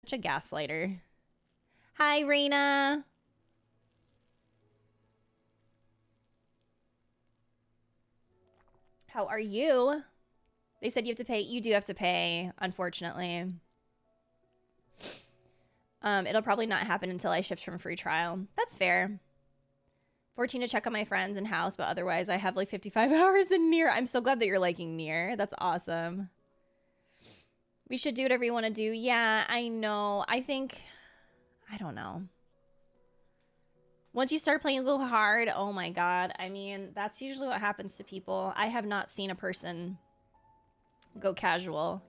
Such a gaslighter. Hi, Raina. How are you? They said you have to pay. You do have to pay, unfortunately. It'll probably not happen until I shift from free trial. That's fair. 14 to check on my friends and house, but otherwise I have like 55 hours in Nier. I'm so glad that you're liking Nier. That's awesome. We should do whatever you want to do. Yeah, I know. I don't know. Once you start playing a little hard, oh my god. I mean, that's usually what happens to people. I have not seen a person go casual.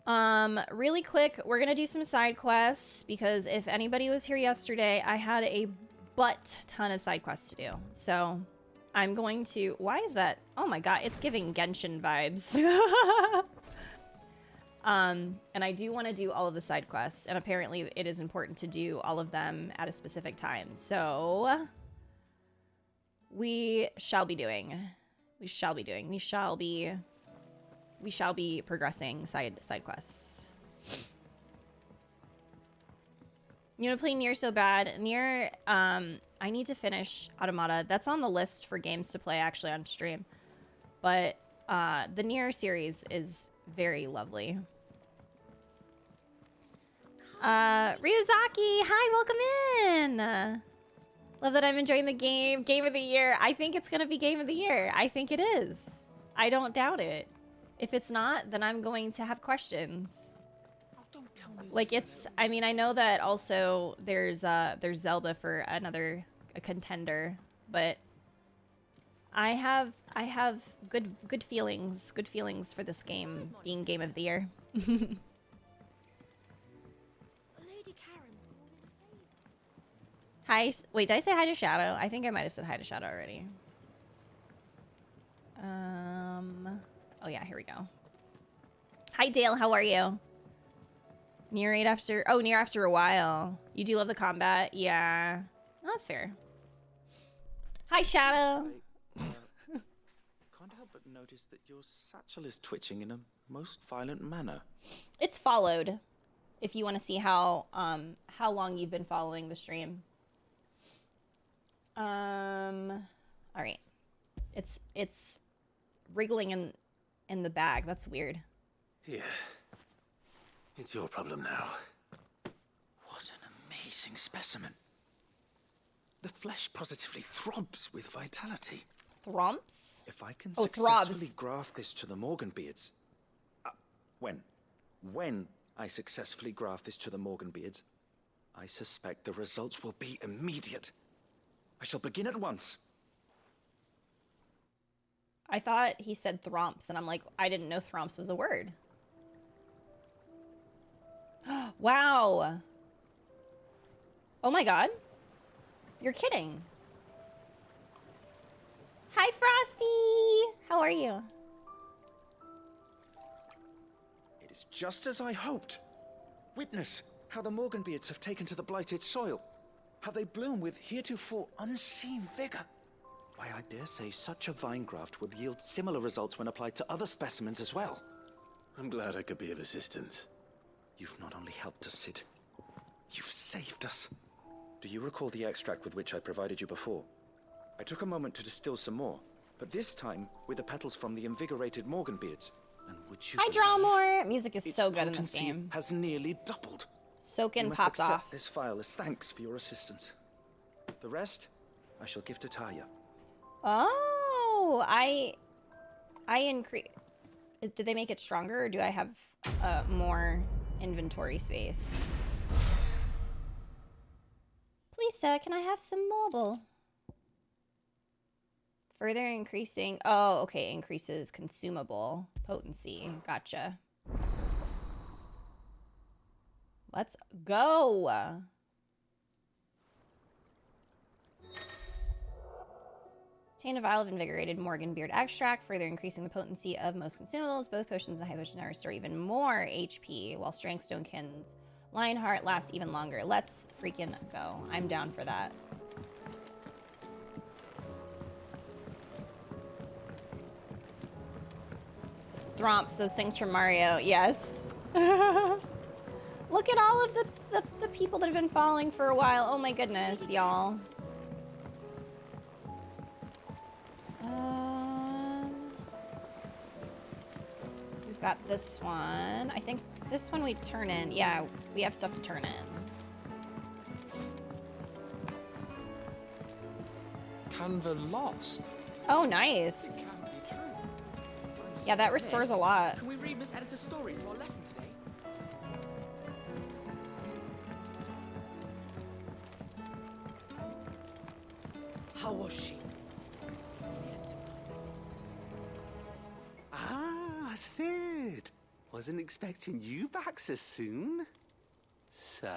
Really quick, we're gonna do some side quests because if anybody was here yesterday, I had a ton of side quests to do. So I'm going to, why is that? Oh my god, it's giving Genshin vibes. And I do want to do all of the side quests, and apparently it is important to do all of them at a specific time. So we shall be progressing side quests. You want to play Nier so bad? Nier, I need to finish Automata. That's on the list for games to play actually on stream. But the Nier series is very lovely. Ryuzaki, hi, welcome in. Love that I'm enjoying the game. Game of the year. I think it's gonna be game of the year. I think it is. I don't doubt it. If it's not, then I'm going to have questions. Like it's, I mean, I know that also there's Zelda for a contender, but I have good feelings for this game being game of the year. Hi, wait, did I say hi to Shadow? I think I might have said hi to Shadow already. Oh yeah, here we go. Hi Dale, how are you? Nier after a while. You do love the combat? Yeah. No, that's fair. Hi Shadow. Can't help but notice that your satchel is twitching in a most violent manner. It's followed. If you want to see how long you've been following the stream. All right. It's wriggling in the bag. That's weird. Yeah. It's your problem now. What an amazing specimen. The flesh positively throbs with vitality. Thromps? If I can throbs. successfully graft this to the Morganbeards... when I successfully graft this to the Morganbeards, I suspect the results will be immediate. I shall begin at once. I thought he said thromps, and I'm like, I didn't know thromps was a word. Wow. Oh my god. You're kidding. Hi, Frosty. How are you? It is just as I hoped. Witness how the Morganbeards have taken to the blighted soil. How they bloom with heretofore unseen vigor. Why, I dare say such a vine graft would yield similar results when applied to other specimens as well. I'm glad I could be of assistance. You've not only helped us, Sid, you've saved us. Do you recall the extract with which I provided you before? I took a moment to distill some more, but this time with the petals from the invigorated Morganbeards. And would you Hi, Drawmore! Music is so good in this potency game. Has nearly doubled. Soakin' must popped accept off. this file as thanks for your assistance. The rest, I shall give to Taya. Oh, I increase. Did they make it stronger, or do I have more inventory space? Please, sir, can I have some marble? Further increasing. Oh, okay. Increases consumable potency. Gotcha. Let's go. Obtain a vial of invigorated Morganbeard extract, further increasing the potency of most consumables. Both potions and high potions now restore even more HP, while Strength Stonekins Lionheart lasts even longer. Let's freaking go. I'm down for that. Thromps, those things from Mario. Yes. Look at all of the people that have been following for a while. Oh my goodness, y'all. We've got this one. I think this one we turn in. Yeah, we have stuff to turn in. Canva lost. Oh, nice. Can't be true. Yeah, that restores a lot. Can we read Miss Editor's story for our lesson today? How was she? Ah, Sid. Wasn't expecting you back so soon. So,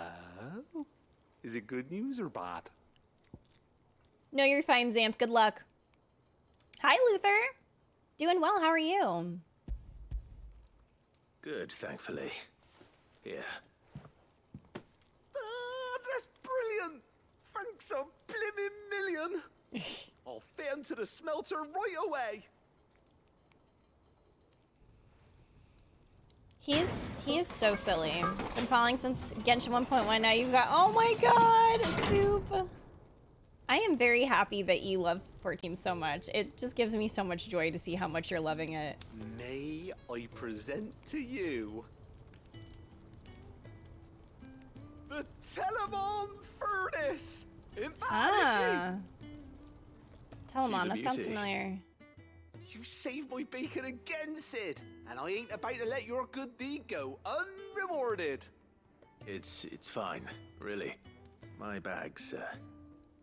is it good news or bad? No, you're fine, Zams. Good luck. Hi, Luther. Doing well. How are you? Good, thankfully. Here. Ah, that's brilliant! Thanks a blimmin' million! I'll fit 'em to the smelter right away! He is so silly. Been following since Genshin 1.1. Now you've got, oh my god, Soup. I am very happy that you love 14 so much. It just gives me so much joy to see how much you're loving it. May I present to you The Telemon Furnace! In Ah. She's Telemon, a that sounds beauty. familiar. You saved my bacon again, Sid! And I ain't about to let your good deed go unrewarded! It's fine, really. My bag's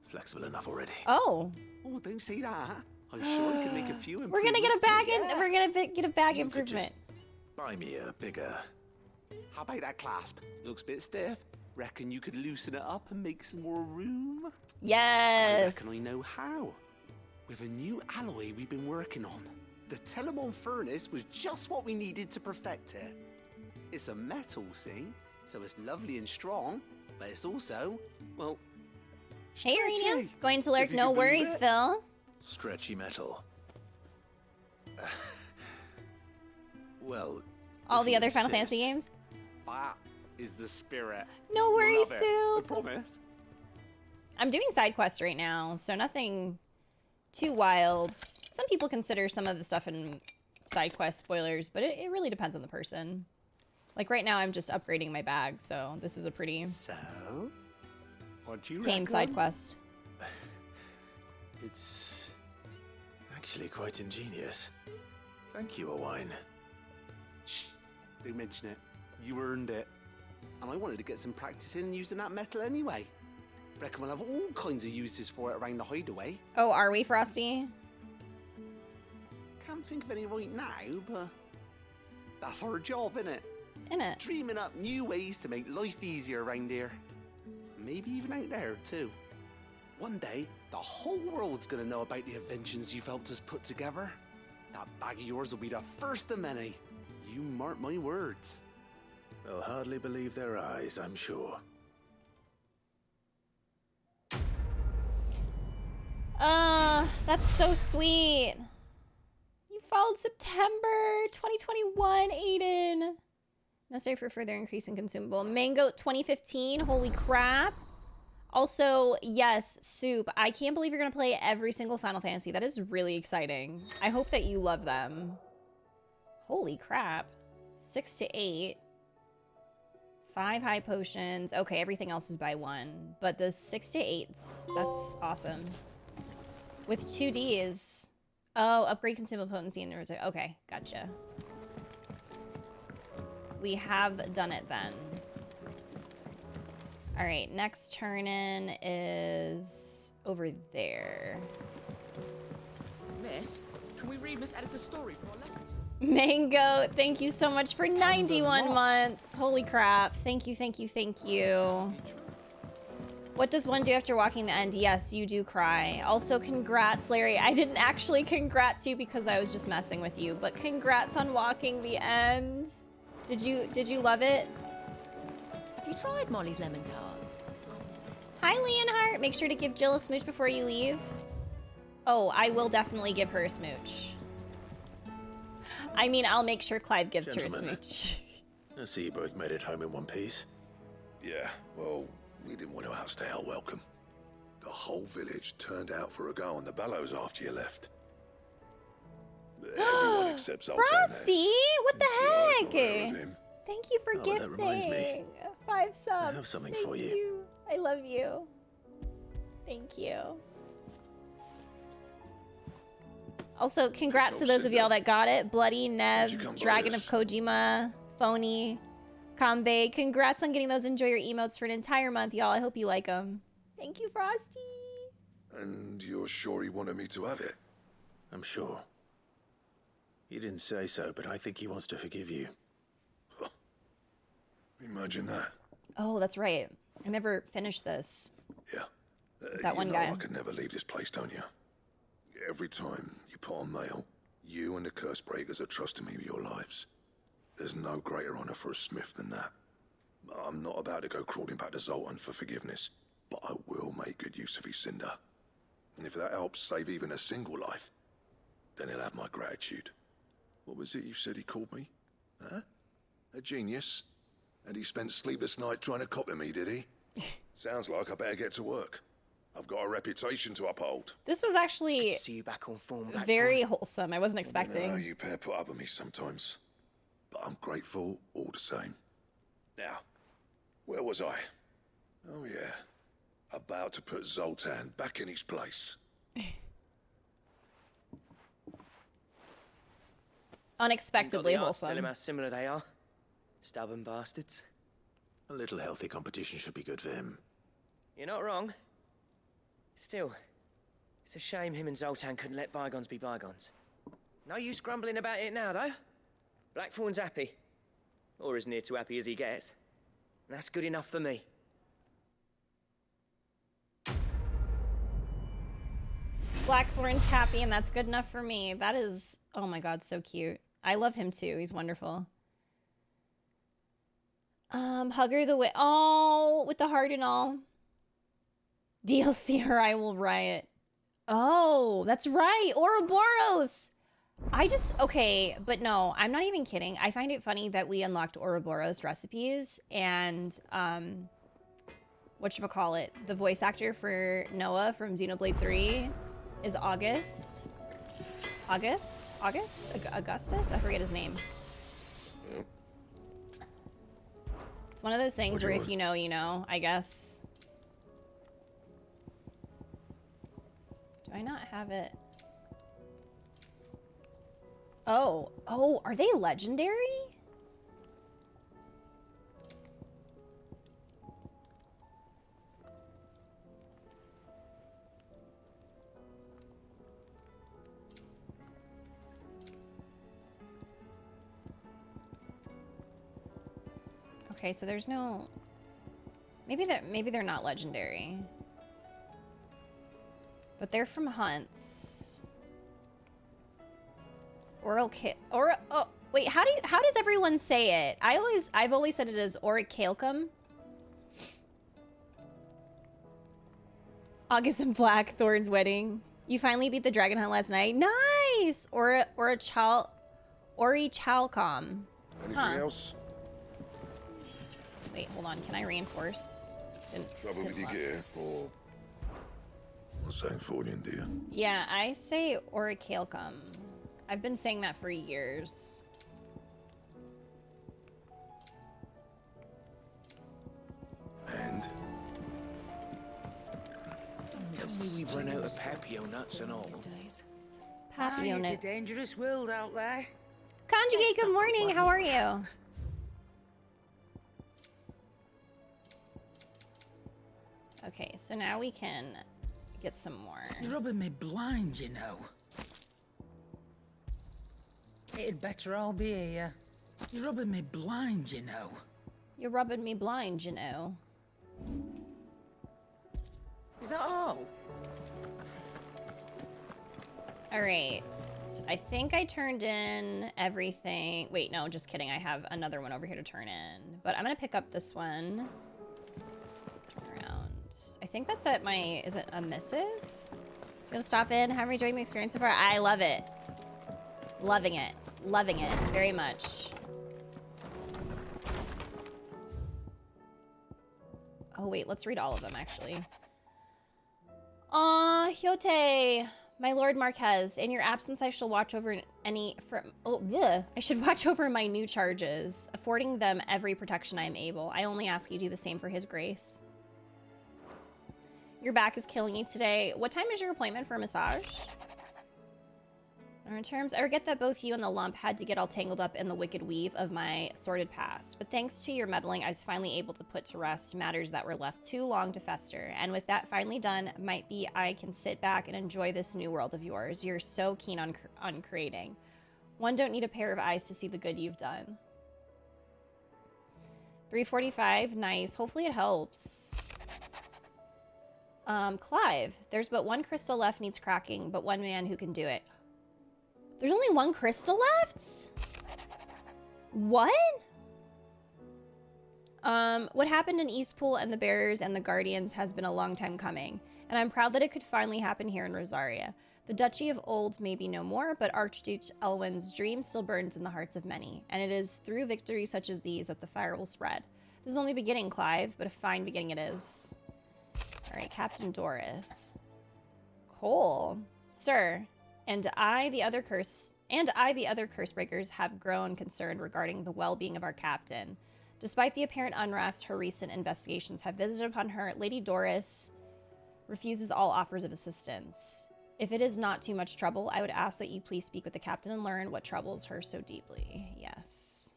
flexible enough already. Oh, Oh, don't say that. I'm sure I can make a few we're gonna get a improvements to bag it, in. yeah. We're gonna get a bag You could improvement. just buy me a bigger. How about that clasp? Looks a bit stiff. Reckon you could loosen it up and make some more room? I Yes. reckon I know how. With a new alloy we've been working on. The Telemon Furnace was just what we needed to perfect it. It's a metal, see? So it's lovely and strong, but it's also, well, Hey, Arena. stretchy, Going to if lurk. you No can believe worries, it. Phil. Stretchy metal. Well, All if the you other Final Fantasy insist. games. That is the spirit. No worries, Love it. I Soup. promise. I'm doing side quests right now, so nothing too wild. Some people consider some of the stuff in side quest spoilers, but it really depends on the person. Like right now, I'm just upgrading my bag, so this is a pretty So, what do you tame reckon? side quest. It's actually quite ingenious. Thank you, Owain. Shh, don't mention it. You earned it. And I wanted to get some practice in using that metal anyway. Reckon we'll have all kinds of uses for it around the hideaway. Oh, are we, Frosty? Can't think of any right now, but that's our job, innit? In it. Dreaming up new ways to make life easier around here. Maybe even out there, too. One day, the whole world's gonna know about the inventions you've helped us put together. That bag of yours will be the first of many. You mark my words. They'll hardly believe their eyes, I'm sure. That's so sweet. You followed September 2021, Aiden. Necessary for further increase in consumable. Mango 2015, holy crap. Also, yes, Soup, I can't believe you're gonna play every single Final Fantasy. That is really exciting. I hope that you love them. Holy crap. 6 to 8. 5 high potions. Okay, everything else is by 1. But the 6 to 8s, that's awesome. With 2Ds. Oh, upgrade consumable potency and okay, gotcha. We have done it then. All right, next turn in is over there. Miss, can we read Miss Editor's story for our lesson? Mango, thank you so much for 91 lost. months. Holy crap. Thank you, thank you, thank you. What does one do after walking the end? Yes, you do cry. Also, congrats, Larry. I didn't actually congrats you because I was just messing with you, but congrats on walking the end. Did you love it? Have you tried Molly's lemon tarts? Hi, Leonhart. Make sure to give Jill a smooch before you leave. Oh, I will definitely give her a smooch. I mean, I'll make sure Clive gives her a Gentlemen. smooch. I see you both made it home in one piece. Yeah, well, we didn't want to outstay our welcome. The whole village turned out for a go on the bellows after you left. Everyone except Zoltan Frosty, what the got rid heck? of him. Thank you for Oh, gifting. that reminds me. 5 subs. have something Thank for you. I love you. Thank you. Also, congrats to go, those of y'all Cinder. that got it. Bloody, you Nev, come by Dragon of this? Kojima, Phony, Kambe. Congrats on getting those Enjoy Your emotes for an entire month, y'all. I hope you like them. Thank you, Frosty. And you're sure he wanted me to have it? I'm sure. He didn't say so, but I think he wants to forgive you. Imagine that. Oh, that's right. I never finished this. Yeah. That you one know guy. I could never leave this place, don't you? Every time you put on mail, you and the curse breakers are trusting me with your lives. There's no greater honor for a smith than that. I'm not about to go crawling back to Zoltan for forgiveness, but I will make good use of his cinder. And if that helps save even a single life, then he'll have my gratitude. What was it you said he called me? Huh? A genius? And he spent sleepless night trying to copy me, did he? Sounds like I better get to work. I've got a reputation to uphold. This was Good actually to see you back on form, Blackthorn. very wholesome. I wasn't I expecting. know you pair put up with me sometimes, but I'm grateful all the same. Now, where was I? Oh yeah, about to put Zoltan back in his place. Unexpectedly Got the arts to tell him wholesome. how similar they are. Stubborn bastards. A little healthy competition should be good for him. You're not wrong. Still, it's a shame him and Zoltan couldn't let bygones be bygones. No use grumbling about it now, though. Blackthorn's happy. Or as near to happy as he gets. And that's good enough for me. Blackthorn's happy, and that's good enough for me. That is, oh my god, so cute. I love him too. He's wonderful. Hugger the oh, with the heart and all. DLC or I will riot. Oh, that's right. Ouroboros. Okay, but no, I'm not even kidding. I find it funny that we unlocked Ouroboros recipes and, whatchamacallit, the voice actor for Noah from Xenoblade 3 is Augustus? I forget his name. It's one of those things where if you know, you know, I guess. Do I not have it? Oh, are they legendary? Okay, so there's no. Maybe they're not legendary. But they're from hunts. Oh, wait, how does everyone say it? I've always said it as Orichalcum. August and Blackthorn's wedding. You finally beat the dragon hunt last night. Nice! Orichalcom. Anything else? Wait, hold on. Can I reinforce? Trouble with your look. gear, or saying Fordian, do you? Yeah, I say Orichalcum. I've been saying that for years. And Tell me we've run out of papio nuts and all. Papio It's a nuts. dangerous world out there. Conjugate, good morning. How are you? Okay, so now we can get some more. You're rubbing me blind, you know. It'd better all be here. You're rubbing me blind, you know. You're rubbing me blind, you know. Is that all? All right. I think I turned in everything. Wait, no, just kidding. I have another one over here to turn in. But I'm going to pick up this one. Turn around. I think that's at my... Is it a missive? Gonna stop in. Have enjoying the experience so far. I love it. Loving it. Loving it very much. Oh, wait, let's read all of them, actually. Aw, Hyote, my Lord Marquez, in your absence, I shall watch over I should watch over my new charges, affording them every protection I am able. I only ask you do the same for his grace. Your back is killing you today. What time is your appointment for a massage? In terms, I regret that both you and the lump had to get all tangled up in the wicked weave of my sordid past. But thanks to your meddling, I was finally able to put to rest matters that were left too long to fester. And with that finally done, might be I can sit back and enjoy this new world of yours. You're so keen on creating. One don't need a pair of eyes to see the good you've done. 345, nice. Hopefully it helps. Clive, there's but one crystal left needs cracking, but one man who can do it. There's only one crystal left? What? What happened in Eastpool and the Bearers and the Guardians has been a long time coming, and I'm proud that it could finally happen here in Rosaria. The Duchy of Old may be no more, but Archduke Elwin's dream still burns in the hearts of many, and it is through victories such as these that the fire will spread. This is only beginning, Clive, but a fine beginning it is. All right, Captain Doris. Cole. Sir. And I, the other Cursebreakers, have grown concerned regarding the well-being of our captain. Despite the apparent unrest her recent investigations have visited upon her, Lady Doris refuses all offers of assistance. If it is not too much trouble, I would ask that you please speak with the captain and learn what troubles her so deeply. Yes.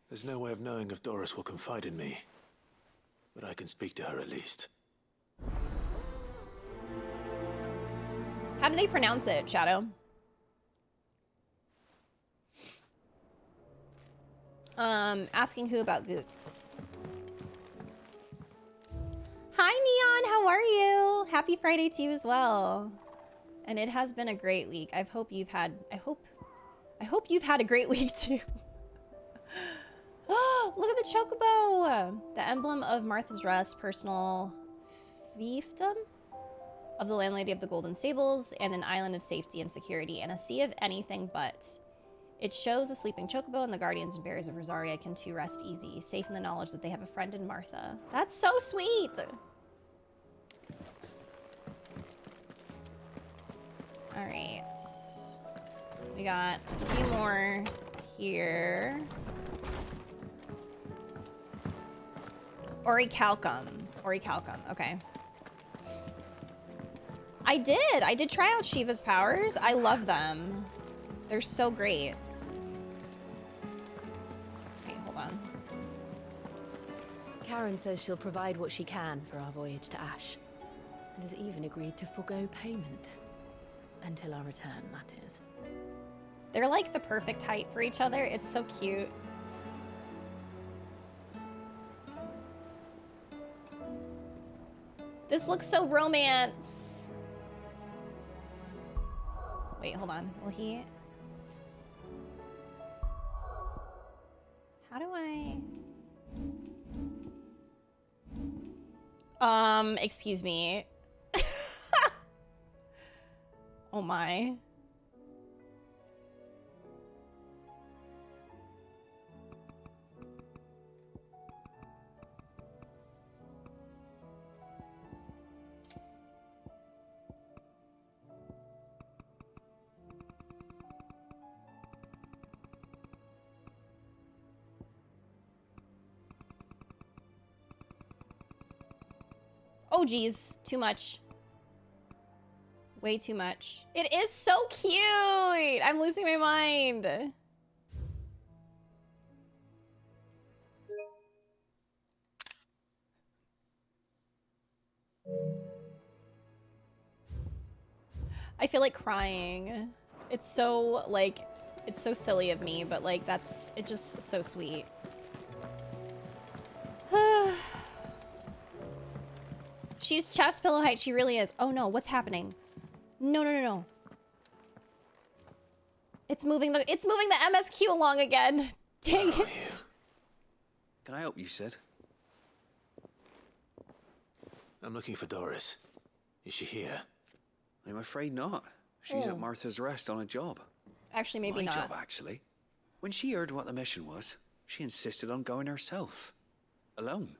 There's no way of knowing if Doris will confide in me, but I can speak to her at least. How do they pronounce it, Shadow? Asking who about Goots. Hi, Neon, how are you? Happy Friday to you as well. And it has been a great week. I hope you've had a great week too. Oh, look at the chocobo! The emblem of Martha's Rest, personal fiefdom of the landlady of the Golden Stables, and an island of safety and security, and a sea of anything but. It shows a sleeping chocobo, and the guardians and bearers of Rosaria can too rest easy, safe in the knowledge that they have a friend in Martha. That's so sweet! Alright. We got a few more here. Orichalcum, okay. I did try out Shiva's powers. I love them. They're so great. Wait, hold on. Karen says she'll provide what she can for our voyage to Ash, and has even agreed to forgo payment. Until our return, that is. They're like the perfect height for each other. It's so cute. This looks so romance. Wait, hold on. Will he? How do I? Excuse me. Oh my. Oh geez, too much. Way too much. It is so cute! I'm losing my mind. I feel like crying. It's so, like, it's so silly of me, but, like, it's just so sweet. She's chest pillow height. She really is. Oh no, what's happening? No, no, no, no. It's moving the MSQ along again. Dang it. Can I help you, Sid? I'm looking for Doris. Is she here? I'm afraid not. She's at Martha's Rest on a job. Actually, maybe not. My job, actually. When she heard what the mission was, she insisted on going herself. Alone.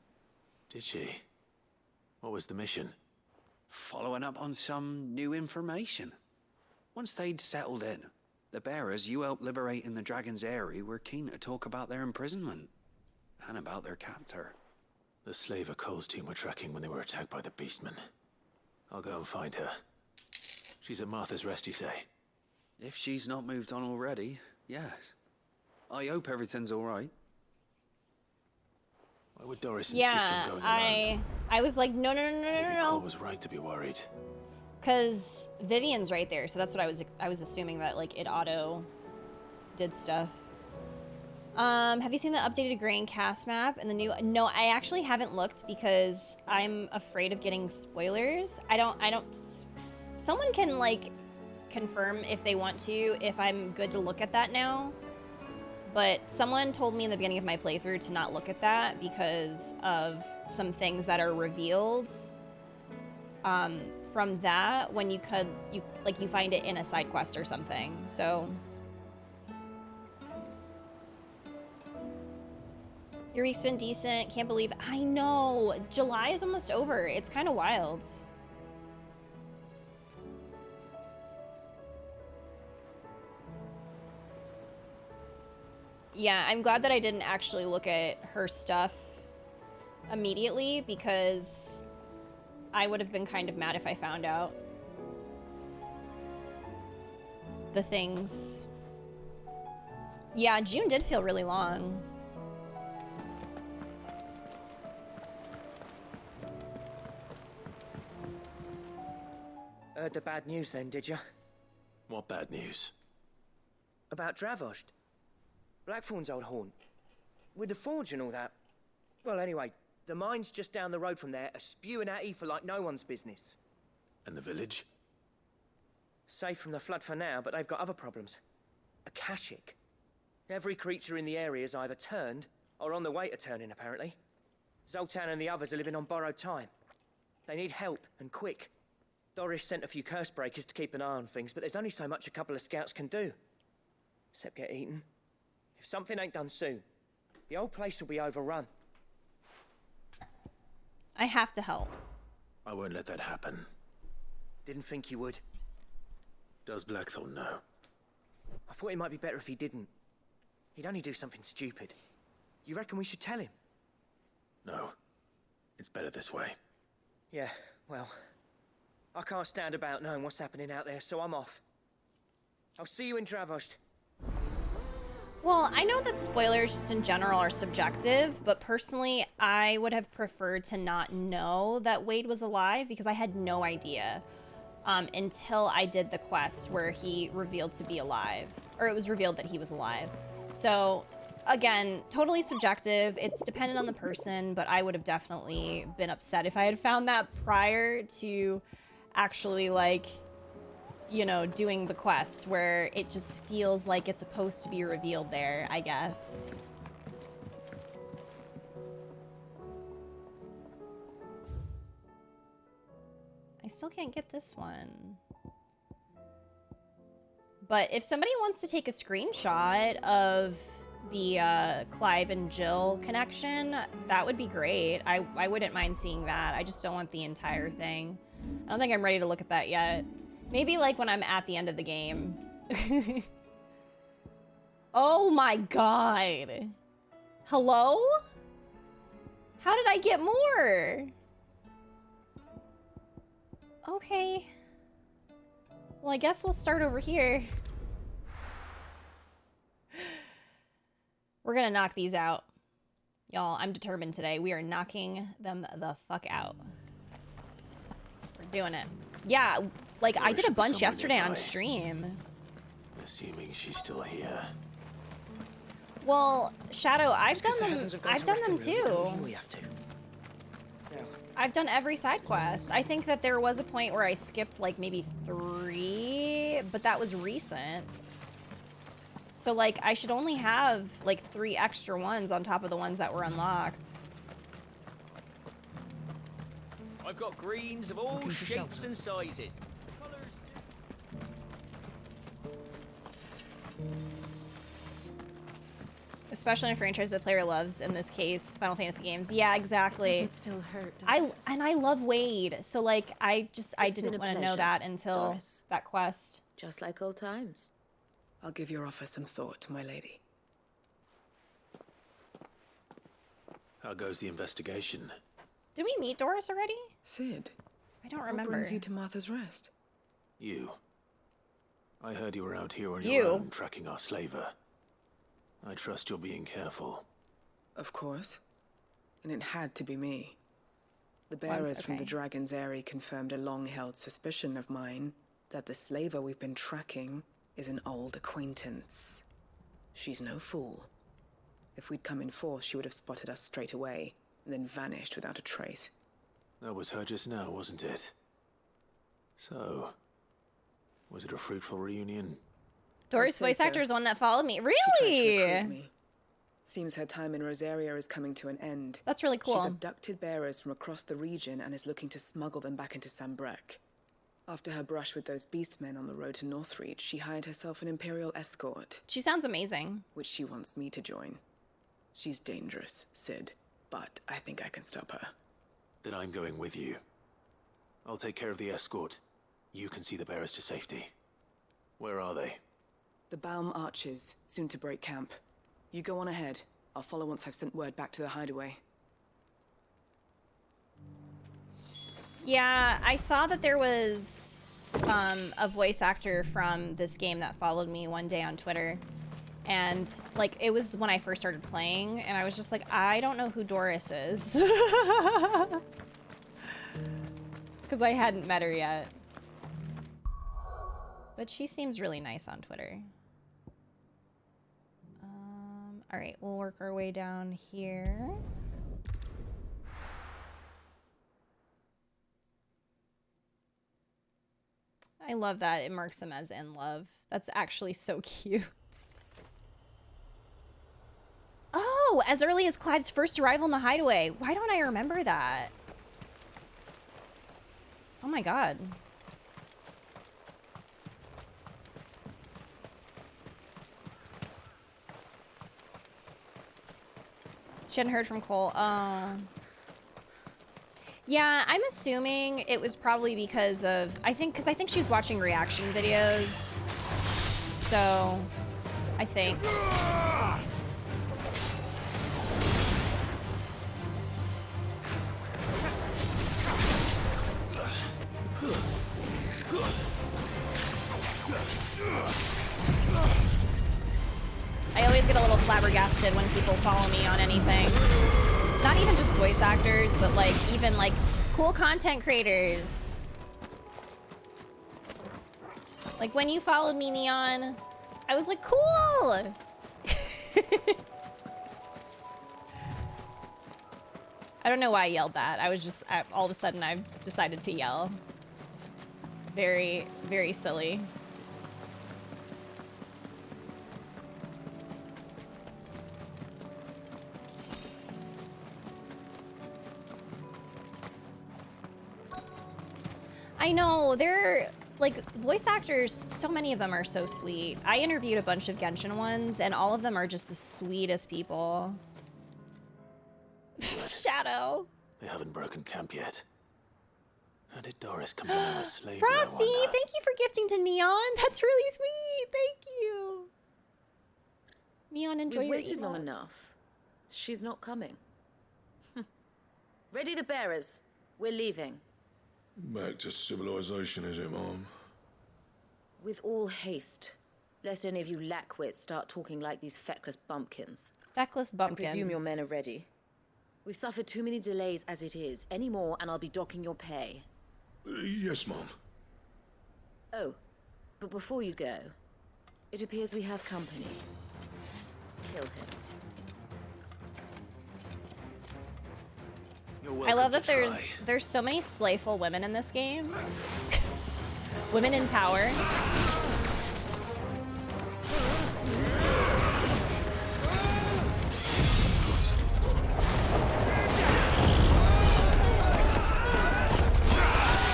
Did she? What was the mission? Following up on some new information. Once they'd settled in, the bearers you helped liberate in the Dragon's Eyrie were keen to talk about their imprisonment. And about their captor. The slaver Cole's team were tracking when they were attacked by the Beastmen. I'll go and find her. She's at Martha's Rest, you say? If she's not moved on already, yes. I hope everything's all right. Why would Doris insist on going alone? I was like, no. Maybe Cole was right to be worried. Because Vivian's right there, so that's what I was assuming, that like it auto did stuff. Have you seen the updated grain cast map and the new? No, I actually haven't looked because I'm afraid of getting spoilers. I don't. Someone can like confirm if they want to, if I'm good to look at that now. But someone told me in the beginning of my playthrough to not look at that because of some things that are revealed from that when you find it in a side quest or something. So your week's been decent. Can't believe it. I know. July is almost over. It's kind of wild. Yeah, I'm glad that I didn't actually look at her stuff immediately because I would have been kind of mad if I found out the things. Yeah, June did feel really long. Heard the bad news then, did you? What bad news? About Dravost. Blackthorn's old haunt. With the forge and all that. Well, anyway, the mines just down the road from there are spewing out ether like no one's business. And the village? Safe from the flood for now, but they've got other problems. Akashic. Every creature in the area's either turned or on the way to turning, apparently. Zoltan and the others are living on borrowed time. They need help, and quick. Doris sent a few curse breakers to keep an eye on things, but there's only so much a couple of scouts can do. Except get eaten. If something ain't done soon, the whole place will be overrun. I have to help. I won't let that happen. Didn't think you would. Does Blackthorn know? I thought it might be better if he didn't. He'd only do something stupid. You reckon we should tell him? No. It's better this way. Yeah, well, I can't stand about knowing what's happening out there, so I'm off. I'll see you in Dravost. Well, I know that spoilers just in general are subjective, but personally, I would have preferred to not know that Wade was alive because I had no idea until I did the quest where he revealed to be alive, or it was revealed that he was alive. So again, totally subjective. It's dependent on the person, but I would have definitely been upset if I had found that prior to actually, like, you know, doing the quest, where it just feels like it's supposed to be revealed there, I guess. I still can't get this one. But if somebody wants to take a screenshot of the Clive and Jill connection, that would be great. I wouldn't mind seeing that. I just don't want the entire thing. I don't think I'm ready to look at that yet. Maybe like when I'm at the end of the game. Oh my god. Hello? How did I get more? Okay. Well, I guess we'll start over here. We're gonna knock these out. Y'all, I'm determined today. We are knocking them the fuck out. We're doing it. Yeah, like I did a bunch yesterday on stream. Assuming she's still here. Well, Shadow, I've done them. I've done them too. I've done every side quest. I think that there was a point where I skipped like maybe 3, but that was recent. So like I should only have like 3 extra ones on top of the ones that were unlocked. I've got greens of all shapes and sizes. Especially in a franchise the player loves, in this case, Final Fantasy games. Yeah, exactly. Doesn't still hurt, does it? I love Wade, so like I It's didn't been a want to know pleasure, that until Doris. that quest. Just like old times. I'll give your offer some thought, my lady. How goes the investigation? Did we meet Doris already? Sid, I don't what remember. brings you to Martha's Rest? You. I heard you were out here on You? your own, tracking our slaver. I trust you're being careful. Of course. And it had to be me. The Once, bearers from the okay. Dragon's Eyrie confirmed a long-held suspicion of mine that the slaver we've been tracking is an old acquaintance. She's no fool. If we'd come in force, she would have spotted us straight away, and then vanished without a trace. That was her just now, wasn't it? So, was it a fruitful reunion? Doris' I'd say voice so. actor is the one that followed me. She tried to Really? recruit me. Seems her time in Rosaria is coming to an end. That's really cool. She's abducted bearers from across the region and is looking to smuggle them back into Sambrek. After her brush with those beastmen on the road to Northreach, she hired herself an Imperial escort, She sounds amazing. which she wants me to join. She's dangerous, Sid, but I think I can stop her. Then I'm going with you. I'll take care of the escort. You can see the bearers to safety. Where are they? The Baum Archers, soon to break camp. You go on ahead. I'll follow once I've sent word back to the hideaway. Yeah, I saw that there was a voice actor from this game that followed me one day on Twitter. And, like, it was when I first started playing, and I was just like, I don't know who Doris is. Because I hadn't met her yet. But she seems really nice on Twitter. All right, we'll work our way down here. I love that it marks them as in love. That's actually so cute. Oh, as early as Clive's first arrival in the hideaway. Why don't I remember that? Oh my god. She hadn't heard from Cole. Yeah, I'm assuming it was probably because of, I think she was watching reaction videos. So, I think. I always get a little flabbergasted when people follow me on anything. Not even just voice actors, but like even like cool content creators. Like when you followed me, Neon, I was like, cool! I don't know why I yelled that. I was just, all of a sudden I've decided to yell. Very, very silly. I know, they're, like, voice actors, so many of them are so sweet. I interviewed a bunch of Genshin ones, and all of them are just the sweetest people. Shadow. They haven't broken camp yet. How did Doris come to know a slave? Frosty, thank you for gifting to Neon. That's really sweet. Thank you. Neon, enjoy We've your waited long emotes. enough. She's not coming. Ready the bearers. We're leaving. Back to civilization, is it, Mom? With all haste. Lest any of you lackwits start talking like these feckless bumpkins. Feckless I bumpkins. presume your men are ready. We've suffered too many delays as it is. Any more and I'll be docking your pay. Yes, Mom. Oh, but before you go, it appears we have company. Kill him. I love that there's so many slayful women in this game. Women in power.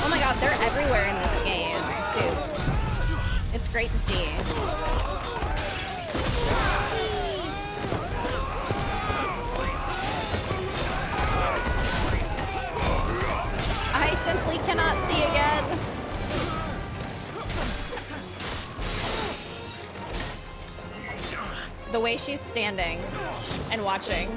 Oh my god, they're everywhere in this game, too. It's great to see. simply cannot see again. The way she's standing and watching.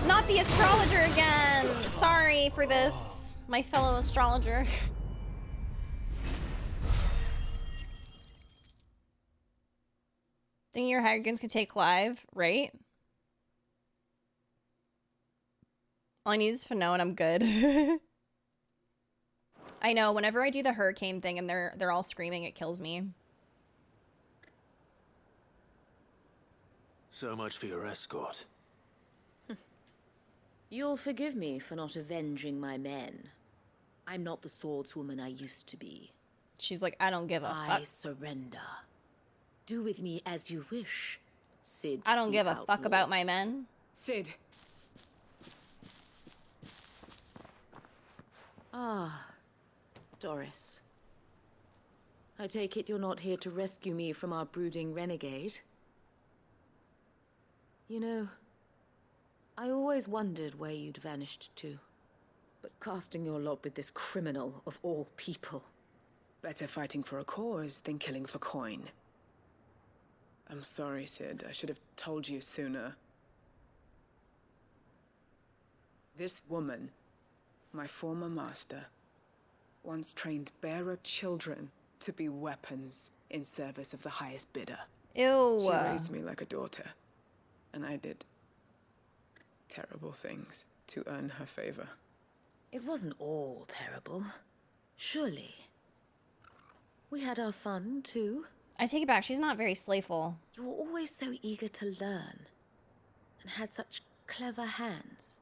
Not the astrologer again! Sorry for this, my fellow astrologer. Think your Hagrid's could take Clive, right? All I need is Fano and I'm good. I know, whenever I do the hurricane thing and they're all screaming, it kills me. So much for your escort. You'll forgive me for not avenging my men. I'm not the swordswoman I used to be. She's like, I don't give a fuck. I surrender. Do with me as you wish, Sid. I don't give a outlaw. fuck about my men. Sid. Ah, Doris. I take it you're not here to rescue me from our brooding renegade? You know, I always wondered where you'd vanished to. But casting your lot with this criminal of all people. Better fighting for a cause than killing for coin. I'm sorry, Sid. I should have told you sooner. This woman, my former master, once trained bearer children to be weapons in service of the highest bidder. Ew. She raised me like a daughter, and I did terrible things to earn her favor. It wasn't all terrible, surely. We had our fun, too. I take it back, she's not very slayful. You were always so eager to learn, and had such clever hands.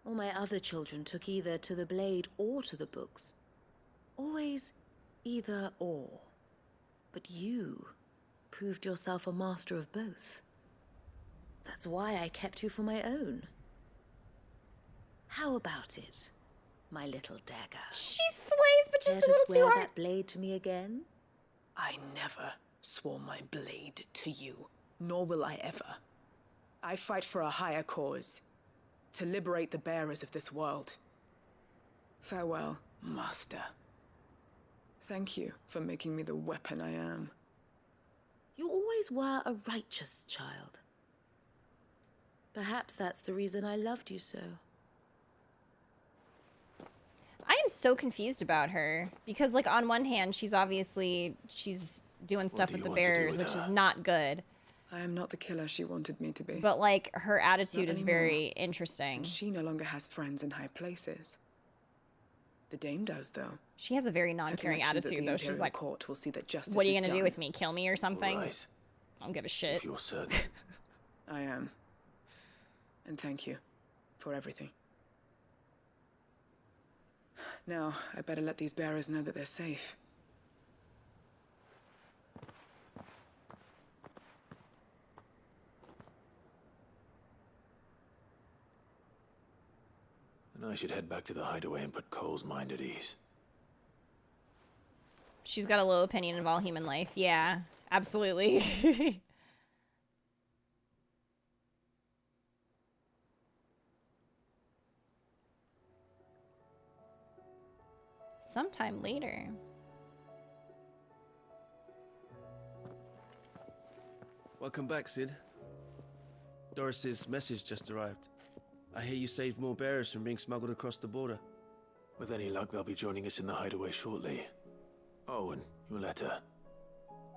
All my other children took either to the blade or to the books. Always either or. But you proved yourself a master of both. That's why I kept you for my own. How about it, my little dagger? She slays, but just a little too hard. That blade to me again? I never swore my blade to you, nor will I ever. I fight for a higher cause, to liberate the bearers of this world. Farewell, Master. Thank you for making me the weapon I am. You always were a righteous child. Perhaps that's the reason I loved you so. I am so confused about her because, like, on one hand, she's doing stuff with the bears, which is not good. I am not the killer she wanted me to be. But, like, her attitude Not is anymore. very interesting. And she no longer has friends in high places. The Dame does, though. She has a very Her non-caring connections at attitude, the though. She's Imperial like, Court will see that justice what are you is gonna do done. with me? Kill me or something? Right. I don't give a shit. If you're certain. I am. And thank you for everything. Now, I better let these bearers know that they're safe. And I should head back to the hideaway and put Cole's mind at ease. She's got a low opinion of all human life. Yeah, absolutely. Sometime later. Welcome back, Sid. Doris's message just arrived. I hear you saved more bearers from being smuggled across the border. With any luck, they'll be joining us in the hideaway shortly. Oh, and your letter.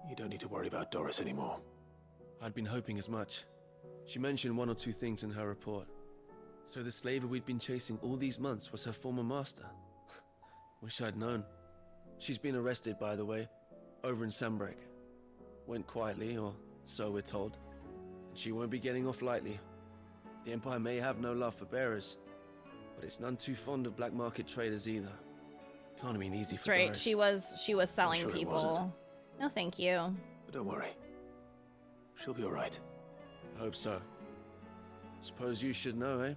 You don't need to worry about Doris anymore. I'd been hoping as much. She mentioned one or two things in her report. So the slaver we'd been chasing all these months was her former master. Wish I'd known. She's been arrested, by the way, over in Sunbreak. Went quietly, or so we're told. And she won't be getting off lightly. The Empire may have no love for bearers, but it's none too fond of black market traders either. Can't have been easy for That's right. Doris. She was selling sure it people. wasn't. No, thank you. But don't worry. She'll be all right. I hope so. Suppose you should know, eh?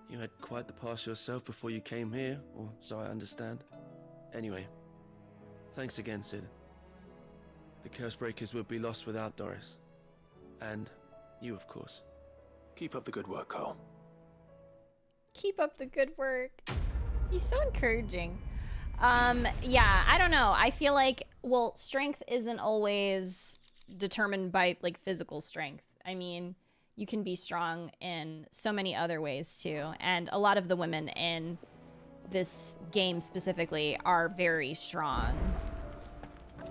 You had quite the past yourself before you came here, or so I understand. Anyway, thanks again, Sid. The Cursebreakers would be lost without Doris. And you, of course. Keep up the good work, Cole. Keep up the good work. He's so encouraging. Yeah, I don't know. I feel like, well, strength isn't always determined by, like, physical strength. I mean, you can be strong in so many other ways, too. And a lot of the women in this game specifically are very strong.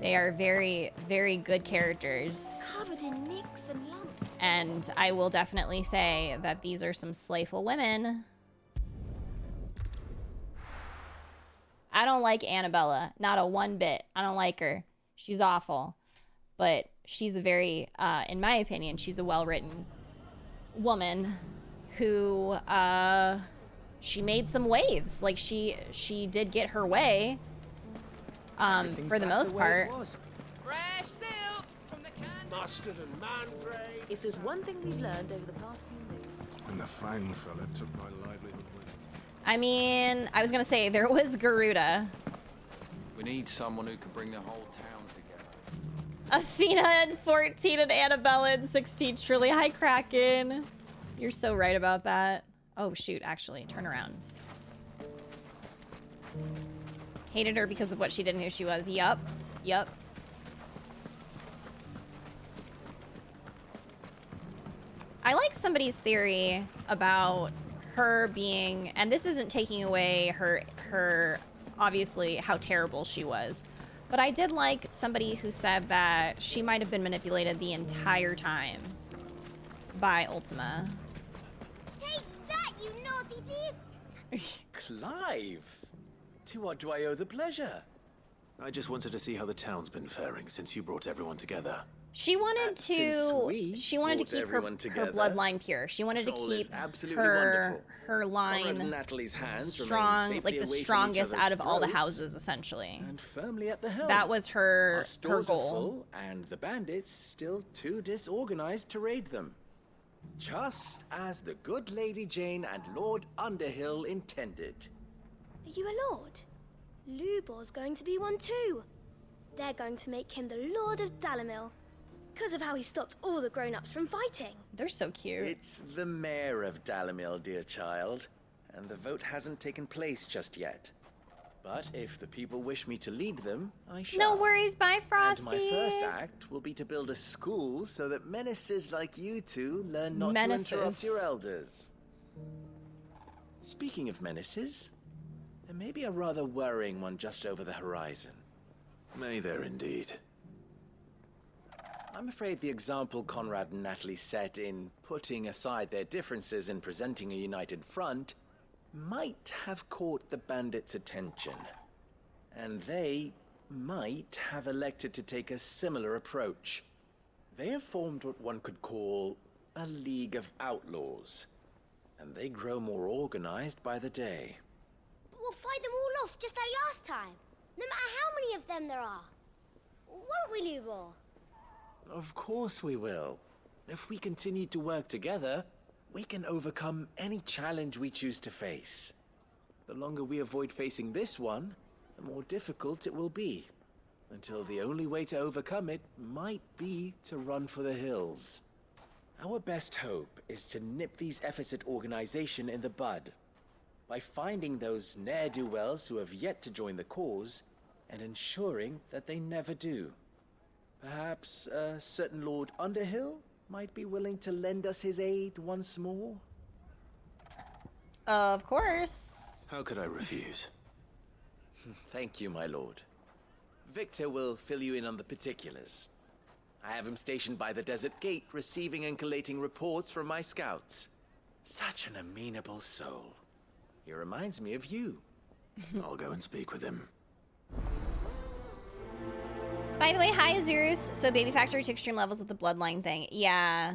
They are very, very good characters. Covered in nicks and lumps. And I will definitely say that these are some slayful women. I don't like Annabella. Not a one bit. I don't like her. She's awful. But she's a very, in my opinion, she's a well-written woman who, she made some waves. Like, she did get her way, for the most part. Fresh silks from the can. Mustard and mandrake. If there's one thing we've learned over the past few days. When the Fang fella took my livelihood with him. I mean, I was gonna say, there was Garuda. We need someone who can bring the whole town together. Athena in 14 and Annabella in 16. Truly, hi, Kraken. You're so right about that. Oh, shoot, actually, turn around. Hated her because of what she did and who she was. Yup. Yup. I like somebody's theory about her being, and this isn't taking away her obviously how terrible she was, but I did like somebody who said that she might have been manipulated the entire time by Ultima. Take that, you naughty thief! Clive! To what do I owe the pleasure? I just wanted to see how the town's been faring since you brought everyone together. She wanted she wanted to keep her bloodline pure. She wanted to keep her line strong, like the strongest out of all the houses, essentially. And firmly at the helm. That was her Our stores goal. are full, and the bandits still too disorganized to raid them. Just as the good Lady Jane and Lord Underhill intended. Are you a lord? Lubor's going to be one too. They're going to make him the Lord of Dalamil. Because of how he stopped all the grown-ups from fighting. They're so cute. It's the mayor of Dalamil, dear child, and the vote hasn't taken place just yet. But if the people wish me to lead them, I shall. No worries, bye, Frosty. And my first act will be to build a school so that menaces like you two learn not to interrupt your elders. Speaking of menaces, there may be a rather worrying one just over the horizon. May there indeed. I'm afraid the example Conrad and Natalie set in putting aside their differences and presenting a united front might have caught the bandits' attention. And they might have elected to take a similar approach. They have formed what one could call a League of Outlaws, and they grow more organized by the day. But we'll fight them all off just like last time. No matter how many of them there are. Won't we, Lubor? Of course we will. If we continue to work together, we can overcome any challenge we choose to face. The longer we avoid facing this one, the more difficult it will be. Until the only way to overcome it might be to run for the hills. Our best hope is to nip these efforts at organization in the bud. By finding those ne'er-do-wells who have yet to join the cause, and ensuring that they never do. Perhaps a certain Lord Underhill might be willing to lend us his aid once more? Of course. How could I refuse? Thank you, my lord. Victor will fill you in on the particulars. I have him stationed by the desert gate, receiving and collating reports from my scouts. Such an amenable soul. He reminds me of you. I'll go and speak with him. By the way, hi Azurus. So baby factory to extreme levels with the bloodline thing. Yeah,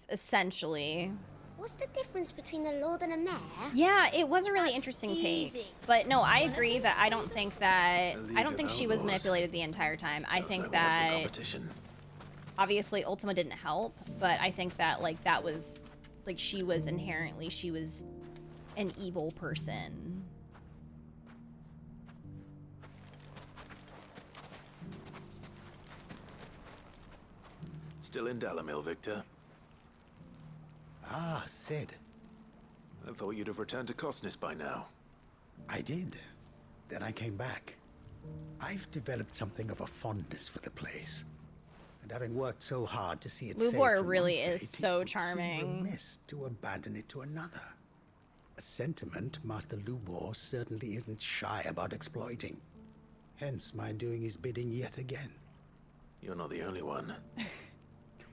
essentially. What's the difference between a lord and a mayor? Yeah, it was a really That's interesting easy. take. But no, I agree that I don't think she was manipulated the entire time. I think that obviously Ultima didn't help, but I think that like that was like she was an evil person. Still in Dalamil, Victor? Ah, Sid. I thought you'd have returned to Cosnis by now. I did. Then I came back. I've developed something of a fondness for the place. And having worked so hard to see it saved Lubor from really one is fate, so it would seem charming. remiss to abandon it to another. A sentiment Master Lubor certainly isn't shy about exploiting. Hence my doing his bidding yet again. You're not the only one.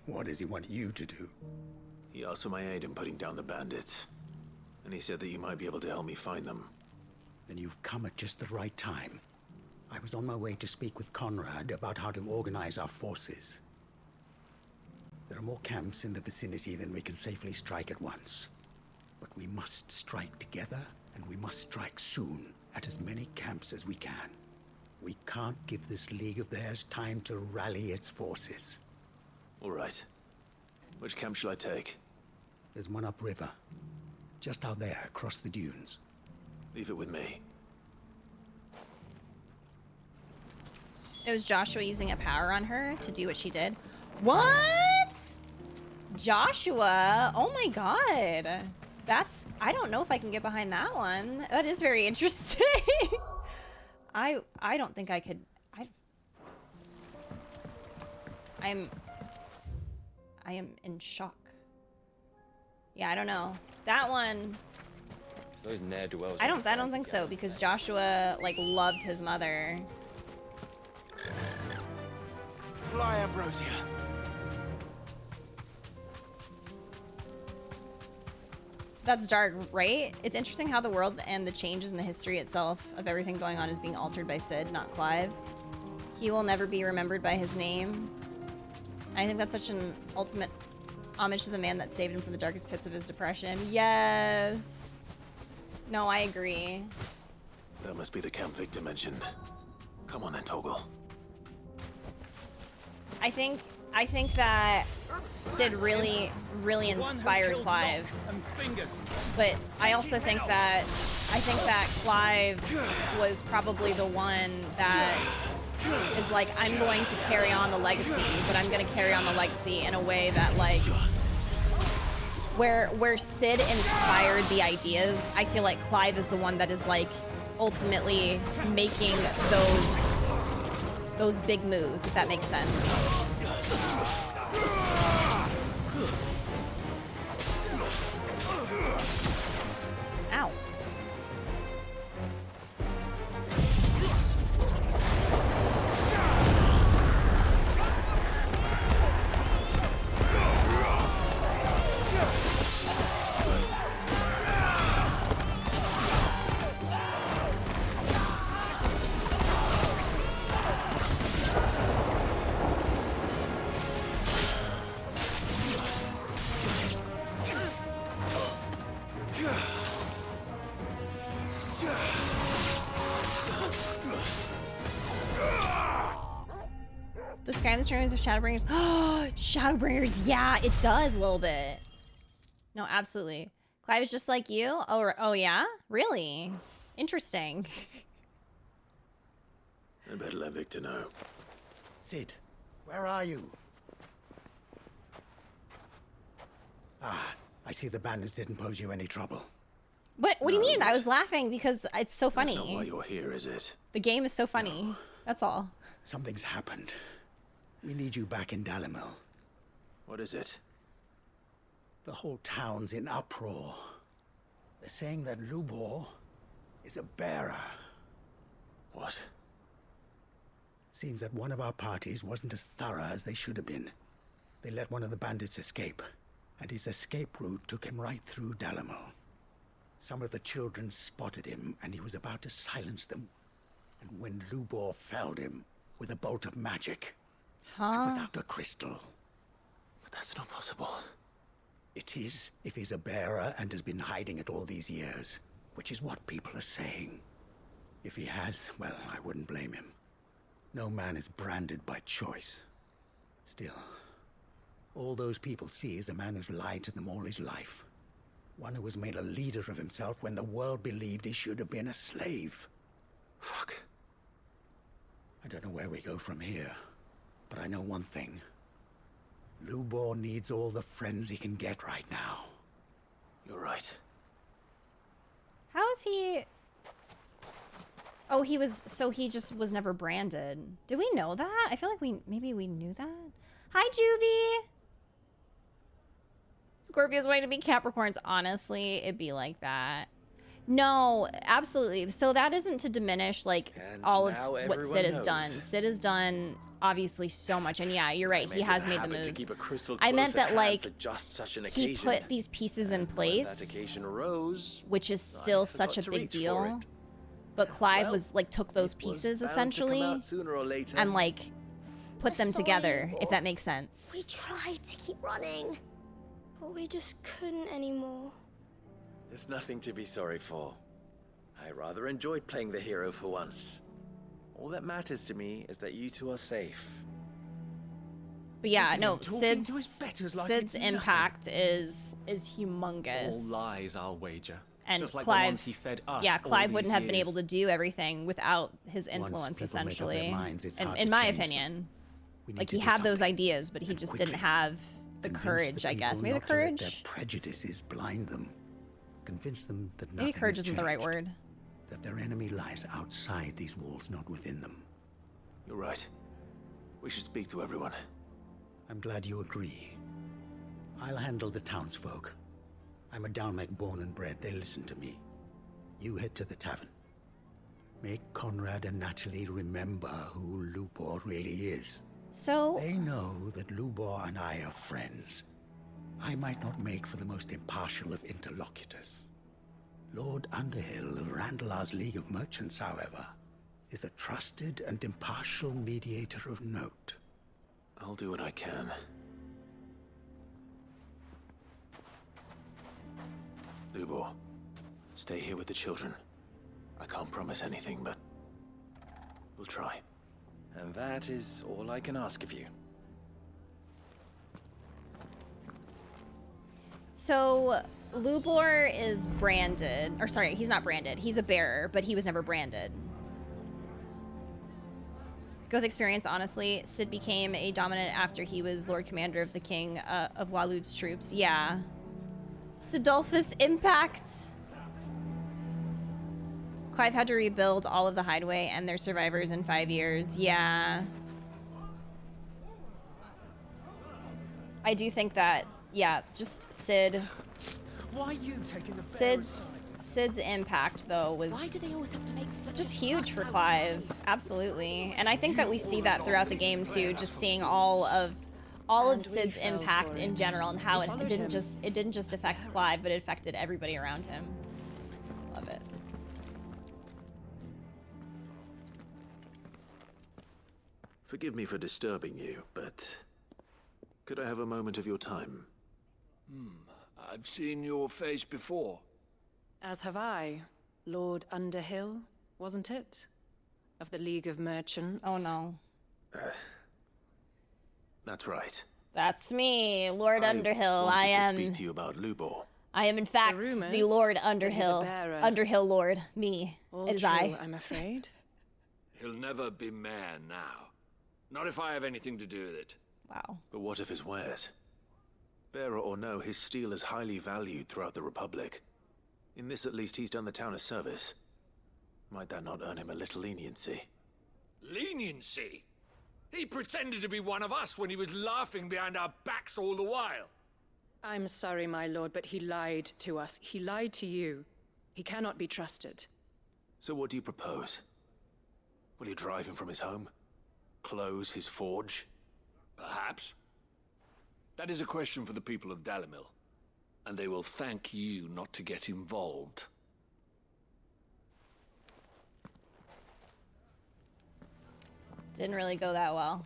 What does he want you to do? He asked for my aid in putting down the bandits. And he said that you might be able to help me find them. Then you've come at just the right time. I was on my way to speak with Conrad about how to organize our forces. There are more camps in the vicinity than we can safely strike at once. But we must strike together, and we must strike soon at as many camps as we can. We can't give this league of theirs time to rally its forces. All right. Which camp shall I take? There's one upriver. Just out there, across the dunes. Leave it with me. It was Joshua using a power on her to do what she did. What? Joshua? Oh my god. I don't know if I can get behind that one. That is very interesting. I don't think I could. I am in shock. Yeah, I don't know. That one. Those ne'er-do-wells. I don't think so, because Joshua like loved his mother. Fly, Ambrosia. That's dark, right? It's interesting how the world and the changes in the history itself of everything going on is being altered by Sid, not Clive. He will never be remembered by his name. I think that's such an ultimate homage to the man that saved him from the darkest pits of his depression. Yes. No, I agree. That must be the camp Victor mentioned. Come on then, Toggle. I think that Sid really inspired Clive. But I also think that Clive was probably the one that is like, I'm going to carry on the legacy, but I'm going to carry on the legacy in a way that like where Sid inspired the ideas, I feel like Clive is the one that is like ultimately making those big moves, if that makes sense. Ow. The sky and the streams of Shadowbringers. Oh, Shadowbringers. Yeah, it does a little bit. No, absolutely. Clive is just like you. Oh yeah? Really? Interesting. I better let Victor know. Sid, where are you? Ah, I see the bandits didn't pose you any trouble. What do you mean? I was laughing because it's so funny. That's not why you're here, is it? The game is so funny. That's all. Something's happened. We need you back in Dalamil. What is it? The whole town's in uproar. They're saying that Lubor is a bearer. What? Seems that one of our parties wasn't as thorough as they should have been. They let one of the bandits escape, and his escape route took him right through Dalamil. Some of the children spotted him, and he was about to silence them. And when Lubor felled him, with a bolt of magic. Huh? Without a crystal. But that's not possible. It is, if he's a bearer and has been hiding it all these years, which is what people are saying. If he has, well, I wouldn't blame him. No man is branded by choice. Still, all those people see is a man who's lied to them all his life. One who was made a leader of himself when the world believed he should have been a slave. Fuck. I don't know where we go from here, but I know one thing. Lubor needs all the friends he can get right now. You're right. How is he... Oh, he was... So he just was never branded. Did we know that? I feel like maybe we knew that. Hi, Juvie! Scorpios wanting to be Capricorns. Honestly, it'd be like that. No, absolutely. So that isn't to diminish, like, And all of now what everyone Sid has knows. done. Sid has done, obviously, so much. And yeah, you're right. He has made the moves. To keep a crystal I meant close at that, hand like, for just such an he occasion. put these pieces in When that place, occasion arose, which is still I such a forgot to big reach for deal. it. But Clive Well, was, like, took those it was pieces, bound to come essentially, out sooner or later. and, like, put them We're together, sorry, if that makes sense. We tried to keep running, but we just couldn't anymore. There's nothing to be sorry for. I rather enjoyed playing the hero for once. All that matters to me is that you two are safe. But yeah, Look at no, him talking to his betters like Sid's it's nothing. impact is humongous. All lies, I'll wager. And Just like Clive, the ones he fed us yeah, all Clive these wouldn't have been years. able to do everything without his Once influence, people make up their essentially. minds, it's in hard in to my change them. opinion, We need like to he do had those something, ideas, but he and just quickly. didn't have the Convince courage, the I guess. people Maybe the not to let their courage. prejudices blind them. Convince them that Maybe nothing courage has isn't the right changed, word. that their enemy lies outside these walls, not within them. You're right. We should speak to everyone. I'm glad you agree. I'll handle the townsfolk. I'm a Dalmec born and bred. They listen to me. You head to the tavern. Make Conrad and Natalie remember who Lubor really is. So... They know that Lubor and I are friends. I might not make for the most impartial of interlocutors. Lord Underhill of Randalar's League of Merchants, however, is a trusted and impartial mediator of note. I'll do what I can. Lubor, stay here with the children. I can't promise anything, but we'll try. And that is all I can ask of you. So Lubor is branded, or sorry, he's not branded. He's a bearer, but he was never branded. Goth experience, honestly, Sid became a dominant after he was Lord Commander of the King of Walud's troops. Yeah. Sidolphus impact. Clive had to rebuild all of the hideaway and their survivors in 5 years. Yeah. I do think that, yeah, just Sid. Why are you taking the Sid's impact, though, was Why do they always have to make such just a huge for fuss Clive. Absolutely. And I think that we see that throughout the game, too, just seeing all of Sid's fell impact for in it. general and We how it followed didn't him. just affect Clive, but it affected everybody around him. Love it. Forgive me for disturbing you, but could I have a moment of your time? I've seen your face before. As have I. Lord Underhill, wasn't it? Of the League of Merchants. Oh no. That's right. That's me, Lord Underhill. Wanted I to am. speak to you about Lubor. I am in fact the, rumors Lord that he's a Underhill. bearer. Underhill Lord. Me. All It is true, I. I'm afraid. He'll never be mayor now. Not if I have anything to do with it. Wow. But what of his wares? Bearer or no, his steel is highly valued throughout the Republic. In this, at least, he's done the town a service. Might that not earn him a little leniency? Leniency? He pretended to be one of us when he was laughing behind our backs all the while. I'm sorry, my lord, but he lied to us. He lied to you. He cannot be trusted. So what do you propose? Will you drive him from his home? Close his forge? Perhaps. That is a question for the people of Dalimil. And they will thank you not to get involved. Didn't really go that well.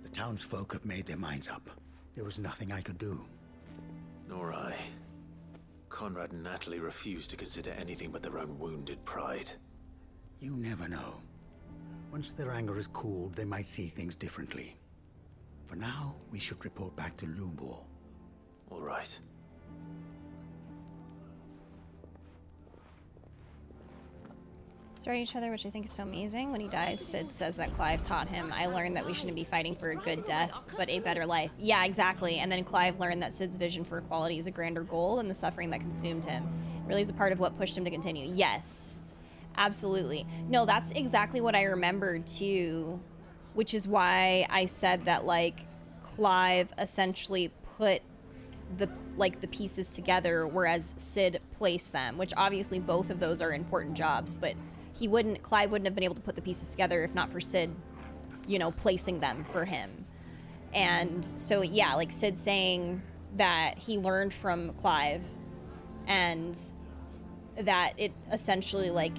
The townsfolk have made their minds up. There was nothing I could do. Nor I. Conrad and Natalie refused to consider anything but their own wounded pride. You never know. Once their anger is cooled, they might see things differently. For now, we should report back to Lubor. All right. Start each other, which I think is so amazing. When he dies, Sid says that Clive taught him, I learned that we shouldn't be fighting for a good death, but a better life. Yeah, exactly. And then Clive learned that Sid's vision for equality is a grander goal than the suffering that consumed him. It really is a part of what pushed him to continue. Yes, absolutely. No, that's exactly what I remembered too, which is why I said that, like, Clive essentially put the pieces together, whereas Sid placed them, which obviously both of those are important jobs, but Clive wouldn't have been able to put the pieces together if not for Sid, you know, placing them for him. And so, yeah, like Sid saying that he learned from Clive and that it essentially, like,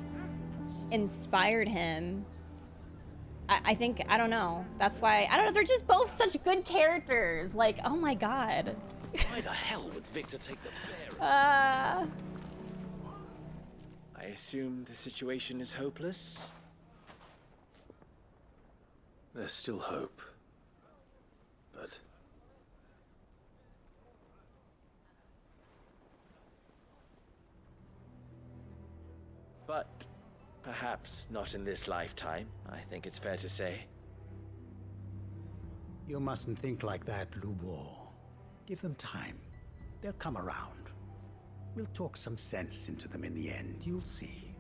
inspired him. I think, I don't know. That's why, I don't know, they're just both such good characters. Like, oh my god. Why the hell would Victor take the bearers? I assume the situation is hopeless? There's still hope. But... But perhaps not in this lifetime, I think it's fair to say. You mustn't think like that, Lubor. Give them time. They'll come around. We'll talk some sense into them in the end, you'll see.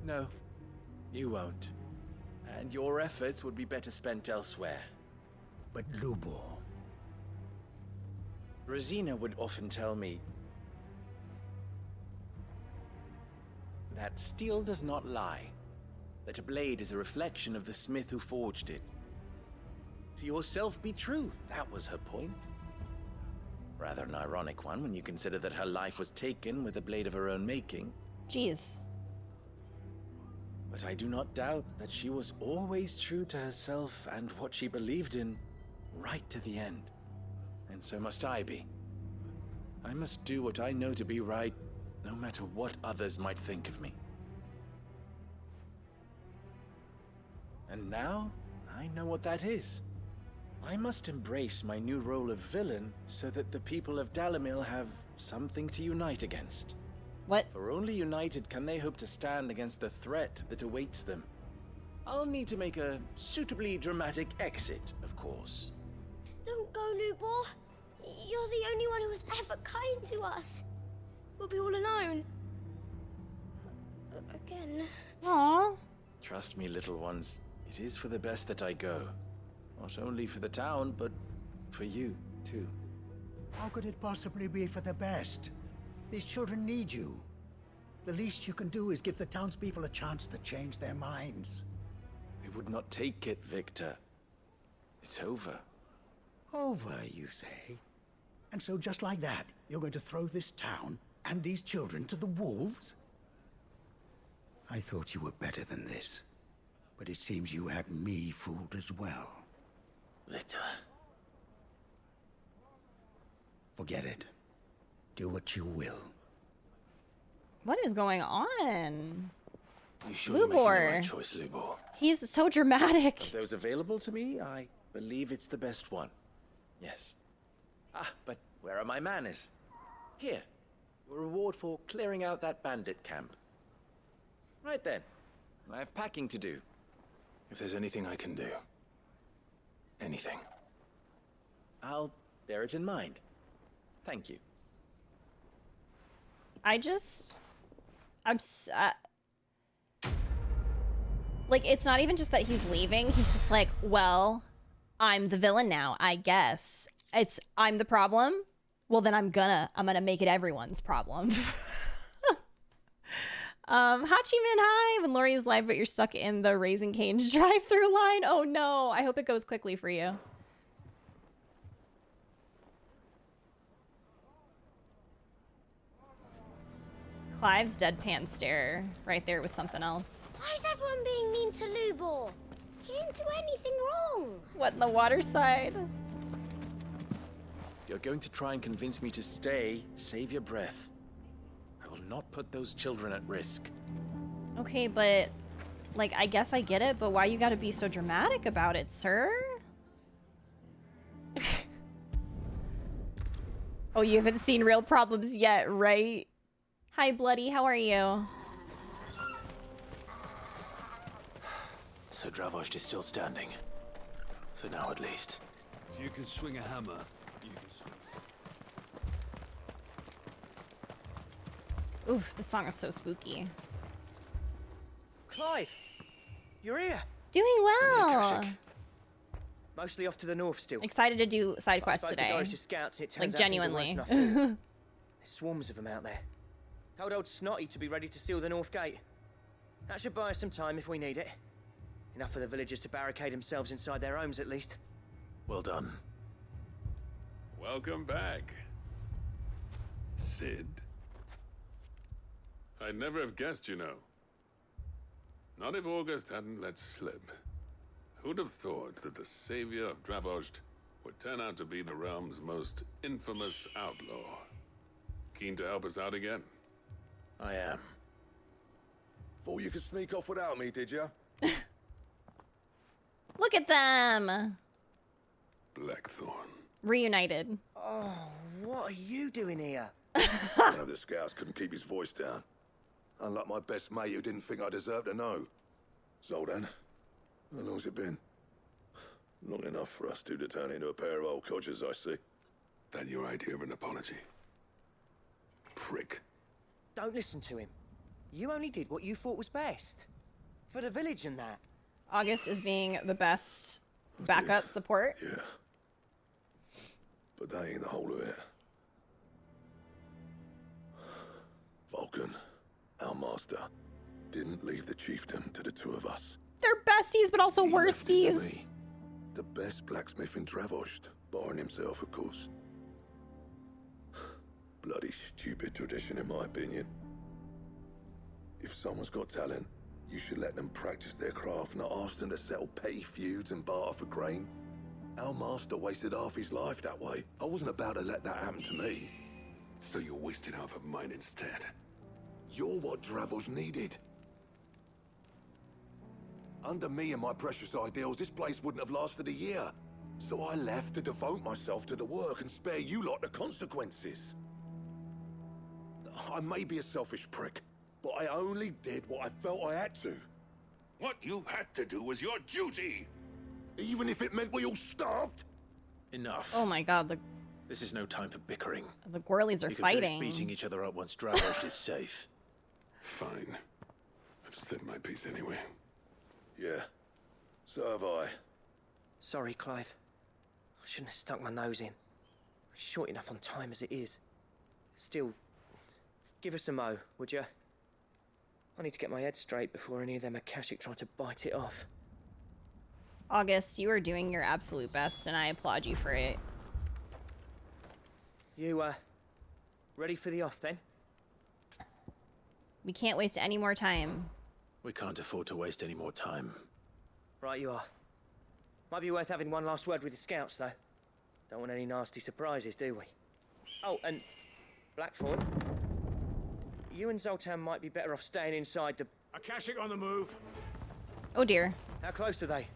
No, you won't. And your efforts would be better spent elsewhere. But Lubor... Rosina would often tell me that steel does not lie, that a blade is a reflection of the smith who forged it. To yourself be true, that was her point. Rather an ironic one when you consider that her life was taken with a blade of her own making. Jeez. But I do not doubt that she was always true to herself and what she believed in, right to the end. And so must I be. I must do what I know to be right, no matter what others might think of me. And now, I know what that is. I must embrace my new role of villain so that the people of Dalimil have something to unite against. What? For only united can they hope to stand against the threat that awaits them. I'll need to make a suitably dramatic exit, of course. Don't go, Lubor. You're the only one who was ever kind to us. We'll be all alone. Again. Aww. Trust me, little ones. It is for the best that I go. Not only for the town, but for you, too. How could it possibly be for the best? These children need you. The least you can do is give the townspeople a chance to change their minds. I would not take it, Victor. It's over. Over, you say? And so just like that, you're going to throw this town and these children to the wolves? I thought you were better than this. But it seems you had me fooled as well. Victor. Forget it. Do what you will. What is going on? You sure you're making the Lubor. right choice, Lubor? He's so dramatic. Of those available to me, I believe it's the best one. Yes. Ah, but where are my manners? Here. A reward for clearing out that bandit camp. Right then. I have packing to do. If there's anything I can do. Anything. I'll bear it in mind. Thank you. Like, it's not even just that he's leaving. He's just like, well, I'm the villain now, I guess. I'm the problem. Well, then I'm gonna make it everyone's problem. Hachiman, hi. When Lori is live, but you're stuck in the Raising Cane's drive-through line. Oh no, I hope it goes quickly for you. Clive's deadpan stare right there was something else. Why is everyone being mean to Lubor? He didn't do anything wrong. What in the water side? If you're going to try and convince me to stay, save your breath. I will not put those children at risk. Okay, but like I guess I get it, but why you gotta be so dramatic about it, sir? Oh, you haven't seen Real Problems yet, right? Hi, Bloody, how are you? So Dravost is still standing. For now, at least. If you can swing a hammer, you can swing. Oof, this song is so spooky. Clive, you're here. Doing well. Mostly off to the north still. Excited to do side quests I spoke to today. Doris' scouts, and it turns Like out things are worse genuinely. than I thought. There's swarms of them out there. Told old Snotty to be ready to seal the north gate. That should buy us some time if we need it. Enough for the villagers to barricade themselves inside their homes, at least. Well done. Welcome back, Sid. I'd never have guessed, you know. Not if August hadn't let slip. Who'd have thought that the savior of Dravost would turn out to be the realm's most infamous outlaw? Keen to help us out again? I am. Thought you could sneak off without me, did ya? Look at them. Blackthorn. Reunited. Oh, what are you doing here? One of the scouts couldn't keep his voice down. Unlike my best mate who didn't think I deserved to know. Zoltan, how long's it been? Long enough for us two to turn into a pair of old codgers, I see. That your idea of an apology? Prick. Don't listen to him. You only did what you thought was best. For the village and that. August is being the best backup support. Yeah. But that ain't the whole of it. Vulcan, our master, didn't leave the chiefdom to the two of us. They're besties, but also He left it to worsties. me, the best blacksmith in Dravost, barring himself, of course. Bloody stupid tradition, in my opinion. If someone's got talent, you should let them practice their craft, not ask them to settle petty feuds and barter for grain. Our master wasted half his life that way. I wasn't about to let that happen to me. So you wasted half of mine instead. You're what Dravost needed. Under me and my precious ideals, this place wouldn't have lasted a year. So I left to devote myself to the work and spare you lot the consequences. I may be a selfish prick, but I only did what I felt I had to. What you had to do was your duty! Even if it meant we all starved? Enough. Oh my god, This is no time for bickering. the Gorleys are You can finish fighting. beating each other up once Dravost is safe. Fine. I've said my piece anyway. Yeah, so have I. Sorry, Clive. I shouldn't have stuck my nose in. We're short enough on time as it is. Still, give us a mo, would you? I need to get my head straight before any of them Akashic try to bite it off. August, you are doing your absolute best, and I applaud you for it. You, ready for the off then? We can't waste any more time. We can't afford to waste any more time. Right you are. Might be worth having one last word with the scouts, though. Don't want any nasty surprises, do we? Oh, and Blackthorn, you and Zoltan might be better off staying inside the... Akashic on the move. Oh dear. How close are they?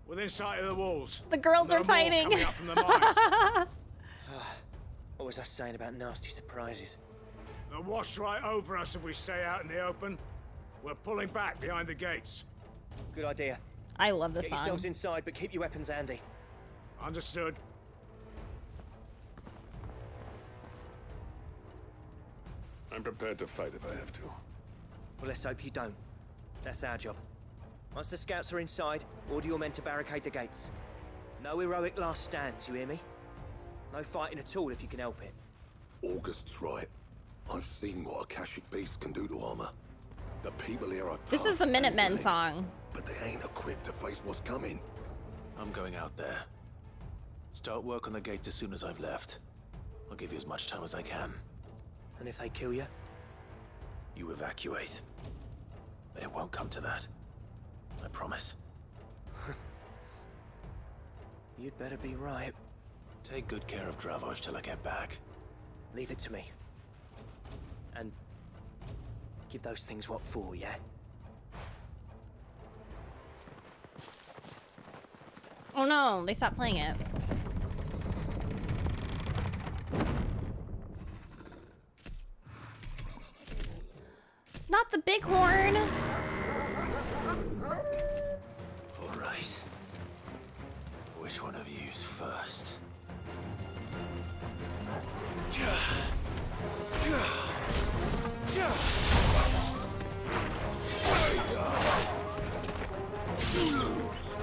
Within sight of the walls. The girls There are more fighting. coming up from the mines. What was I saying about nasty surprises? They'll wash right over us if we stay out in the open. We're pulling back behind the gates. Good idea. I love this Get song. yourselves inside, but keep your weapons handy. Understood. I'm prepared to fight if I have to. Well, let's hope you don't. That's our job. Once the scouts are inside, order your men to barricade the gates. No heroic last stands, you hear me? No fighting at all if you can help it. August's right. I've seen what Akashic beasts can do to armor. The people here are This is tough the and Minutemen willing, song. but they ain't equipped to face what's coming. I'm going out there. Start work on the gate as soon as I've left. I'll give you as much time as I can. And if they kill you? You evacuate. But it won't come to that. I promise. You'd better be right. Take good care of Dravoj till I get back. Leave it to me. And give those things what for, yeah? Oh no, they stopped playing it. Not the bighorn! All right. Which one of you's first? You lose.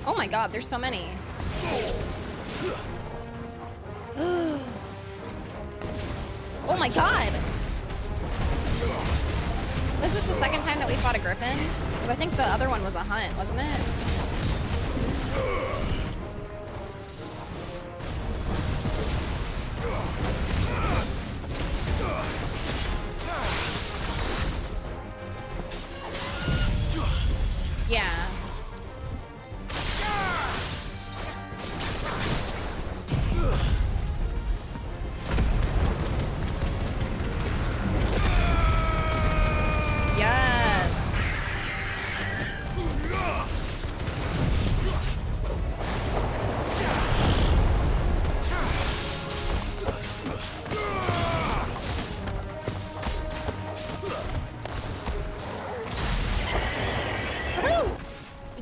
Oh my god, there's so many. Oh my god! This is the second time that we fought a griffin? Because I think the other one was a hunt, wasn't it? Yeah.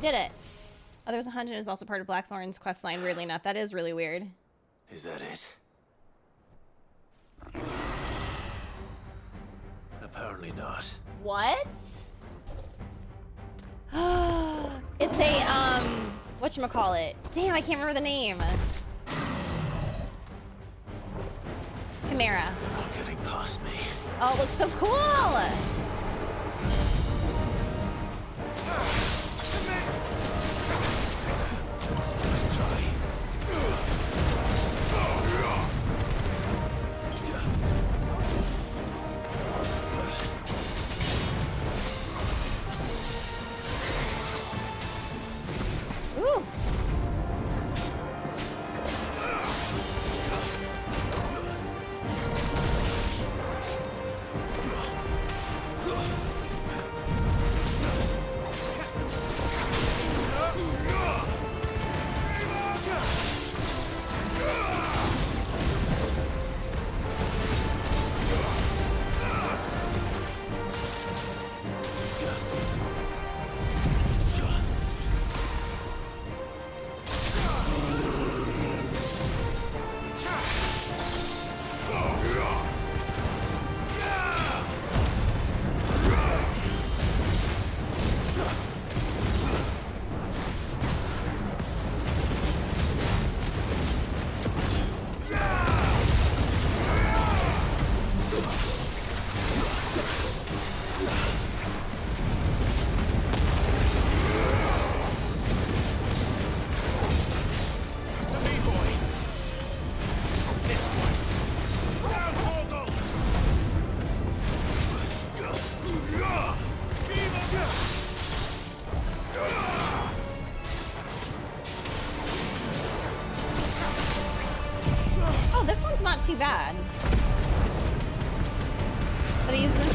Did it. Oh, there's a hunt and is also part of Blackthorn's quest line, weirdly enough. That is really weird. Is that it? Apparently not. What? It's a, whatchamacallit. Damn, I can't remember the name. Chimera. Not getting past me. Oh, it looks so cool! Ooh.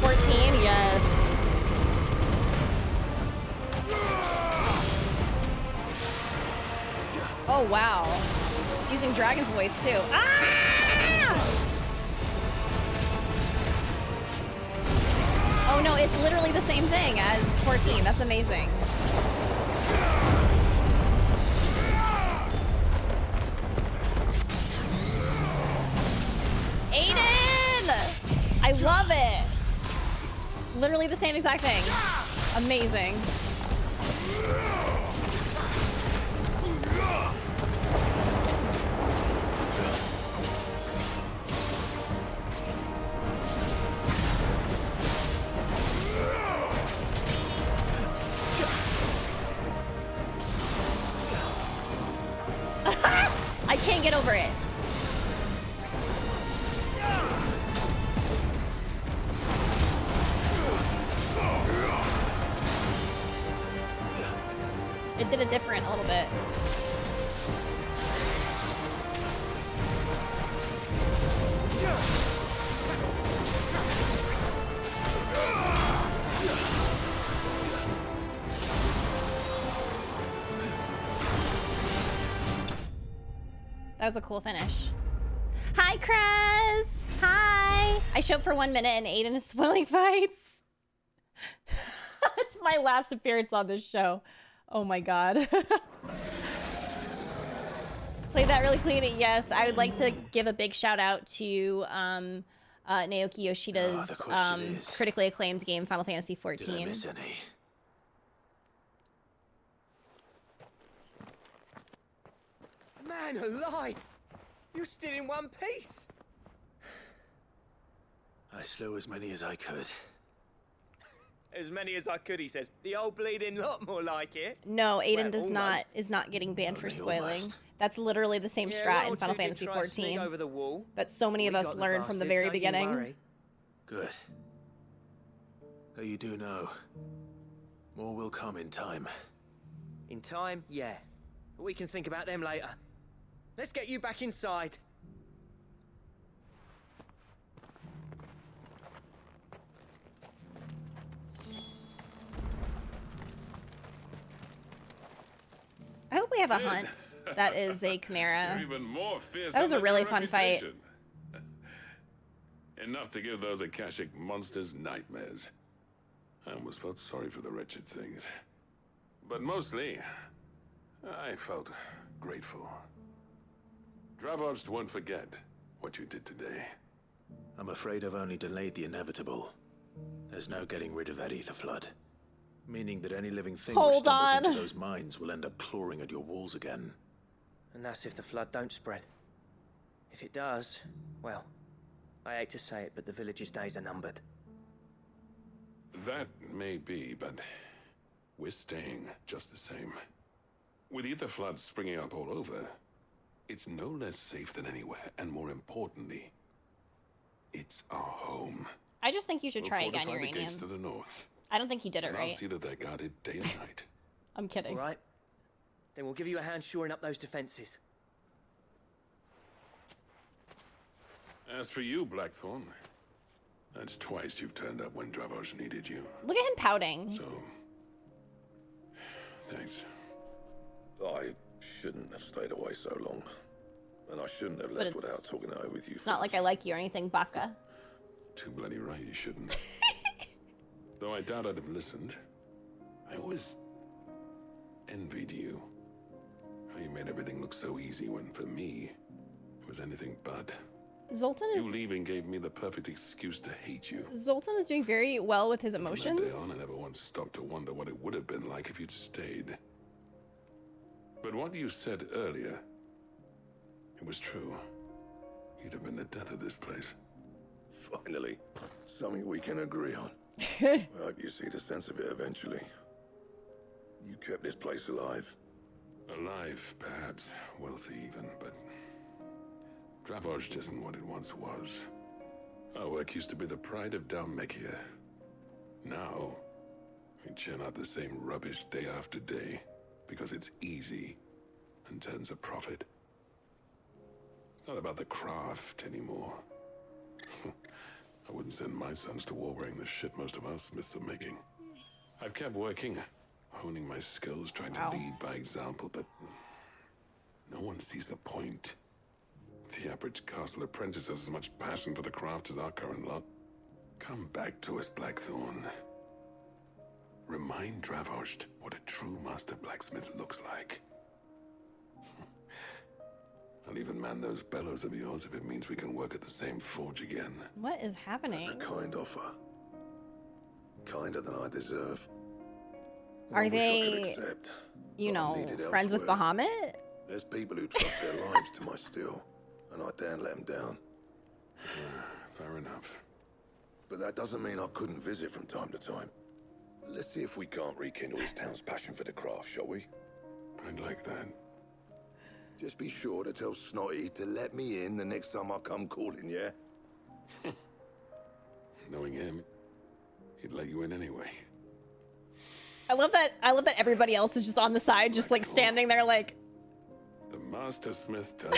14, yes. Oh, wow. It's using Dragon's voice, too. Ah! Oh, no, it's literally the same thing as 14. That's amazing. Aiden! I love it. Literally the same exact thing. Amazing. I can't get over it. It did it different a little bit. That was a cool finish. Hi, Krez! Hi! I showed for 1 minute and Aiden is spoiling fights. It's my last appearance on this show. Oh my god. Played that really clean. Yes, I would like to give a big shout out to Naoki Yoshida's critically acclaimed game, Final Fantasy XIV. Did I miss any? Man alive! You're still in one piece! I slew as many as I could. As many as I could, he says. The old bleeding lot, more like it. No, Aiden Well, is not getting banned for Only spoiling. almost. That's literally the same Yeah, strat one in or Final two did Fantasy try to sneak XIV over the wall. that so many of We us got the learned from the bastards, very don't you beginning. worry. Good. Though you do know, more will come in time. In time, yeah. But we can think about them later. Let's get you back inside. I hope we have a Sid. hunt that is a You're Chimera. even more fearsome That was a than really your fun fight. reputation. Enough to give those Akashic monsters nightmares. I almost felt sorry for the wretched things. But mostly, I felt grateful. Dravoged won't forget what you did today. I'm afraid I've only delayed the inevitable. There's no getting rid of that ether flood. Meaning that any living thing which Hold stumbles on. into those mines will end up clawing at your walls again. And that's if the flood don't spread. If it does, well, I hate to say it, but the village's days are numbered. That may be, but we're staying just the same. With ether floods springing up all over, it's no less safe than anywhere, and more importantly, it's our home. I just think you should try We'll again, fortify the Uranium. gates to the north. I don't think you did it And right. I'll see that they're guarded day and night. I'm kidding. All right? Then we'll give you a hand shoring up those defenses. As for you, Blackthorn, that's twice you've turned up when Dravos needed you. Look at him pouting. So, thanks. I shouldn't have stayed away so long. And I shouldn't have But left it's- without talking it over with you. It's not like I like you or anything, Baka. Too bloody right you shouldn't. Though I doubt I'd have listened. I always envied you. How you made everything look so easy when, for me, it was anything but. Zoltan You is leaving gave me the perfect excuse to hate you. Zoltan is doing very well with his From emotions. that day on, I never once stopped to wonder what it would have been like if you'd stayed. But what you said earlier, it was true. You'd have been the death of this place. Finally, something we can agree on. I hope you see the sense of it eventually. You kept this place alive. Alive, perhaps. Wealthy even, but... Dravoj isn't what it once was. Our work used to be the pride of Dalmekia. Now, we churn out the same rubbish day after day, because it's easy and turns a profit. It's not about the craft anymore. I wouldn't send my sons to war wearing the shit most of our smiths are making. I've kept working, honing my skills, trying to lead by example, but no one sees the point. The average castle apprentice has as much passion for the craft as our current lot. Come back to us, Blackthorn. Remind Dravost what a true master blacksmith looks like. I'll even man those bellows of yours if it means we can work at the same forge again. What is happening? That's a kind offer. Kinder than I deserve. Are I wish I could they, accept, you but I'm know, needed friends with elsewhere. Bahamut? There's people who trust their lives to my steel, and I daren't let them down. Fair enough. But that doesn't mean I couldn't visit from time to time. Let's see if we can't rekindle this town's passion for the craft, shall we? I'd like that. Just be sure to tell Snotty to let me in the next time I come calling, yeah? Knowing him, he'd let you in anyway. I love that everybody else is just on the side, just like standing there like... The Master Smith turned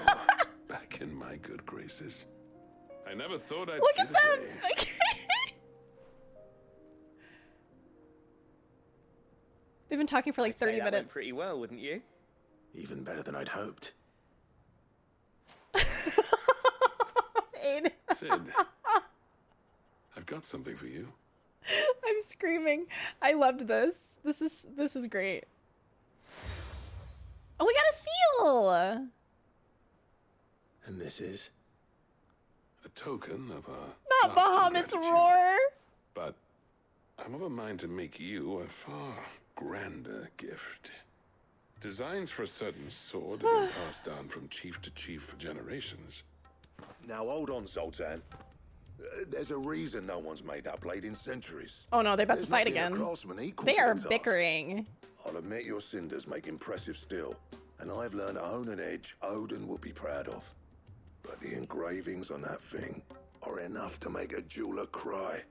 out back in my good graces. I never thought I'd see the day. They've been talking for like 30 That went minutes. pretty well, wouldn't you? Even better than I'd hoped. Aiden. Sid, I've got something for you. I'm screaming. I loved this. This is great. Oh, we got a seal. And this is? A token of our Not lasting Bahamut's gratitude. roar. But I'm of a mind to make you a far grander gift. Designs for a certain sword have been passed down from chief to chief for generations. Now hold on, Zoltan. There's a reason no one's made that blade in centuries. Oh no, they're about There's to fight not been a again. craftsman equal They to are the task. bickering. I'll admit your cinders make impressive steel, and I've learned to own an edge Odin will be proud of. But the engravings on that thing are enough to make a jeweler cry.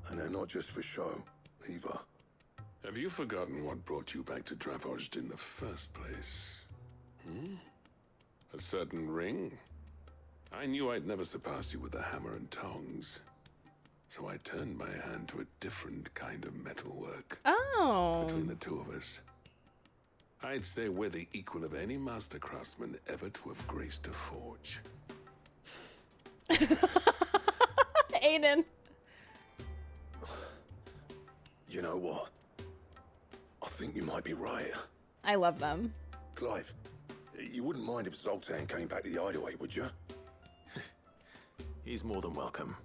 And they're not just for show, either. Have you forgotten what brought you back to Dravost in the first place? A certain ring? I knew I'd never surpass you with a hammer and tongs. So I turned my hand to a different kind of metalwork. Oh. Between the two of us, I'd say we're the equal of any master craftsman ever to have graced a forge. Aiden. You know what? I think you might be right. I love them. Clive, you wouldn't mind if Zoltan came back to the Hideaway, would you? He's more than welcome.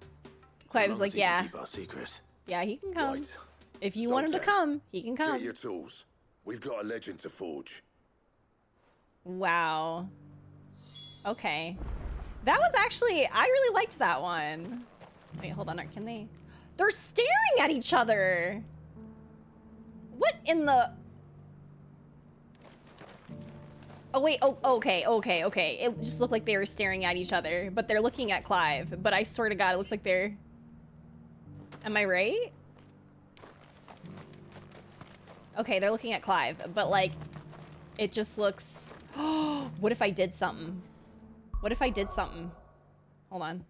Clive's like, yeah. Keep our secret. Yeah, he can come. Right. If you want him to Zoltan, come, he can come. Get your tools. We've got a legend to forge. Wow. Okay. That was actually, I really liked that one. Wait, hold on, can they? They're staring at each other. What in the? Oh wait, oh, okay. It just looked like they were staring at each other, but they're looking at Clive. But I swear to God, it looks like they're, am I right? Okay, they're looking at Clive, but like, it just looks, oh, what if I did something? What if I did something? Hold on.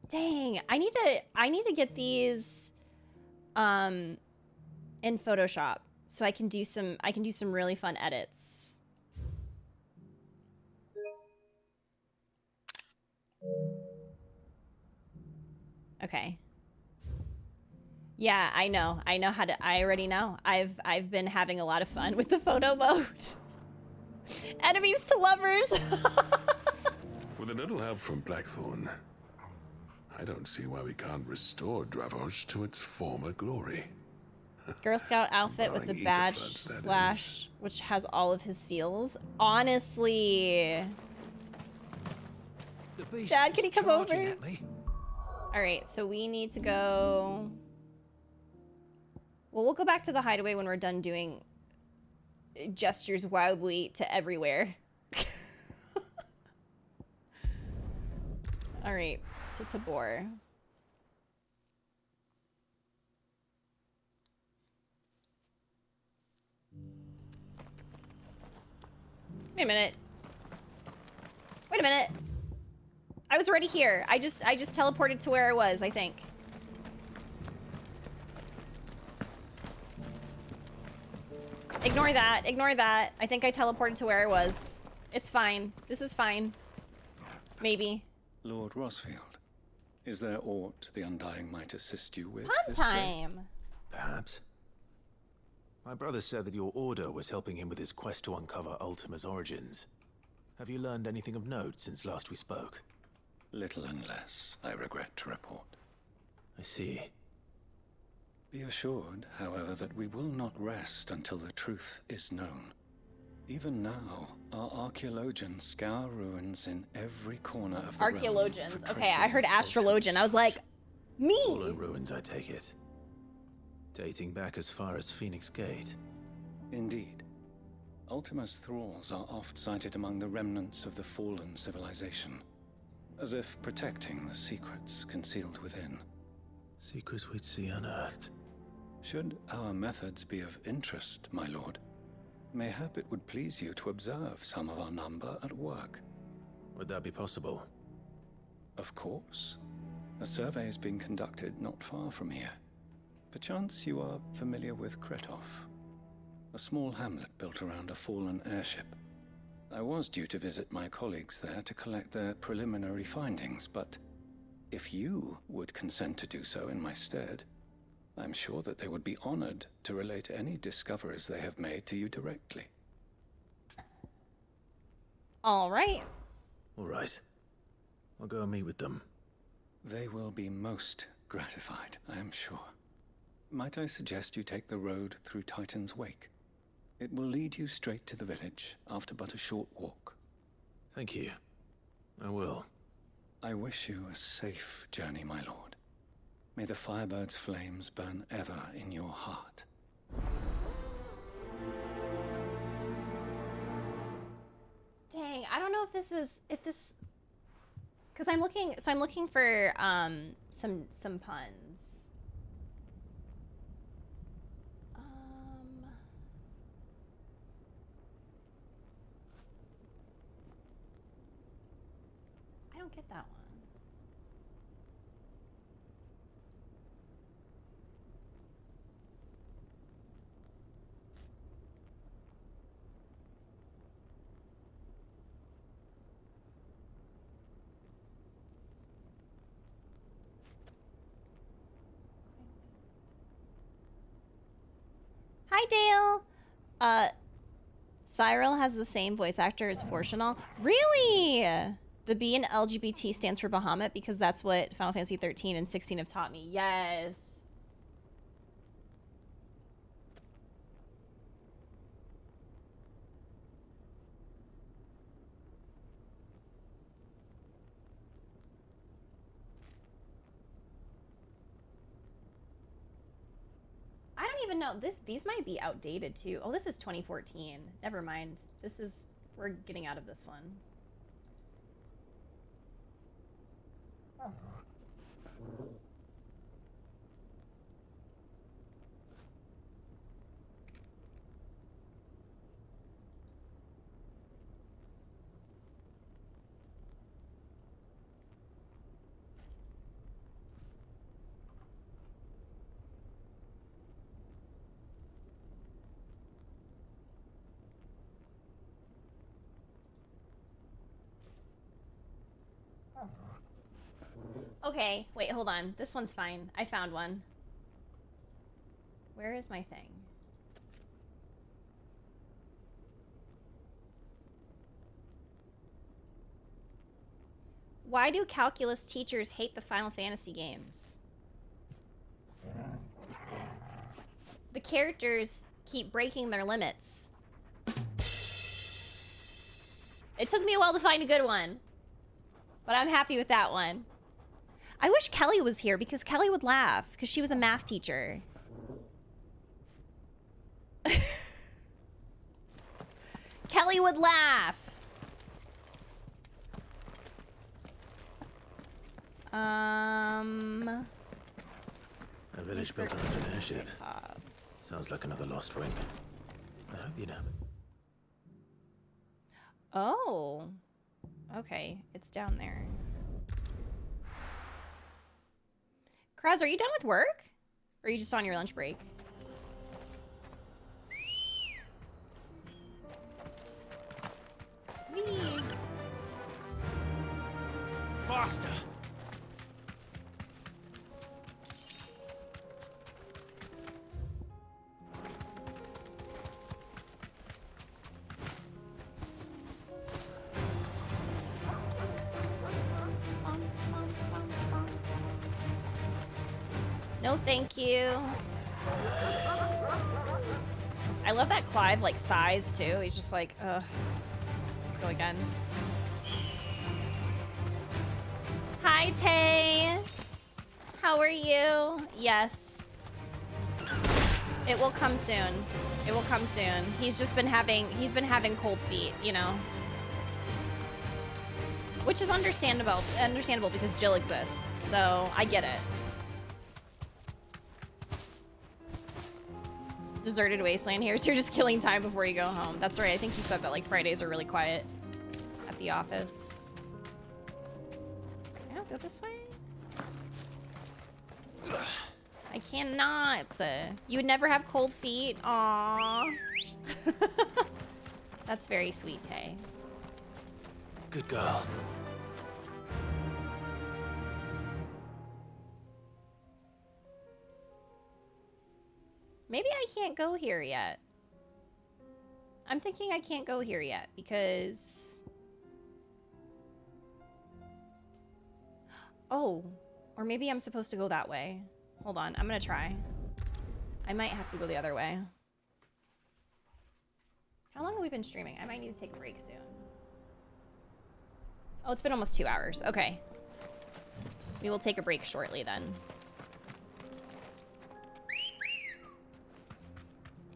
Dang, I need to get these in Photoshop so I can do some really fun edits. Okay. Yeah, I know how to, I already know. I've been having a lot of fun with the photo mode. Enemies to lovers. With a little help from Blackthorn, I don't see why we can't restore Dravoj to its former glory. Girl Scout outfit with the Buying badge ether slash, which has all of his seals. Honestly. Dad, can he come over? All right, so we need to go. Well, we'll go back to the hideaway when we're done doing gestures wildly to everywhere. All right, to Tabor. Wait a minute. Wait a minute. I was already here. I just teleported to where I was, I think. Ignore that. Ignore that. I think I teleported to where I was. It's fine. This is fine. Maybe. Lord Rosfield, is there aught the Undying might assist you with Fun this day? time. Perhaps. My brother said that your order was helping him with his quest to uncover Ultima's origins. Have you learned anything of note since last we spoke? Little and less, I regret to report. I see. Be assured, however, that we will not rest until the truth is known. Even now, our archaeologians scour ruins in every corner of the Archaeologians. realm for Okay, I traces heard of astrologian. I was like, me. Fallen ruins, I take it. Dating back as far as Phoenix Gate. Indeed. Ultima's thralls are oft sighted among the remnants of the fallen civilization, as if protecting the secrets concealed within. Secrets we'd see unearthed. Should our methods be of interest, my lord, mayhap it would please you to observe some of our number at work. Would that be possible? Of course. A survey is being conducted not far from here. Perchance you are familiar with Kretov, a small hamlet built around a fallen airship. I was due to visit my colleagues there to collect their preliminary findings, but if you would consent to do so in my stead, I'm sure that they would be honored to relate any discoveries they have made to you directly. All right. All right. I'll go and meet with them. They will be most gratified, I am sure. Might I suggest you take the road through Titan's Wake? It will lead you straight to the village after but a short walk. Thank you. I will. I wish you a safe journey, my lord. May the Firebird's flames burn ever in your heart. Dang, I don't know if this is because I'm looking for some puns. I don't get that one. Hi, Dale. Cyril has the same voice actor as Fortunal. Really? The B in LGBT stands for Bahamut because that's what Final Fantasy 13 and 16 have taught me. Yes. I don't even know. These might be outdated too. Oh, this is 2014. Never mind. We're getting out of this one. Okay, wait, hold on. This one's fine. I found one. Where is my thing? Why do calculus teachers hate the Final Fantasy games? The characters keep breaking their limits. It took me a while to find a good one, but I'm happy with that one. I wish Kelly was here because Kelly would laugh because she was a math teacher. Kelly would laugh. A village built around an airship. Sounds like another lost wing. I hope you know. Oh. Okay, it's down there. Kraz, are you done with work? Or are you just on your lunch break? Whee! Faster! No, thank you. I love that Clive, like, sighs, too. He's just like, ugh. Go again. Hi, Tay. How are you? Yes. It will come soon. It will come soon. He's been having cold feet, you know. Which is understandable because Jill exists, so I get it. Deserted wasteland here, so you're just killing time before you go home. That's right, I think you said that, like, Fridays are really quiet at the office. Can I go this way? I cannot. You would never have cold feet? Aww. That's very sweet, Tay. Good girl. Maybe I can't go here yet. I'm thinking I can't go here yet because... Oh, or maybe I'm supposed to go that way. Hold on, I'm gonna try. I might have to go the other way. How long have we been streaming? I might need to take a break soon. Oh, it's been almost 2 hours. Okay. We will take a break shortly then.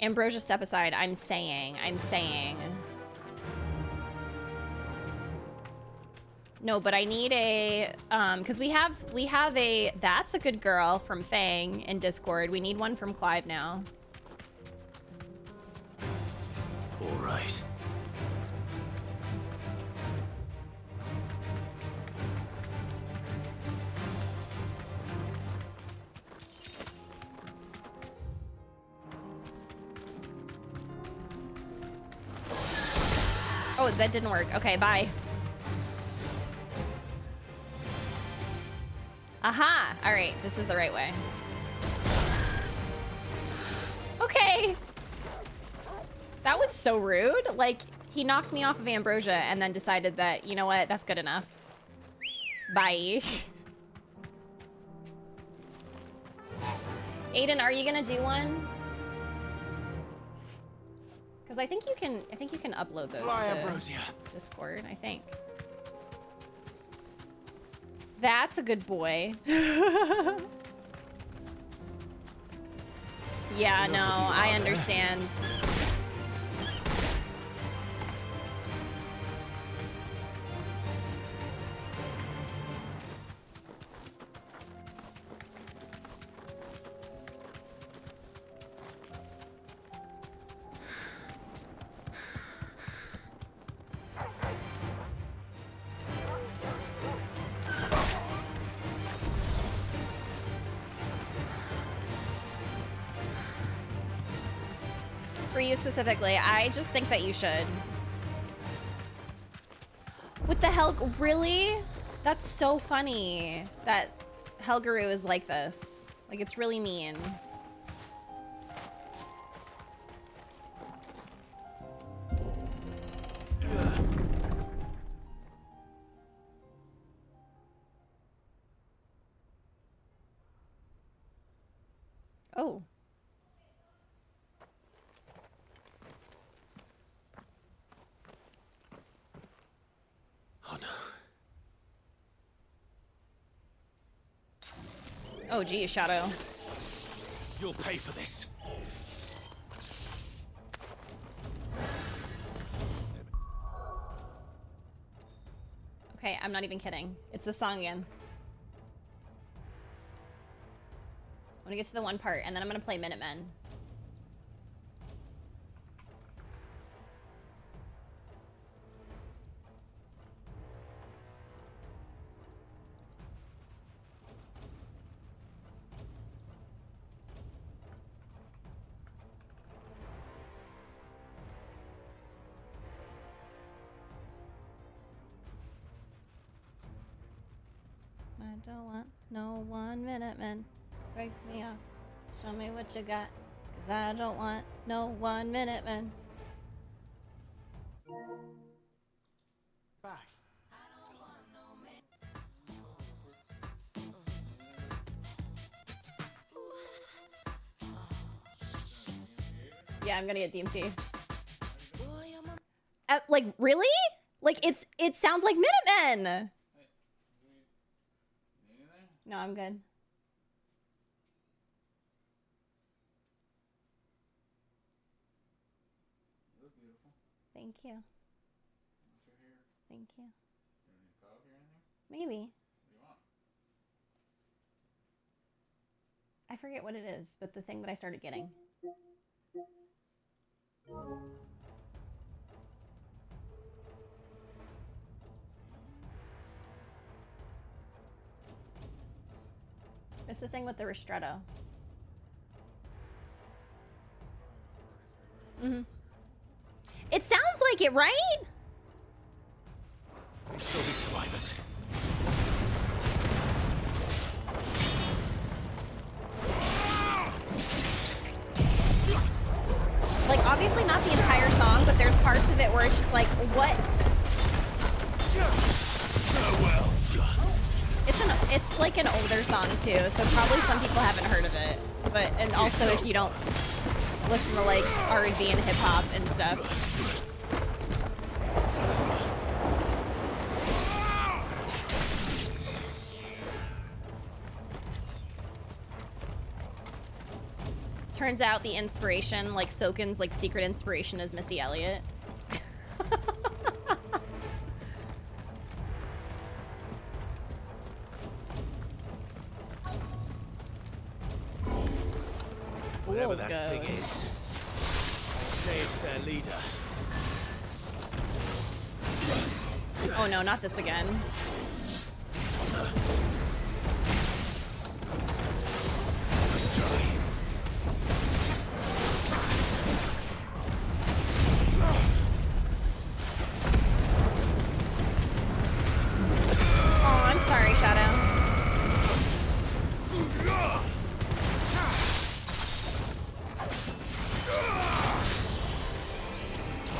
Ambrosia, step aside. I'm saying. No, but I need a, because we have a, that's a good girl from Fang in Discord. We need one from Clive now. All right. Oh, that didn't work. Okay, bye. Aha! All right, this is the right way. Okay. That was so rude. Like, he knocked me off of Ambrosia and then decided that, you know what, that's good enough. Bye. Aiden, are you gonna do one? Because I think you can upload those to Discord, I think. That's a good boy. Yeah, no, I understand. For you specifically, I just think that you should. What the hell? Really? That's so funny that Helgaru is like this. Like, it's really mean. Oh. Oh no. Oh, geez, Shadow. You'll pay for this. Okay, I'm not even kidding. It's the song again. I'm gonna get to the one part, and then I'm gonna play Minutemen. I don't want no 1 minute man. Break me off. Show me what you got. Cause I don't want no 1 minute man. Bye. Yeah, I'm gonna get DMC. Like, really? Like, it sounds like Minutemen! No, I'm good. You look beautiful. Thank you. What's your hair? Thank you. Do you need coke or anything? Maybe. What do you want? I forget what it is, but the thing that I started getting. It's the thing with the ristretto. Mm-hmm. It sounds like it, right? There'll still be survivors. Like, obviously not the entire song, but there's parts of it where it's just like, what? It's like an older song too, so probably some people haven't heard of it. But, and also if you don't listen to like R&B and hip hop and stuff. Turns out the inspiration, like Soken's like secret inspiration is Missy Elliott. Whatever that thing is, say it's their leader. Oh no, not this again. Oh, I'm sorry, Shadow.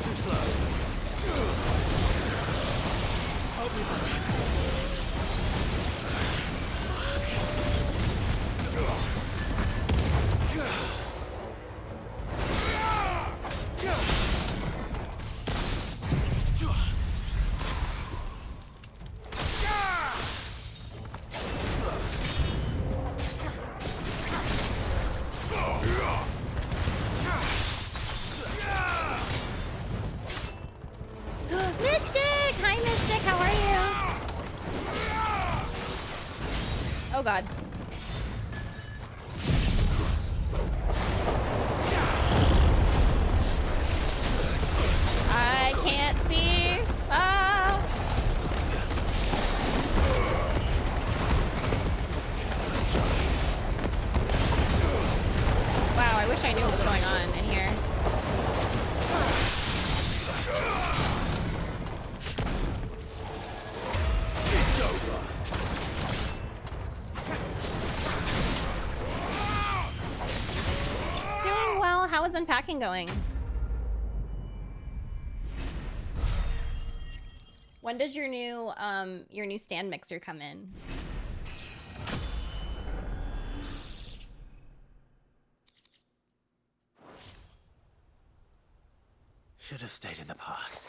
Too slow. Help me, buddy. Mystic! Hi, Mystic. How are you? Oh, God. I can't see. Ah! Wow, I wish I knew what was going on in here. It's over. Doing well. How is unpacking going? When does your new stand mixer come in? Should have stayed in the past.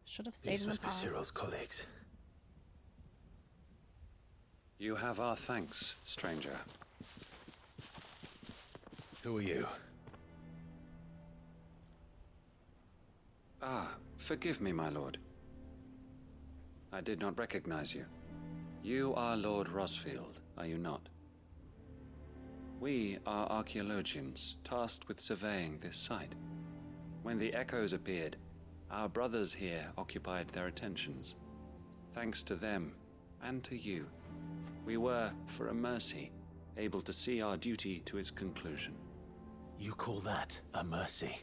Should have stayed These in the must be past. Cyril's colleagues. You have our thanks, stranger. Who are you? Ah, forgive me, my lord. I did not recognize you. You are Lord Rosfield, are you not? We are archaeologians, tasked with surveying this site. When the echoes appeared, our brothers here occupied their attentions. Thanks to them, and to you, we were, for a mercy, able to see our duty to its conclusion. You call that a mercy?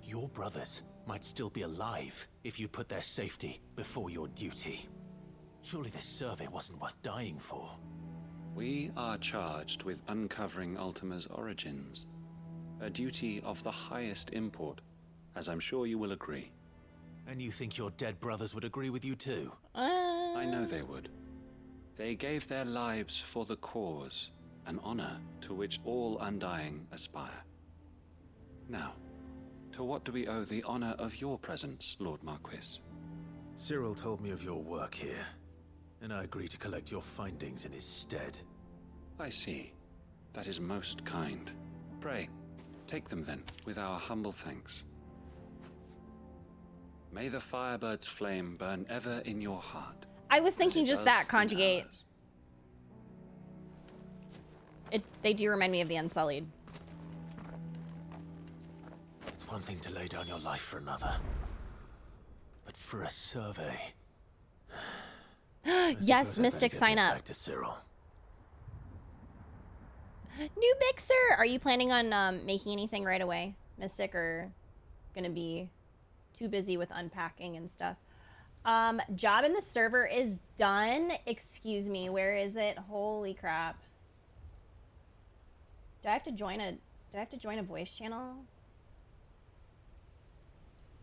Your brothers might still be alive if you put their safety before your duty. Surely this survey wasn't worth dying for. We are charged with uncovering Ultima's origins. A duty of the highest import, as I'm sure you will agree. And you think your dead brothers would agree with you too? I know they would. They gave their lives for the cause, an honor to which all undying aspire. Now, to what do we owe the honor of your presence, Lord Marquis? Cyril told me of your work here, and I agreed to collect your findings in his stead. I see. That is most kind. Pray, take them then, with our humble thanks. May the Firebird's flame burn ever in your heart. I was thinking as it just does that, in conjugate. ours. They do remind me of the Unsullied. It's one thing to lay down your life for another, but for a survey... Yes, Mystic, sign up. Back to Cyril. New Mixer! Are you planning on making anything right away, Mystic, or gonna be too busy with unpacking and stuff? Job in the server is done. Excuse me, where is it? Holy crap. Do I have to join a voice channel?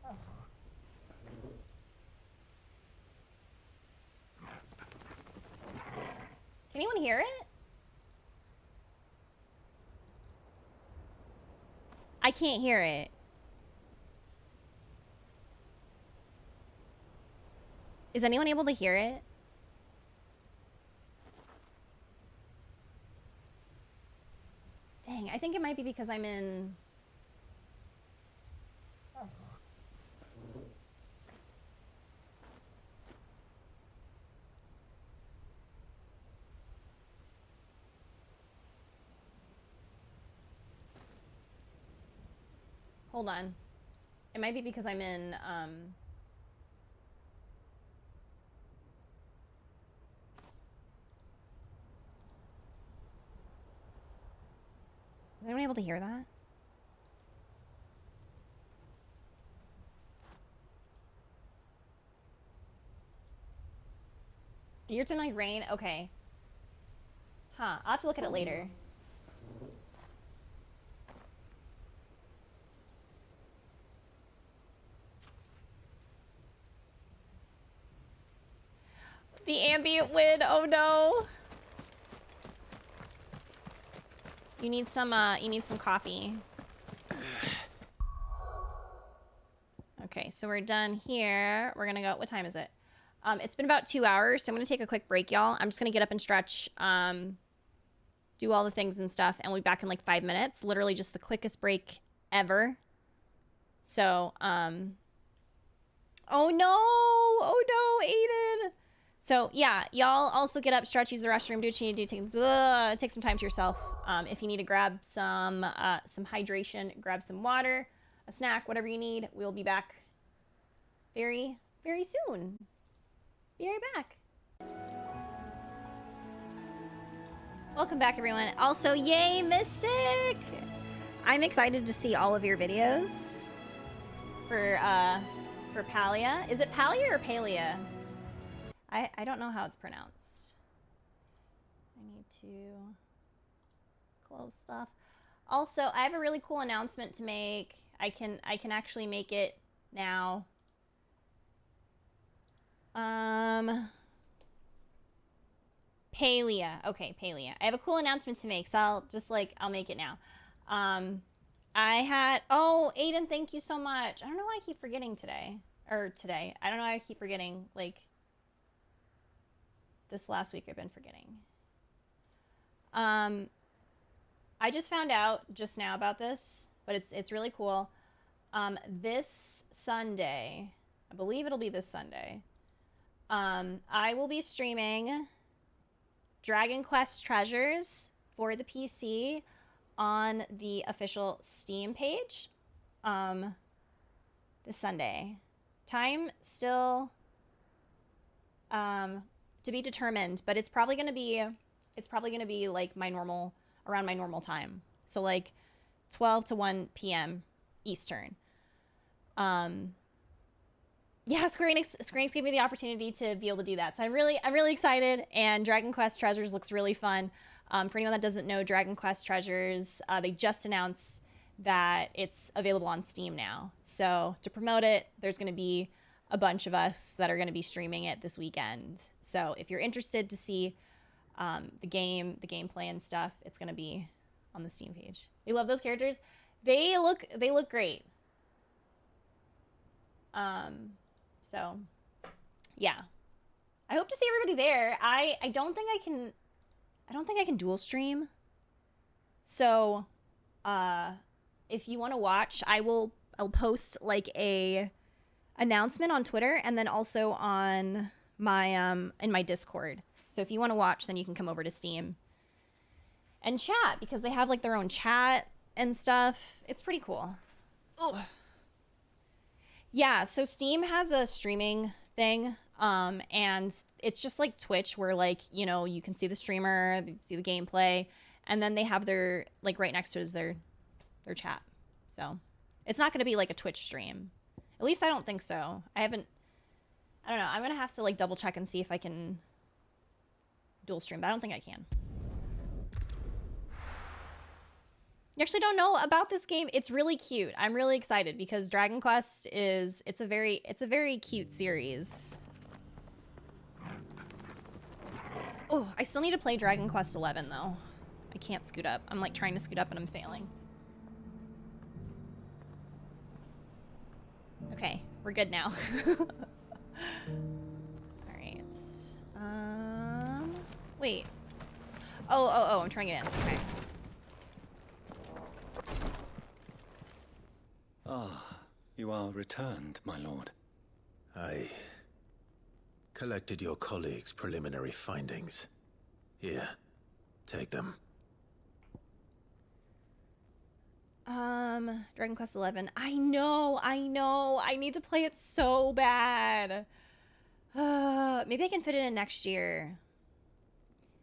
Oh. Can anyone hear it? I can't hear it. Is anyone able to hear it? Dang, I think it might be because I'm in... Oh. Hold on. It might be because I'm in, Is anyone able to hear that? You're tonight rain? Okay. Huh, I'll have to look at it later. The ambient wind, oh no. You need some coffee. Okay, so we're done here. We're gonna go, what time is it? It's been about 2 hours, so I'm gonna take a quick break, y'all. I'm just gonna get up and stretch, do all the things and stuff, and we'll be back in like 5 minutes. Literally just the quickest break ever. So, oh no, Aiden. So yeah, y'all also get up, stretch, use the restroom, do what you need to do, take some time to yourself. If you need to grab some hydration, grab some water, a snack, whatever you need. We'll be back very, very soon. Be right back. Welcome back, everyone. Also, yay, Mystic! I'm excited to see all of your videos for Palia. Is it Palia or Palia? I don't know how it's pronounced. I need to close stuff. Also, I have a really cool announcement to make. I can actually make it now. Palia. Okay, Palia. I have a cool announcement to make, so I'll make it now. Oh, Aiden, thank you so much. I don't know why I keep forgetting today. I don't know why I keep forgetting, like, this last week I've been forgetting. I just found out just now about this, but it's really cool. This Sunday, I believe it'll be this Sunday, I will be streaming Dragon Quest Treasures for the PC on the official Steam page this Sunday. Time still to be determined, but it's probably gonna be like around my normal time. So like 12 to 1 p.m. Eastern. Yeah, Square Enix gave me the opportunity to be able to do that. So I'm really excited, and Dragon Quest Treasures looks really fun. For anyone that doesn't know Dragon Quest Treasures, they just announced that it's available on Steam now. So to promote it, there's going to be a bunch of us that are going to be streaming it this weekend. So if you're interested to see the gameplay and stuff, it's going to be on the Steam page. We love those characters. They look great. So yeah, I hope to see everybody there. I don't think I can dual stream. So if you want to watch, I'll post like a announcement on Twitter and then also on my in my Discord. So if you want to watch, then you can come over to Steam and chat, because they have like their own chat and stuff. It's pretty cool. Ugh. Yeah, so Steam has a streaming thing, and it's just like Twitch, where like, you know, you can see the streamer, see the gameplay, and then they have their, like, right next to it is their chat. So it's not going to be like a Twitch stream. At least I don't think so. I don't know. I'm going to have to like double check and see if I can dual stream, but I don't think I can. You actually don't know about this game. It's really cute. I'm really excited because Dragon Quest it's a very cute series. Oh, I still need to play Dragon Quest 11 though. I can't scoot up. I'm like trying to scoot up and I'm failing. Okay, we're good now. All right. Wait. Oh, I'm trying it in. Okay. Ah, you are returned, my lord. I collected your colleagues' preliminary findings. Here, take them. Dragon Quest 11. I know. I need to play it so bad. Maybe I can fit it in next year.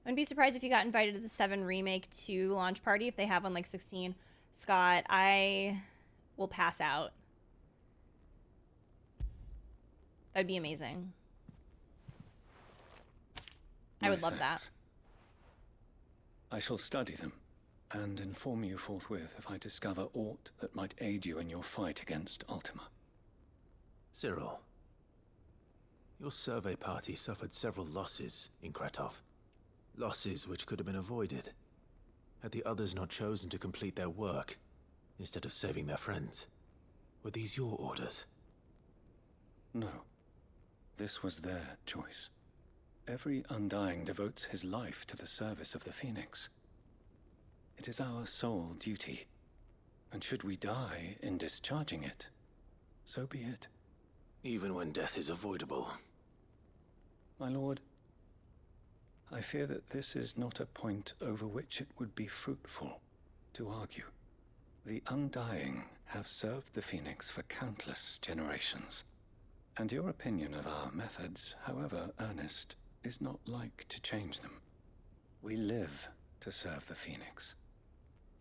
I wouldn't be surprised if you got invited to the 7 Remake 2 launch party if they have one like 16. Scott, I will pass out. That'd be amazing. I would love that. I shall study them and inform you forthwith if I discover aught that might aid you in your fight against Ultima. Cyril, your survey party suffered several losses in Kretov. Losses which could have been avoided had the others not chosen to complete their work instead of saving their friends. Were these your orders? No. This was their choice. Every Undying devotes his life to the service of the Phoenix. It is our sole duty, and should we die in discharging it, so be it. Even when death is avoidable. My lord, I fear that this is not a point over which it would be fruitful to argue. The Undying have served the Phoenix for countless generations, and your opinion of our methods, however earnest, is not like to change them. We live to serve the Phoenix.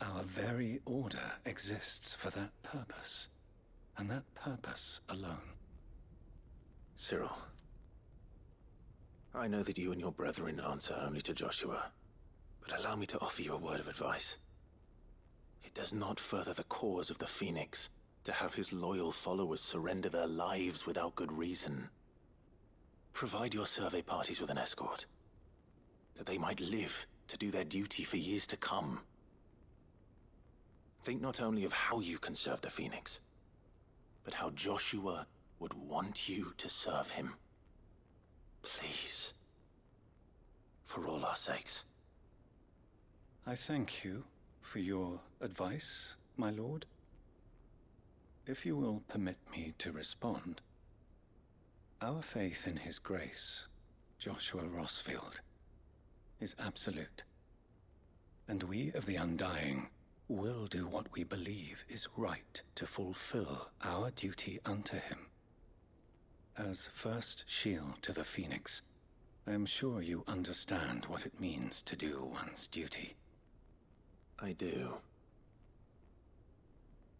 Our very order exists for that purpose, and that purpose alone. Cyril, I know that you and your brethren answer only to Joshua, but allow me to offer you a word of advice. It does not further the cause of the Phoenix to have his loyal followers surrender their lives without good reason. Provide your survey parties with an escort, that they might live to do their duty for years to come. Think not only of how you can serve the Phoenix, but how Joshua would want you to serve him. Please. For all our sakes. I thank you for your advice, my lord. If you will permit me to respond, our faith in his grace, Joshua Rossfield, is absolute. And we of the Undying will do what we believe is right to fulfill our duty unto him. As first shield to the Phoenix, I am sure you understand what it means to do one's duty. I do.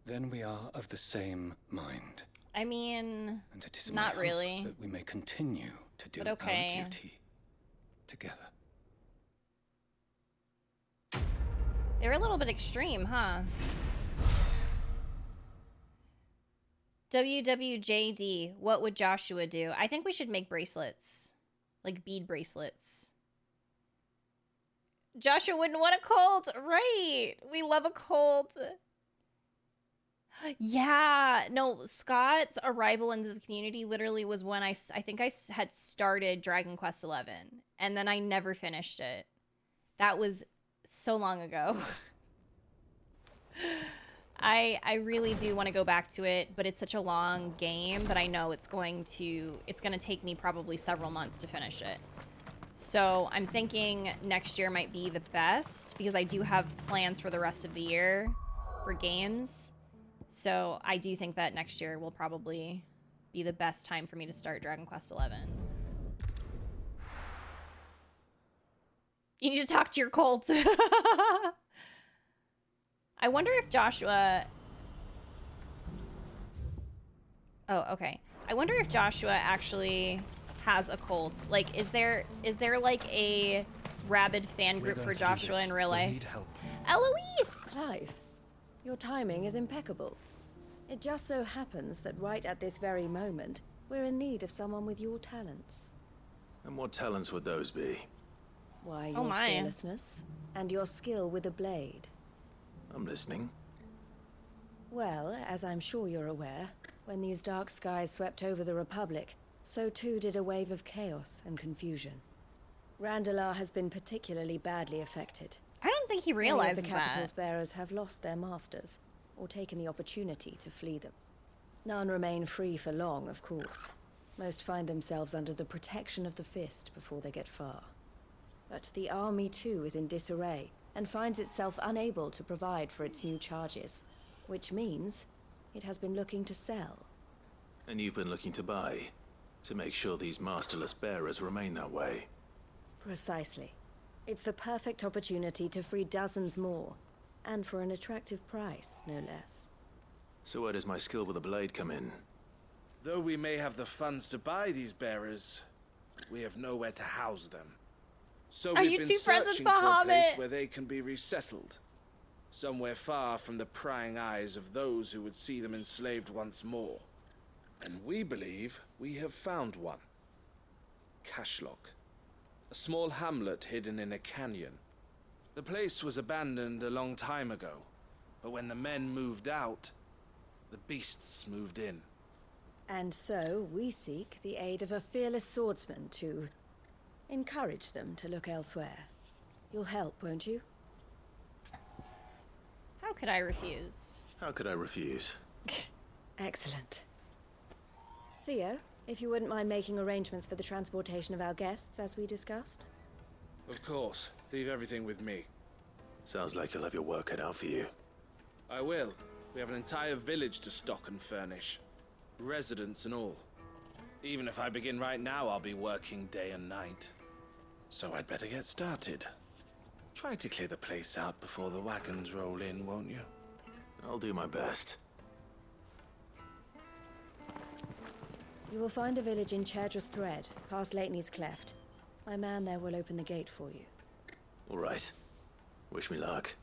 Then we are of the same mind. I mean, And it is not my really. hope that we may continue to do But okay. our duty together. They're a little bit extreme, huh? WWJD, what would Joshua do? I think we should make bracelets. Like bead bracelets. Joshua wouldn't want a cult. Right. We love a cult. Yeah. No, Scott's arrival into the community literally was when I think I had started Dragon Quest XI. And then I never finished it. That was so long ago. I really do want to go back to it, but it's such a long game that I know it's going to take me probably several months to finish it. So I'm thinking next year might be the best because I do have plans for the rest of the year for games. So I do think that next year will probably be the best time for me to start Dragon Quest XI. You need to talk to your cult. I wonder if Joshua... Oh, okay. I wonder if Joshua actually has a cult. Like, is there like a rabid fan group for Joshua in real life? Eloise! Clive, your timing is impeccable. It just so happens that right at this very moment, we're in need of someone with your talents. And what talents would those be? Why, Oh your my. fearlessness and your skill with a blade. I'm listening. Well, as I'm sure you're aware, when these dark skies swept over the Republic, so too did a wave of chaos and confusion. Randalar has been particularly badly affected. I don't think he Many realizes of the capital's that. bearers have lost their masters, or taken the opportunity to flee them. None remain free for long, of course. Most find themselves under the protection of the Fist before they get far. But the army too is in disarray, and finds itself unable to provide for its new charges, which means it has been looking to sell. And you've been looking to buy, to make sure these masterless bearers remain that way. Precisely. It's the perfect opportunity to free dozens more, and for an attractive price, no less. So where does my skill with a blade come in? Though we may have the funds to buy these bearers, we have nowhere to house them. So Are we've you been two friends with searching for a place Bahamut? where they can be resettled. Somewhere far from the prying eyes of those who would see them enslaved once more. And we believe we have found one. Cashlock. A small hamlet hidden in a canyon. The place was abandoned a long time ago, but when the men moved out, the beasts moved in. And so we seek the aid of a fearless swordsman to encourage them to look elsewhere. You'll help, won't you? How could I refuse? How could I refuse? Excellent. Theo, if you wouldn't mind making arrangements for the transportation of our guests, as we discussed. Of course. Leave everything with me. Sounds like you'll have your work cut out for you. I will. We have an entire village to stock and furnish. Residents and all. Even if I begin right now, I'll be working day and night. So I'd better get started. Try to clear the place out before the wagons roll in, won't you? I'll do my best. You will find a village in Chairdra's Thread, past Lateney's Cleft. My man there will open the gate for you. All right. Wish me luck.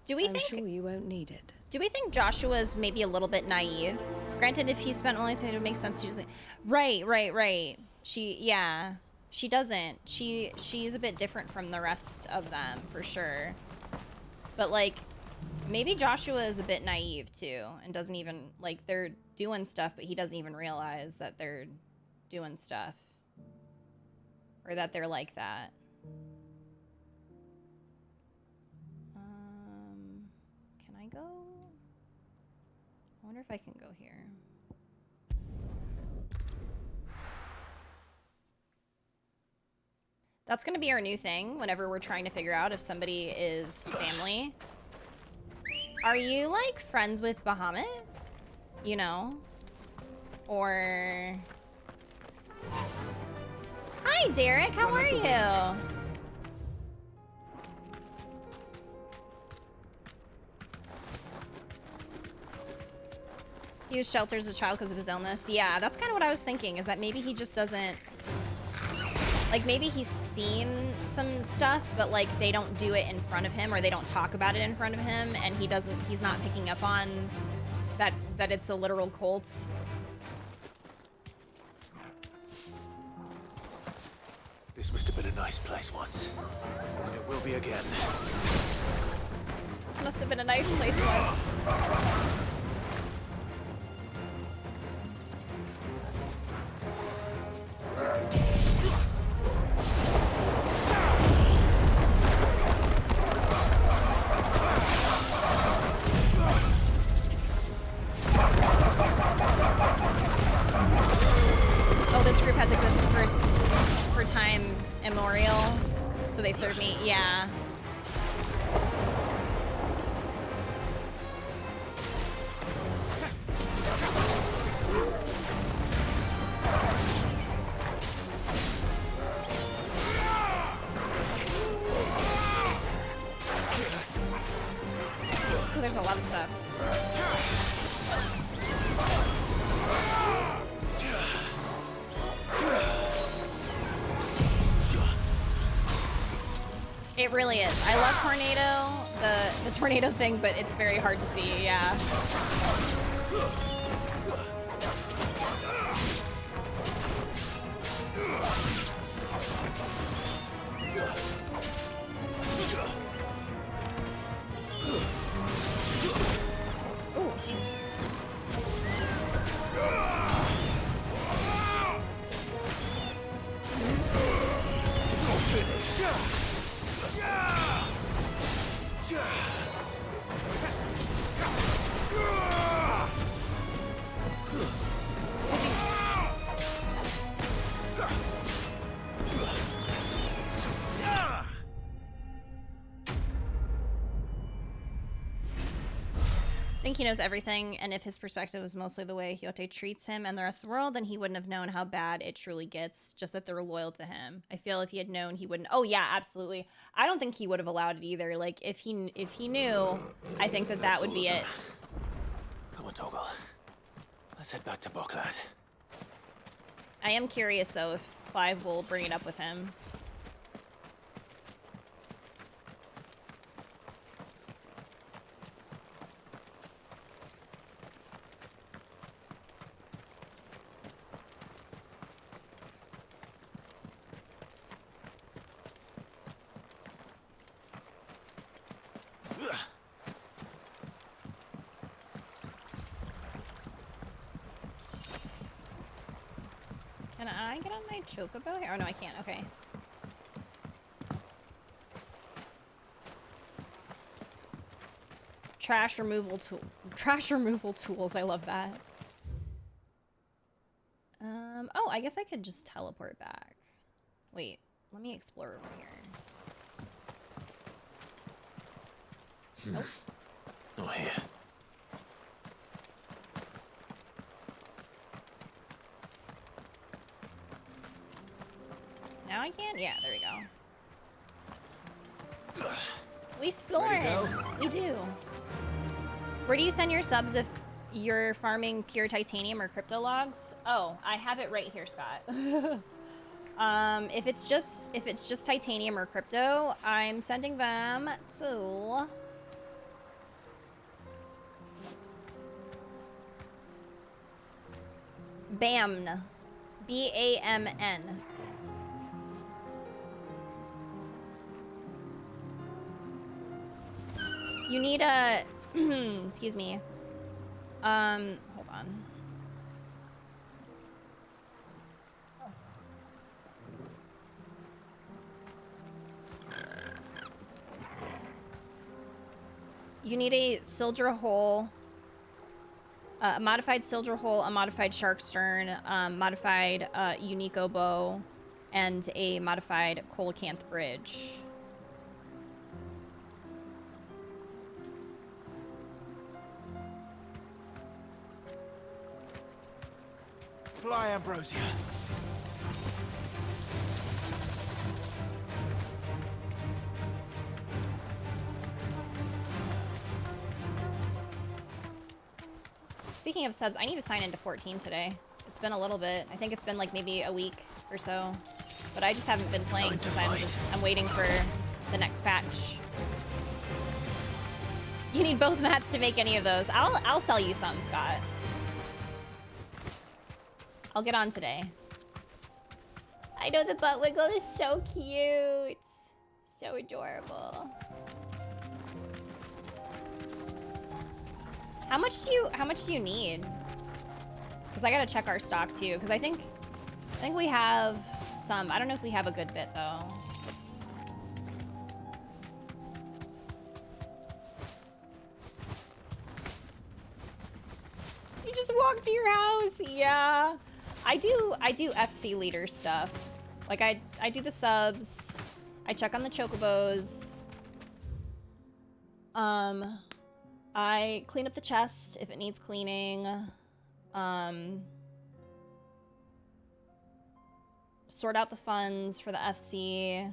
Do we I'm think? sure you won't need it. Do we think Joshua's maybe a little bit naive? Granted, if he spent all his time, it would make sense. She doesn't. Right. She doesn't. She's a bit different from the rest of them for sure. But like, Maybe Joshua is a bit naive too and doesn't even, like, they're doing stuff, but he doesn't even realize that they're doing stuff. Or that they're like that. Can I go? I wonder if I can go here. That's gonna be our new thing whenever we're trying to figure out if somebody is family. Are you, like, friends with Bahamut? You know? Or... Hi, Derek. How are you? He was sheltered as a child because of his illness. Yeah, that's kind of what I was thinking, is that maybe he just doesn't... Like, maybe he's seen some stuff, but, like, they don't do it in front of him, or they don't talk about it in front of him, and he's not picking up on that it's a literal cult. This must have been a nice place once, and it will be again. This must have been a nice place once. Oh, this group has existed for time immemorial, so they serve me. Yeah. Ooh, there's a lot of stuff. It really is. I love tornado, the tornado thing, but it's very hard to see, yeah. Ooh, jeez. I think he knows everything, and if his perspective was mostly the way Hyote treats him and the rest of the world, then he wouldn't have known how bad it truly gets, just that they're loyal to him. I feel if he had known, he wouldn't... Oh, yeah, absolutely. I don't think he would have allowed it either. Like, if he knew, I think that would be it. Come on, Toggle. Let's head back to Boklad. I am curious, though, if Clive will bring it up with him. Can I get on my chocobo here? Oh, no, I can't. Okay. Trash removal tools. I love that. Oh, I guess I could just teleport back. Wait, let me explore over here. Nope. Not here. Now I can? Yeah, there we go. We explored. We do. Where do you send your subs if you're farming pure titanium or crypto logs? Oh, I have it right here, Scott. If it's just titanium or crypto, I'm sending them to BAMN. B-A-M-N. You need a... excuse me. Hold on. You need a Sildra Hole, a modified Sildra Hole, a modified Shark Stern, modified Unico Bow, and a modified Coelacanth Bridge. Fly, Ambrosia. Speaking of subs, I need to sign into 14 today. It's been a little bit. I think it's been like maybe a week or so. But I just haven't been playing since I'm waiting for the next patch. You need both mats to make any of those. I'll sell you some, Scott. I'll get on today. I know the butt wiggle is so cute. So adorable. How much do you need? Because I gotta check our stock too. Because I think we have some. I don't know if we have a good bit though. You just walk to your house. Yeah, I do FC leader stuff. Like I do the subs. I check on the chocobos. I clean up the chest if it needs cleaning. Sort out the funds for the FC.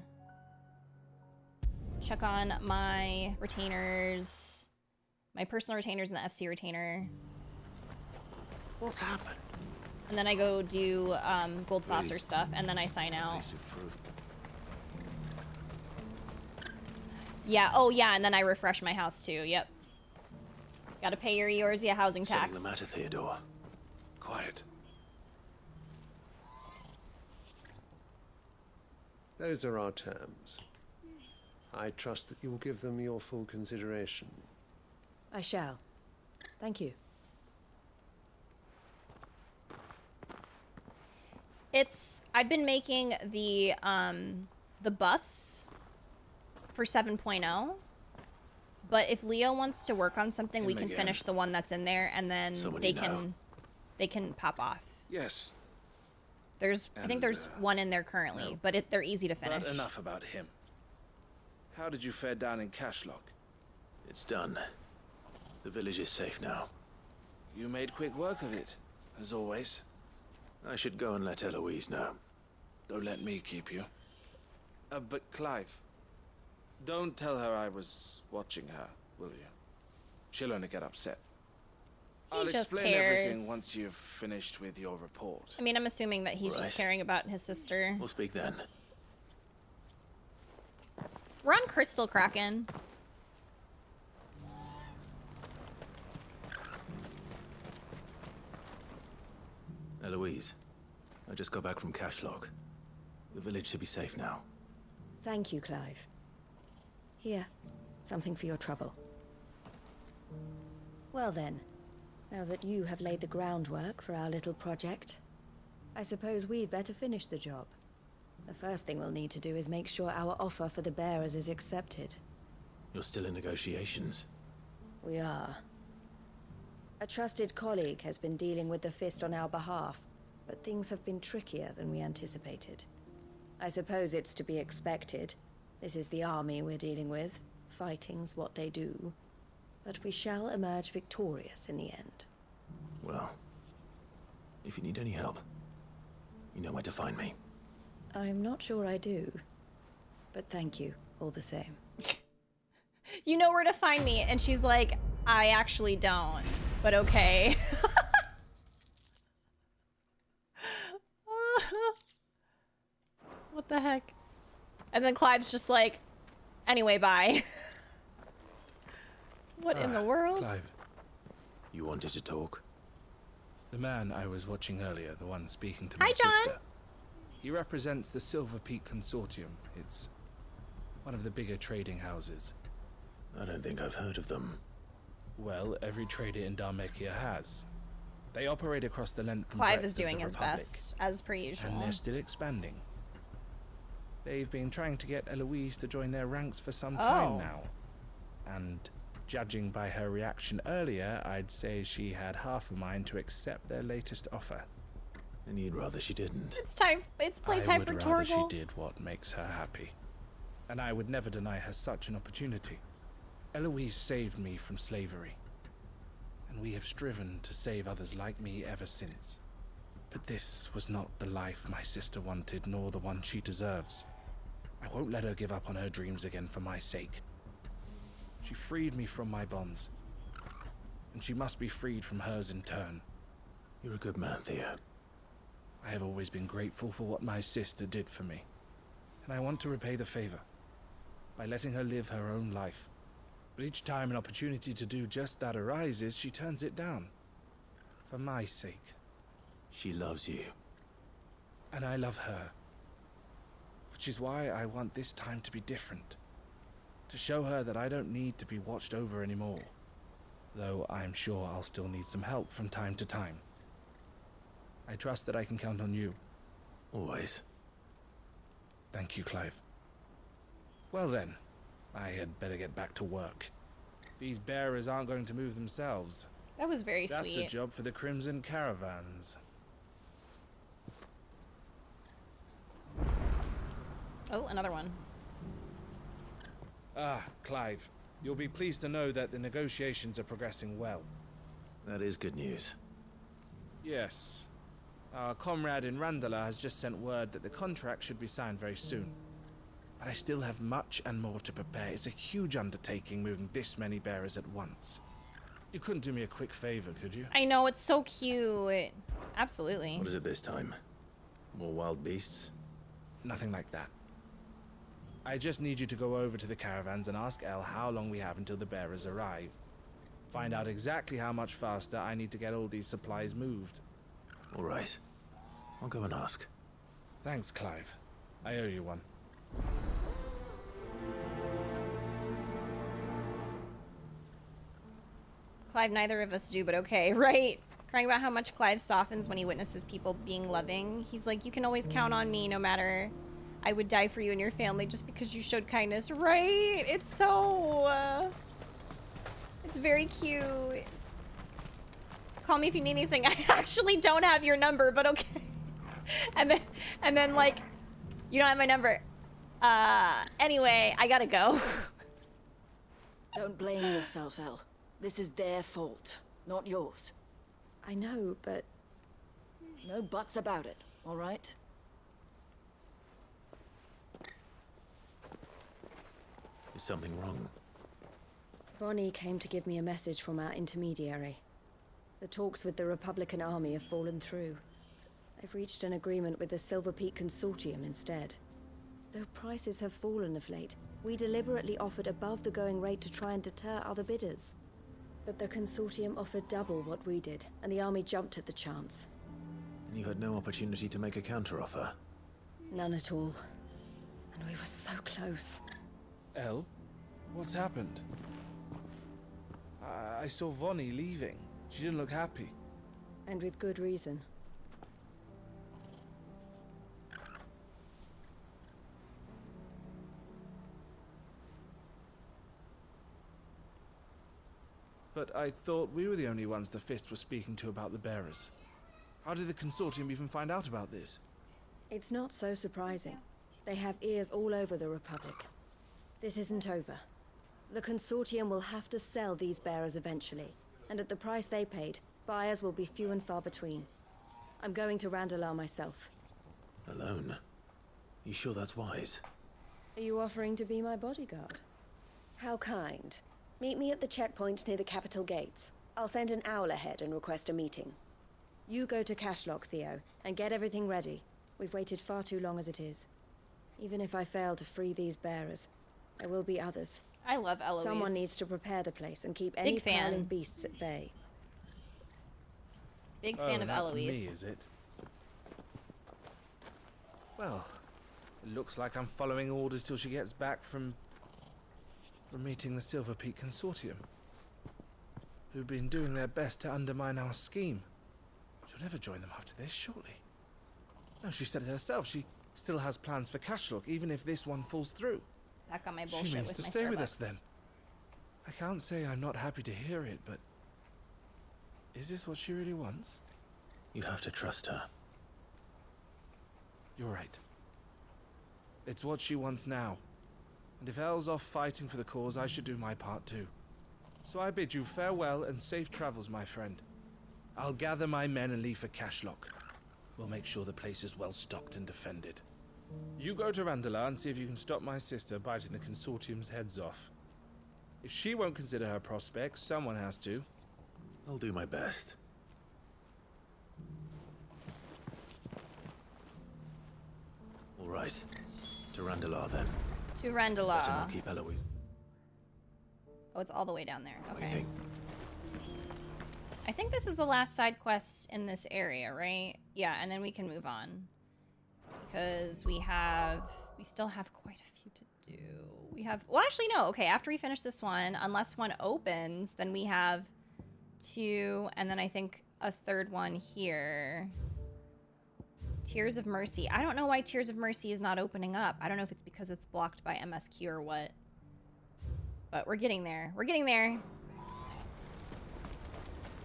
Check on my retainers. My personal retainers and the FC retainer. What's happened? And then I go do gold saucer stuff, and then I sign out. Yeah, oh yeah, and then I refresh my house too, yep. Gotta pay your Eorzea housing tax. Something the matter, Theodore? Quiet. Those are our terms. I trust that you will give them your full consideration. I shall. Thank you. I've been making the buffs for 7.0. But if Leo wants to work on something, we can finish the one that's in there, and then they can pop off. Yes. I think there's one in there currently, but they're easy to finish. But enough about him. How did you fare down in Cashlock? It's done. The village is safe now. You made quick work of it, as always. I should go and let Eloise know. Don't let me keep you. But Clive, don't tell her I was watching her, will you? She'll only get upset. I'll explain everything once you've finished with your report. I mean, I'm assuming that he's just caring about his sister. We'll speak then. We're on Crystal Kraken. Eloise, I just got back from Cashlock. The village should be safe now. Thank you, Clive. Here, something for your trouble. Well then, now that you have laid the groundwork for our little project, I suppose we'd better finish the job. The first thing we'll need to do is make sure our offer for the bearers is accepted. You're still in negotiations? We are. A trusted colleague has been dealing with the Fist on our behalf, but things have been trickier than we anticipated. I suppose it's to be expected. This is the army we're dealing with. Fighting's what they do. But we shall emerge victorious in the end. Well, if you need any help, you know where to find me. I'm not sure I do. But thank you, all the same. You know where to find me. And she's like, I actually don't. But okay. What the heck? And then Clive's just like, anyway, bye. What in the world? Clive. You wanted to talk? The man I was watching earlier, the one speaking to my Hi, John. sister. He represents the Silver Peak Consortium. It's one of the bigger trading houses. I don't think I've heard of them. Well, every trader in Dhalmekia has. They operate across the length and Clive breadth is doing of the his Republic, best, as per usual. and they're still expanding. They've been trying to get Eloise to join their ranks for some time now. And judging by her reaction earlier, I'd say she had half a mind to accept their latest offer. And you'd rather she didn't. It's time. It's playtime for I would rather she Torgal. did what makes her happy. And I would never deny her such an opportunity. Eloise saved me from slavery. And we have striven to save others like me ever since. But this was not the life my sister wanted, nor the one she deserves. I won't let her give up on her dreams again for my sake. She freed me from my bonds, and she must be freed from hers in turn. You're a good man, Theo. I have always been grateful for what my sister did for me, and I want to repay the favor by letting her live her own life. But each time an opportunity to do just that arises, she turns it down. For my sake. She loves you. And I love her. Which is why I want this time to be different. To show her that I don't need to be watched over anymore. Though I'm sure I'll still need some help from time to time. I trust that I can count on you. Always. Thank you, Clive. Well then, I had better get back to work. These bearers aren't going to move themselves. That was very That's sweet. a job for the Crimson Caravans. Oh, another one. Ah, Clive. You'll be pleased to know that the negotiations are progressing well. That is good news. Yes. Our comrade in Randala has just sent word that the contract should be signed very soon. But I still have much and more to prepare. It's a huge undertaking moving this many bearers at once. You couldn't do me a quick favor, could you? I know, it's so cute. Absolutely. What is it this time? More wild beasts? Nothing like that. I just need you to go over to the caravans and ask El how long we have until the bearers arrive. Find out exactly how much faster I need to get all these supplies moved. All right. I'll go and ask. Thanks, Clive. I owe you one. Clive, neither of us do, but okay, right? Crying about how much Clive softens when he witnesses people being loving. He's like, you can always count on me no matter. I would die for you and your family just because you showed kindness, right? It's so, it's very cute. Call me if you need anything. I actually don't have your number, but okay. And then like, you don't have my number. Anyway, I gotta go. Don't blame yourself, El. This is their fault, not yours. I know, but... No buts about it, all right? Is something wrong? Vonnie came to give me a message from our intermediary. The talks with the Republican army have fallen through. They've reached an agreement with the Silver Peak Consortium instead. Though prices have fallen of late, we deliberately offered above the going rate to try and deter other bidders. But the Consortium offered double what we did, and the army jumped at the chance. And you had no opportunity to make a counteroffer? None at all. And we were so close. El, what's happened? I saw Vonnie leaving. She didn't look happy. And with good reason. But I thought we were the only ones the Fist were speaking to about the bearers. How did the Consortium even find out about this? It's not so surprising. They have ears all over the Republic. This isn't over. The Consortium will have to sell these bearers eventually, and at the price they paid, buyers will be few and far between. I'm going to Randalar myself. Alone? You sure that's wise? Are you offering to be my bodyguard? How kind. Meet me at the checkpoint near the capital gates. I'll send an owl ahead and request a meeting. You go to Cashlock, Theo, and get everything ready. We've waited far too long as it is. Even if I fail to free these bearers, there will be others. I love Eloise. Someone needs to prepare the place and keep any prowling beasts at bay. Big fan of that's Eloise. Me, is it? Well, it looks like I'm following orders till she gets back from from meeting the Silver Peak Consortium, who've been doing their best to undermine our scheme. She'll never join them after this, surely. No, she said it herself. She still has plans for Cashlock, even if this one falls through. Back on my bullshit She means with to my stay with us Starbucks. then. I can't say I'm not happy to hear it, but is this what she really wants? You have to trust her. You're right. It's what she wants now. And if Elle's off fighting for the cause, I should do my part too. So I bid you farewell and safe travels, my friend. I'll gather my men and leave for Cashlock. We'll make sure the place is well stocked and defended. You go to Randala and see if you can stop my sister biting the Consortium's heads off. If she won't consider her prospects, someone has to. I'll do my best. All right. To Randalar, then. To Randala. Better not keep Eloise Oh, it's all the way down there. Okay. waiting. I think this is the last side quest in this area, right? Yeah, and then we can move on. Because we still have quite a few to do. Well, actually, no. Okay, after we finish this one, unless one opens, then we have 2, and then I think a 3rd one here. Tears of Mercy. I don't know why Tears of Mercy is not opening up. I don't know if it's because it's blocked by MSQ or what. But we're getting there. We're getting there.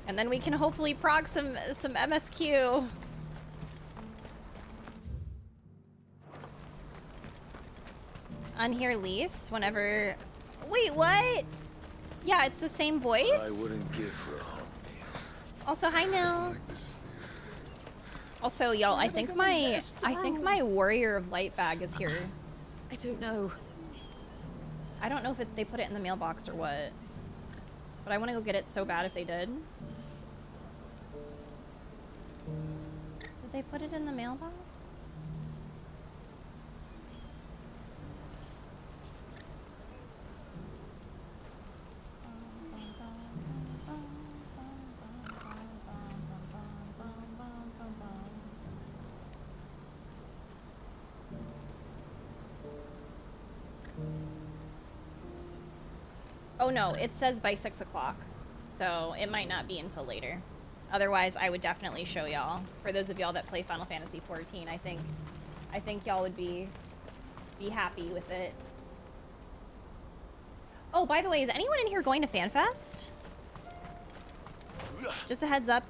And then we can hopefully prog some MSQ. Unhear Lise whenever... Wait, what? Yeah, it's the same voice? I wouldn't give for a hot meal. Also, hi, Nil. Also, y'all, I think my Warrior of Light bag is here. I don't know. I don't know if they put it in the mailbox or what. But I want to go get it so bad if they did. Did they put it in the mailbox? Oh no, it says by 6 o'clock, so it might not be until later. Otherwise, I would definitely show y'all. For those of y'all that play Final Fantasy XIV, I think y'all would be happy with it. Oh, by the way, is anyone in here going to FanFest? Just a heads up,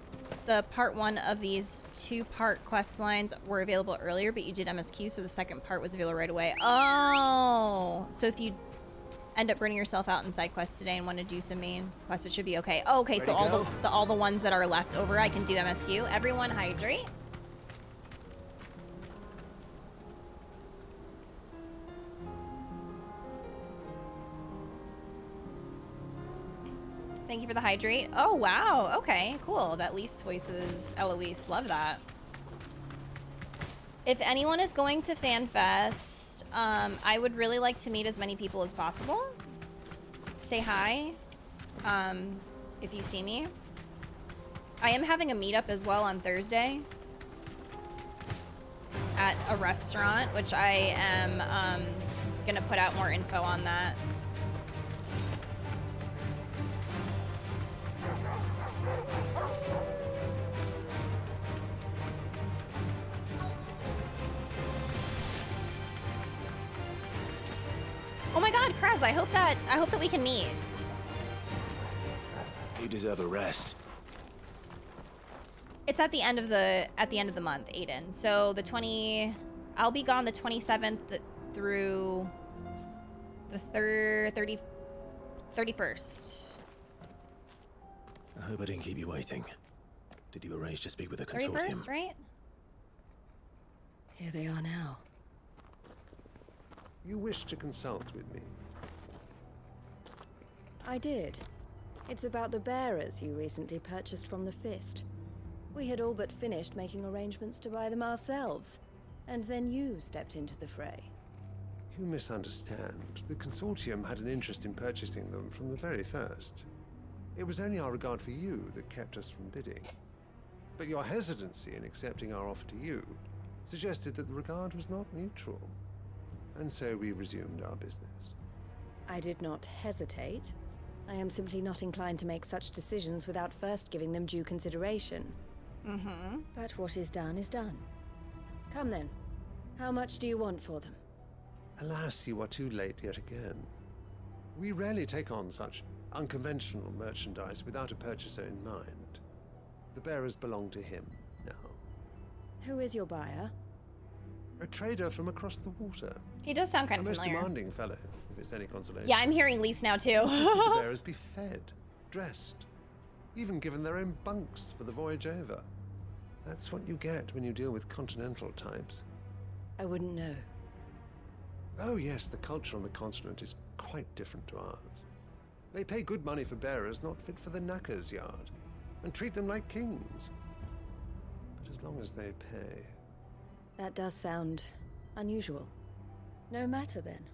the part 1 of these 2-part quest lines were available earlier, but you did MSQ, so the second part was available right away. Oh, so if you end up burning yourself out in side quests today and want to do some main quests, it should be okay. Oh, okay, so all the ones that are left over, I can do MSQ. Everyone hydrate. Thank you for the hydrate. Oh, wow. Okay, cool. That Lise voices Eloise. Love that. If anyone is going to FanFest, I would really like to meet as many people as possible. Say hi, if you see me. I am having a meetup as well on Thursday at a restaurant, which I am gonna put out more info on that. Oh my god, Kraz, I hope that we can meet. You deserve a rest. It's at the end of the month, Aiden. So I'll be gone the 27th through the 31st. I hope I didn't keep you waiting. Did you arrange to speak with the consortium? 31st, right? Here they are now. You wish to consult with me? I did. It's about the bearers you recently purchased from the Fist. We had all but finished making arrangements to buy them ourselves, and then you stepped into the fray. You misunderstand. The Consortium had an interest in purchasing them from the very first. It was only our regard for you that kept us from bidding. But your hesitancy in accepting our offer to you suggested that the regard was not mutual. And so we resumed our business. I did not hesitate. I am simply not inclined to make such decisions without first giving them due consideration. Mm-hmm. But what is done is done. Come then. How much do you want for them? Alas, you are too late yet again. We rarely take on such unconventional merchandise without a purchaser in mind. The bearers belong to him now. Who is your buyer? A trader from across the water. He does sound kind of a most familiar. demanding fellow, if it's any consolation. Yeah, I'm hearing Lise now too. He insisted the bearers be fed, dressed, even given their own bunks for the voyage over. That's what you get when you deal with continental types. I wouldn't know. Oh yes, the culture on the continent is quite different to ours. They pay good money for bearers not fit for the knacker's yard, and treat them like kings. But as long as they pay... That does sound unusual. No matter then.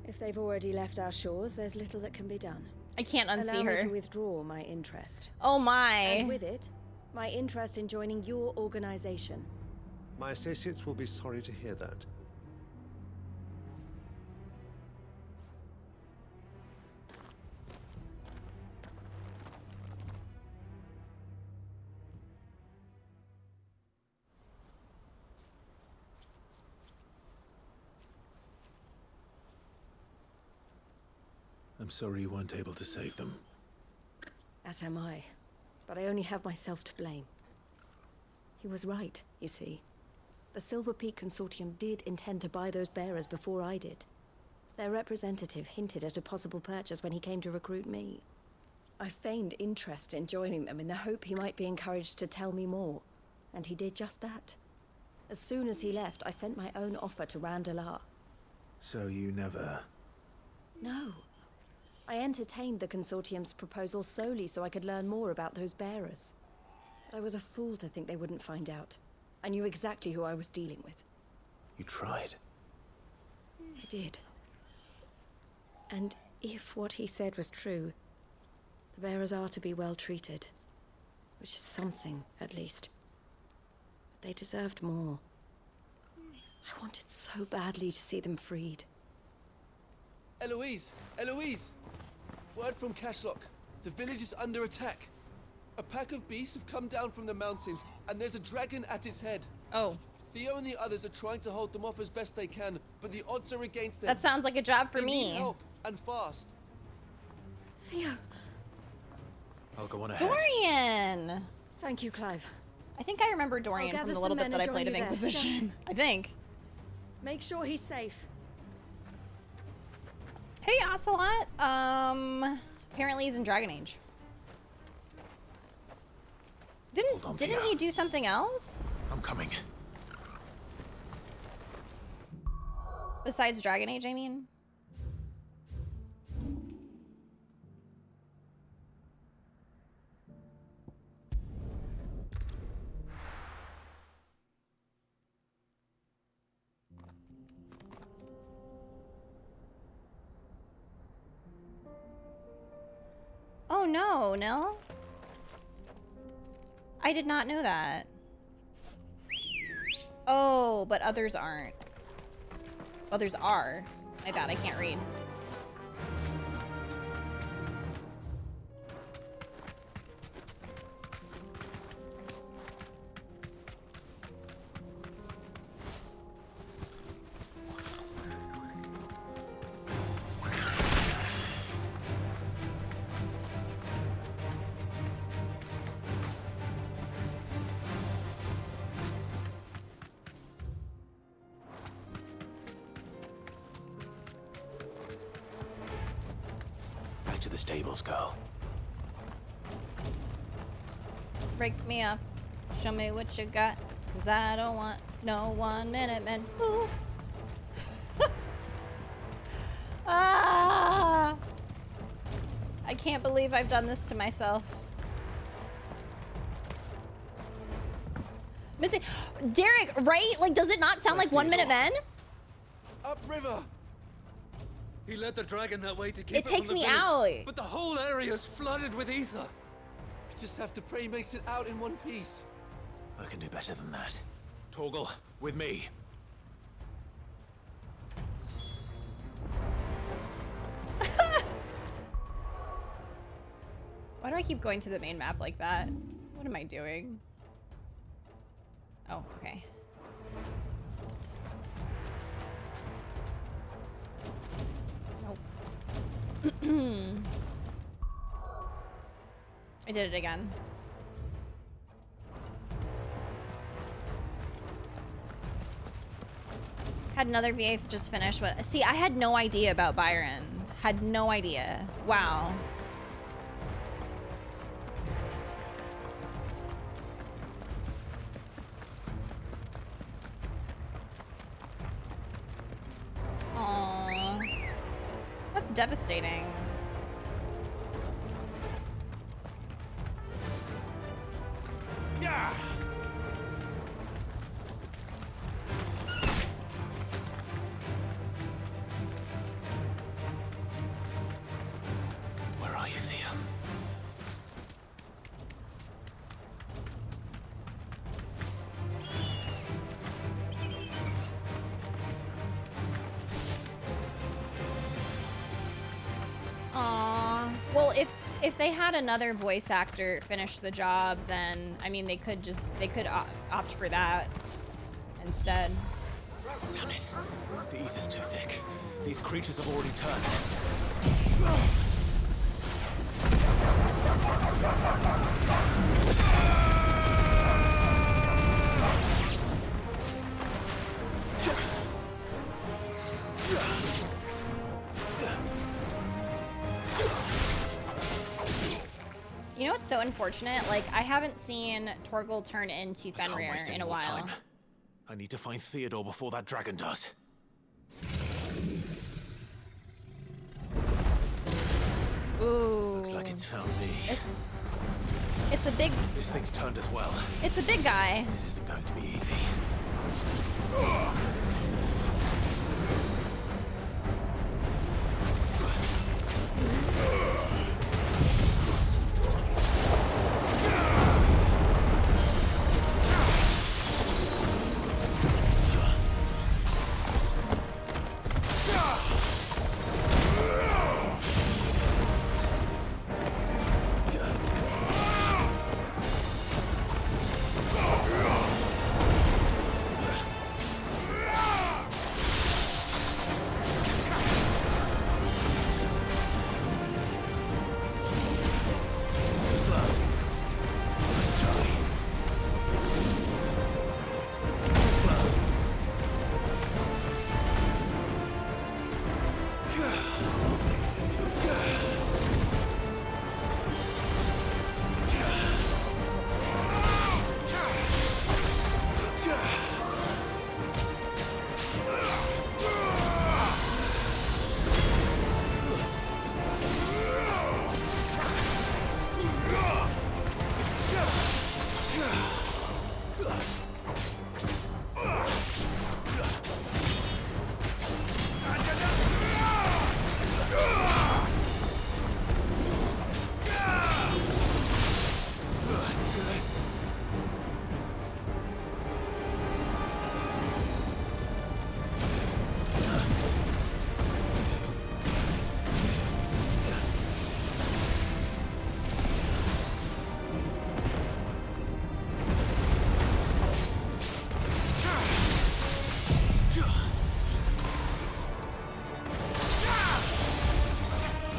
If they've already left our shores, there's little that can be done. I can't unsee Allow her. me to withdraw my interest. Oh my. And with it, my interest in joining your organization. My associates will be sorry to hear that. I'm sorry you weren't able to save them. As am I. But I only have myself to blame. He was right, you see. The Silver Peak Consortium did intend to buy those bearers before I did. Their representative hinted at a possible purchase when he came to recruit me. I feigned interest in joining them in the hope he might be encouraged to tell me more. And he did just that. As soon as he left, I sent my own offer to Randalar. So you never... No. I entertained the Consortium's proposal solely so I could learn more about those bearers. But I was a fool to think they wouldn't find out. I knew exactly who I was dealing with. You tried. I did. And if what he said was true, the bearers are to be well treated. Which is something, at least. But they deserved more. I wanted so badly to see them freed. Eloise! Eloise! Word from Cashlock. The village is under attack. A pack of beasts have come down from the mountains, and there's a dragon at its head. Oh. Theo and the others are trying to hold them off as best they can, but the odds are against them. That sounds like a job for They me. need help, and fast. Theo! I'll go on ahead. Dorian! Thank you, Clive. I think I remember Dorian from the little bit that I played of Inquisition. I think. Make sure he's safe. Hey, Ocelot. Apparently he's in Dragon Age. Didn't he do something else? I'm coming. Besides Dragon Age, I mean? Oh no, Nil. I did not know that. Oh, but others aren't. Others are. My bad, I can't read. Back to the stables, girl. Break me up. Show me what you got. Cause I don't want no 1 minute, man. Ooh. Ah! I can't believe I've done this to myself. Missy, Derek, right? Like, does it not sound like 1 minute men? Upriver! He led the dragon that way to keep It takes from the me village, out. But the whole area's flooded with ether. You just have to pray he makes it out in one piece. I can do better than that. Torgal, with me. I keep going to the main map like that? What am I doing? Oh, okay. Nope. I did it again. Had another VA just finished, but see, I had no idea about Byron. Had no idea. Wow. Aww. That's devastating. Yeah. Where are you, Thea? Aww. Well, if they had another voice actor finish the job, then I mean they could opt for that instead. Damn it. The ether's too thick. These creatures have already turned. You know what's so unfortunate? Like, I haven't seen Torgal turn into Fenrir in a while. Time. I need to find Theodore before that dragon does. Ooh. Looks like it's found me. It's a big... This thing's turned as well. It's a big guy. This isn't going to be easy.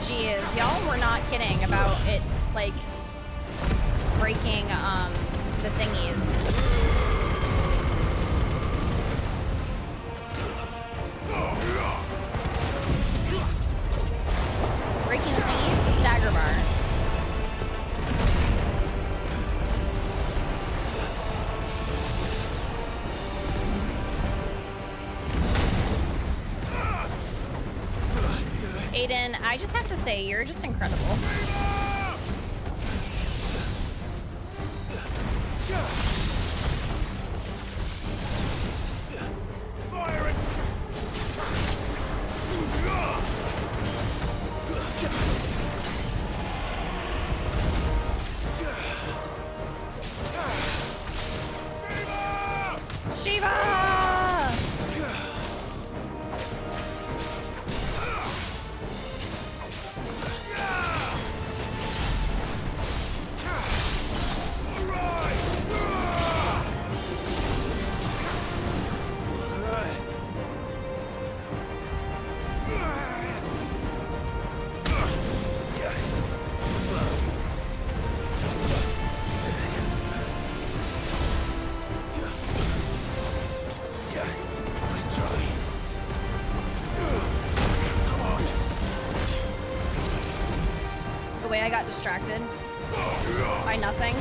Jeez, y'all were not kidding about it, like, breaking, the thingies. Breaking the thingies? The stagger bar. Aiden, I just have to say, you're just incredible. way I got distracted by nothing.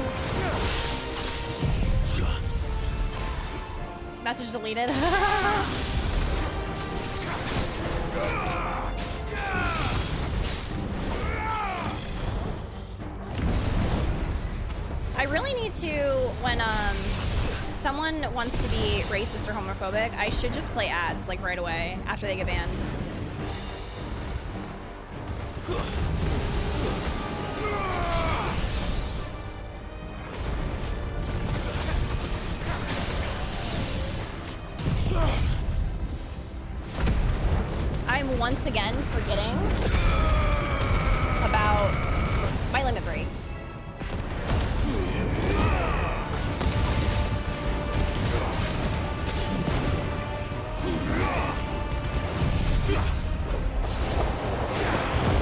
Message deleted. I really need to, when someone wants to be racist or homophobic, I should just play ads like right away after they get banned. I'm once again forgetting about my limit break.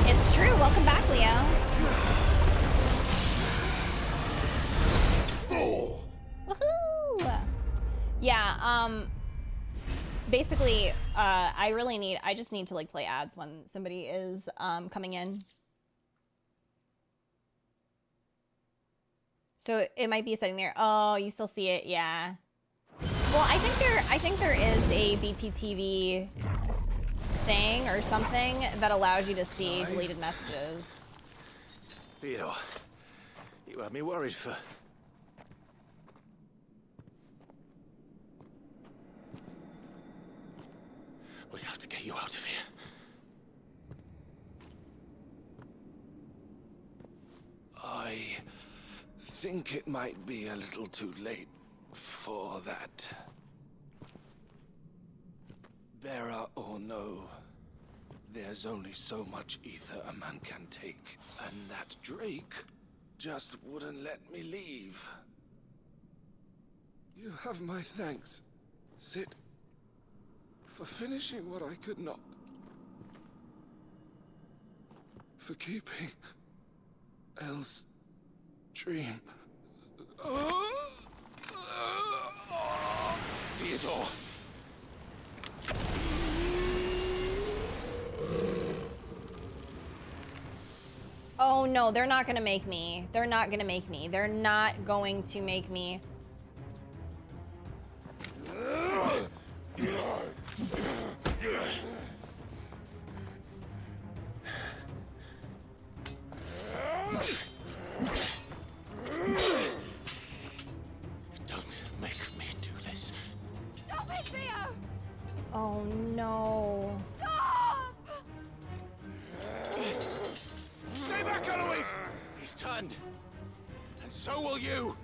It's true. Welcome back, Leo. Woohoo! Yeah, basically, I just need to like play ads when somebody is coming in. So it might be sitting there. Oh, you still see it? Yeah. Well, I think there is a BTTV thing or something that allows you to see deleted messages. Theodore, you had me worried for... We have to get you out of here. I think it might be a little too late for that. Bearer or no, there's only so much ether a man can take, and that Drake just wouldn't let me leave. You have my thanks, Sid, for finishing what I could not. For keeping Elle's dream. Theodore! Oh no, they're not gonna make me. They're not gonna make me. They're not going to make me. Don't make me do this. Stop it, Theo! Oh no. Stop! Stay back, Eloise! He's turned. And so will you.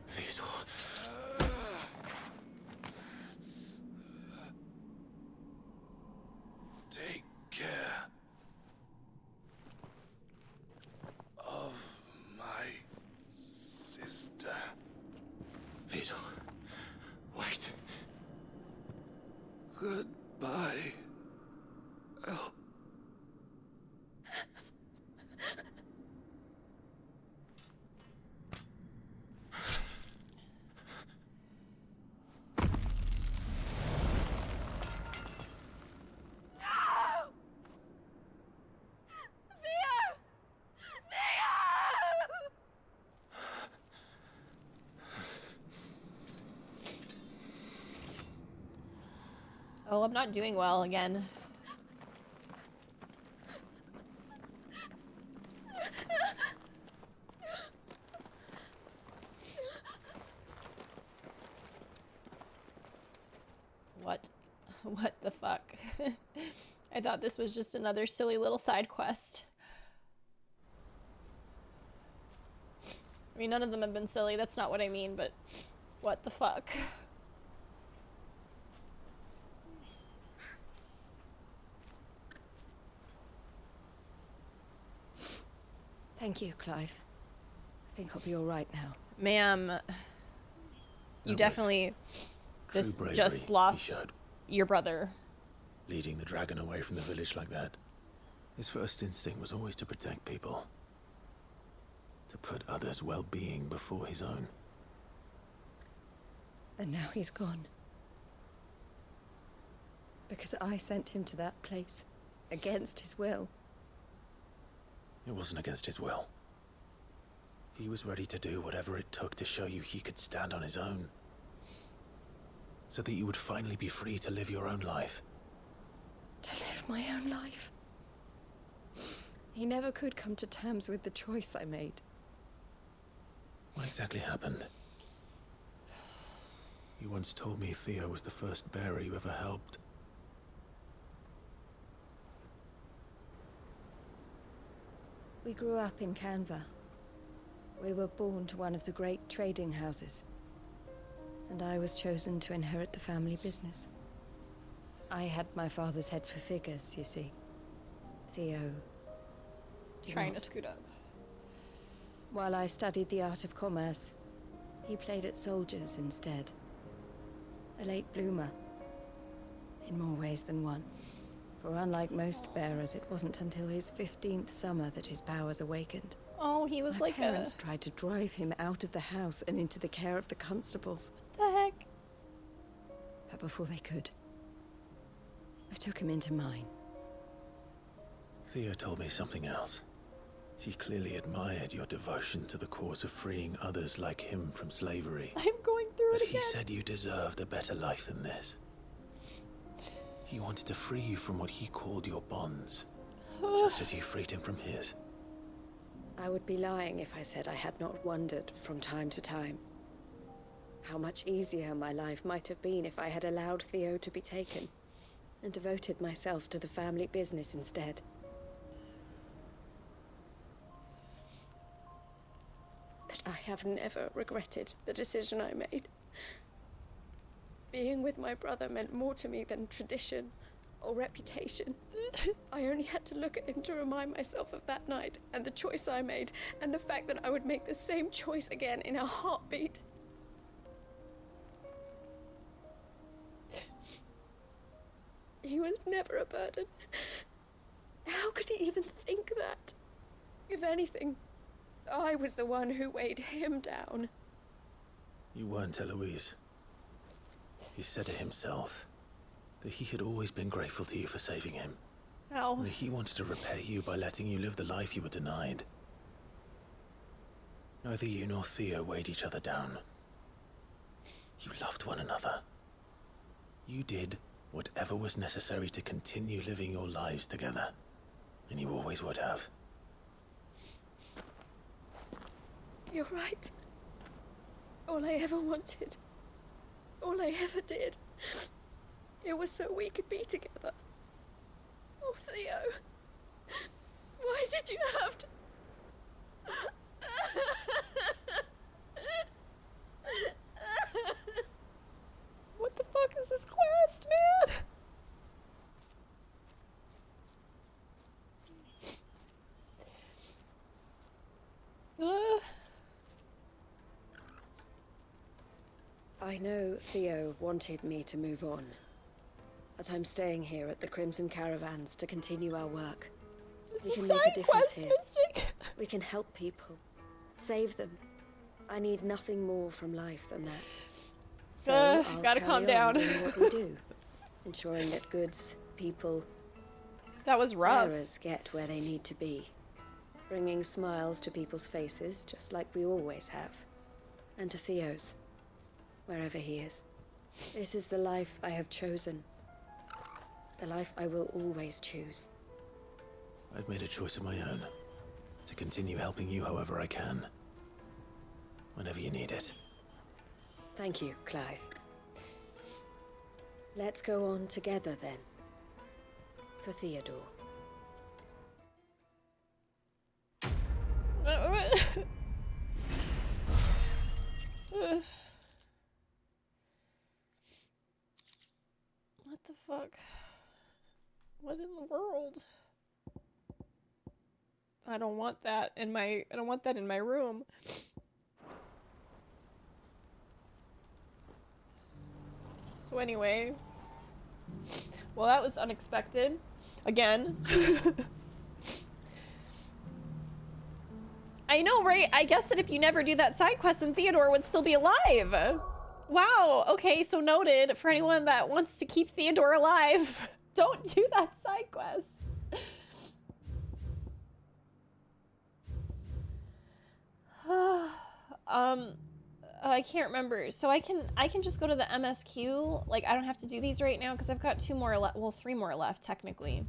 Theodore. Take care of my sister. Theodore, wait. Goodbye, Elle. Oh, I'm not doing well again. What? What the fuck? I thought this was just another silly little side quest. I mean, none of them have been silly, that's not what I mean, but what the fuck? Thank you, Clive. I think I'll be all right now. Ma'am, you definitely just lost your brother. Leading the dragon away from the village like that. His first instinct was always to protect people. To put others' well-being before his own. And now he's gone. Because I sent him to that place, against his will. It wasn't against his will. He was ready to do whatever it took to show you he could stand on his own. So that you would finally be free to live your own life. To live my own life. He never could come to terms with the choice I made. What exactly happened? You once told me Theo was the first bearer you ever helped. We grew up in Canva. We were born to one of the great trading houses. And I was chosen to inherit the family business. I had my father's head for figures, you see. Theo... Trying to scoot up. While I studied the art of commerce, he played at soldiers instead. A late bloomer. In more ways than one. For unlike most bearers, it wasn't until his 15th summer that his powers awakened. Oh, he was My like parents tried to drive him out of the house and into the care of the constables. What the heck? But before they could, I took him into mine. Theo told me something else. He clearly admired your devotion to the cause of freeing others like him from slavery. I'm going through But it again. he said you deserved a better life than this. He wanted to free you from what he called your bonds, just as you freed him from his. I would be lying if I said I had not wondered from time to time how much easier my life might have been if I had allowed Theo to be taken and devoted myself to the family business instead. But I have never regretted the decision I made. Being with my brother meant more to me than tradition or reputation. I only had to look at him to remind myself of that night and the choice I made and the fact that I would make the same choice again in a heartbeat. He was never a burden. How could he even think that? If anything, I was the one who weighed him down. You weren't, Eloise. He said it himself, that he had always been grateful to you for saving him. Ow. And that he wanted to repay you by letting you live the life you were denied. Neither you nor Theo weighed each other down. You loved one another. You did whatever was necessary to continue living your lives together. And you always would have. You're right. All I ever wanted, all I ever did, it was so we could be together. Oh, Theo, why did you have to... What the fuck is this quest, man? I know Theo wanted me to move on, but I'm staying here at the Crimson Caravans to continue our work. We can make a difference here. We can help people, save them. I need nothing more from life than that. So I'll gotta calm down. doing what we do, ensuring that goods, people, that was rough. bearers get where they need to be, bringing smiles to people's faces, just like we always have, and to Theo's, wherever he is. This is the life I have chosen, the life I will always choose. I've made a choice of my own, to continue helping you however I can, whenever you need it. Thank you, Clive. Let's go on together then, for Theodore. What the fuck? What in the world? I don't want that in my room. So anyway, well, that was unexpected. Again. I know, right? I guess that if you never do that side quest, then Theodore would still be alive. Wow, okay, so noted. For anyone that wants to keep Theodore alive, don't do that side quest. I can't remember. So I can just go to the MSQ. Like, I don't have to do these right now because I've got 2 more left. Well, 3 more left, technically.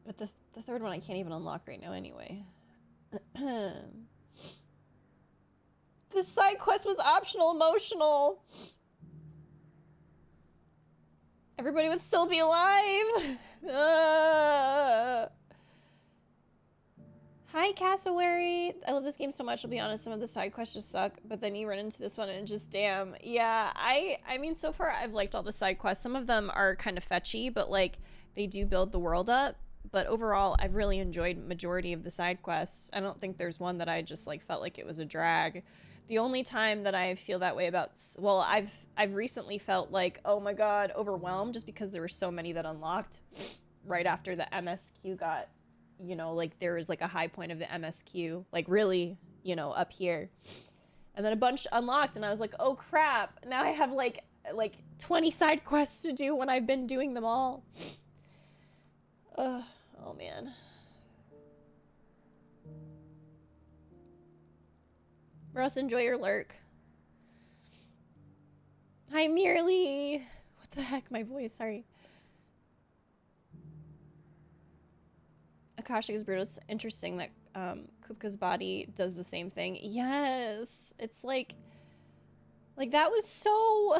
But the third one I can't even unlock right now anyway. This side quest was optional emotional. Everybody would still be alive. Hi, Cassowary. I love this game so much. I'll be honest, some of the side quests just suck, but then you run into this one and it just, damn. Yeah, I mean, so far I've liked all the side quests. Some of them are kind of fetchy, but like they do build the world up. But overall, I've really enjoyed majority of the side quests. I don't think there's one that I just like felt like it was a drag. The only time that I feel that way about, well, I've recently felt like, oh my god, overwhelmed just because there were so many that unlocked right after the MSQ got, you know, like there was like a high point of the MSQ, like really, you know, up here. And then a bunch unlocked and I was like, oh crap, now I have like 20 side quests to do when I've been doing them all. Oh man. Russ, enjoy your lurk. Hi, Merely. What the heck, my voice, sorry. Akashic is brutal. It's interesting that Kupka's body does the same thing. Yes, it's like that was so...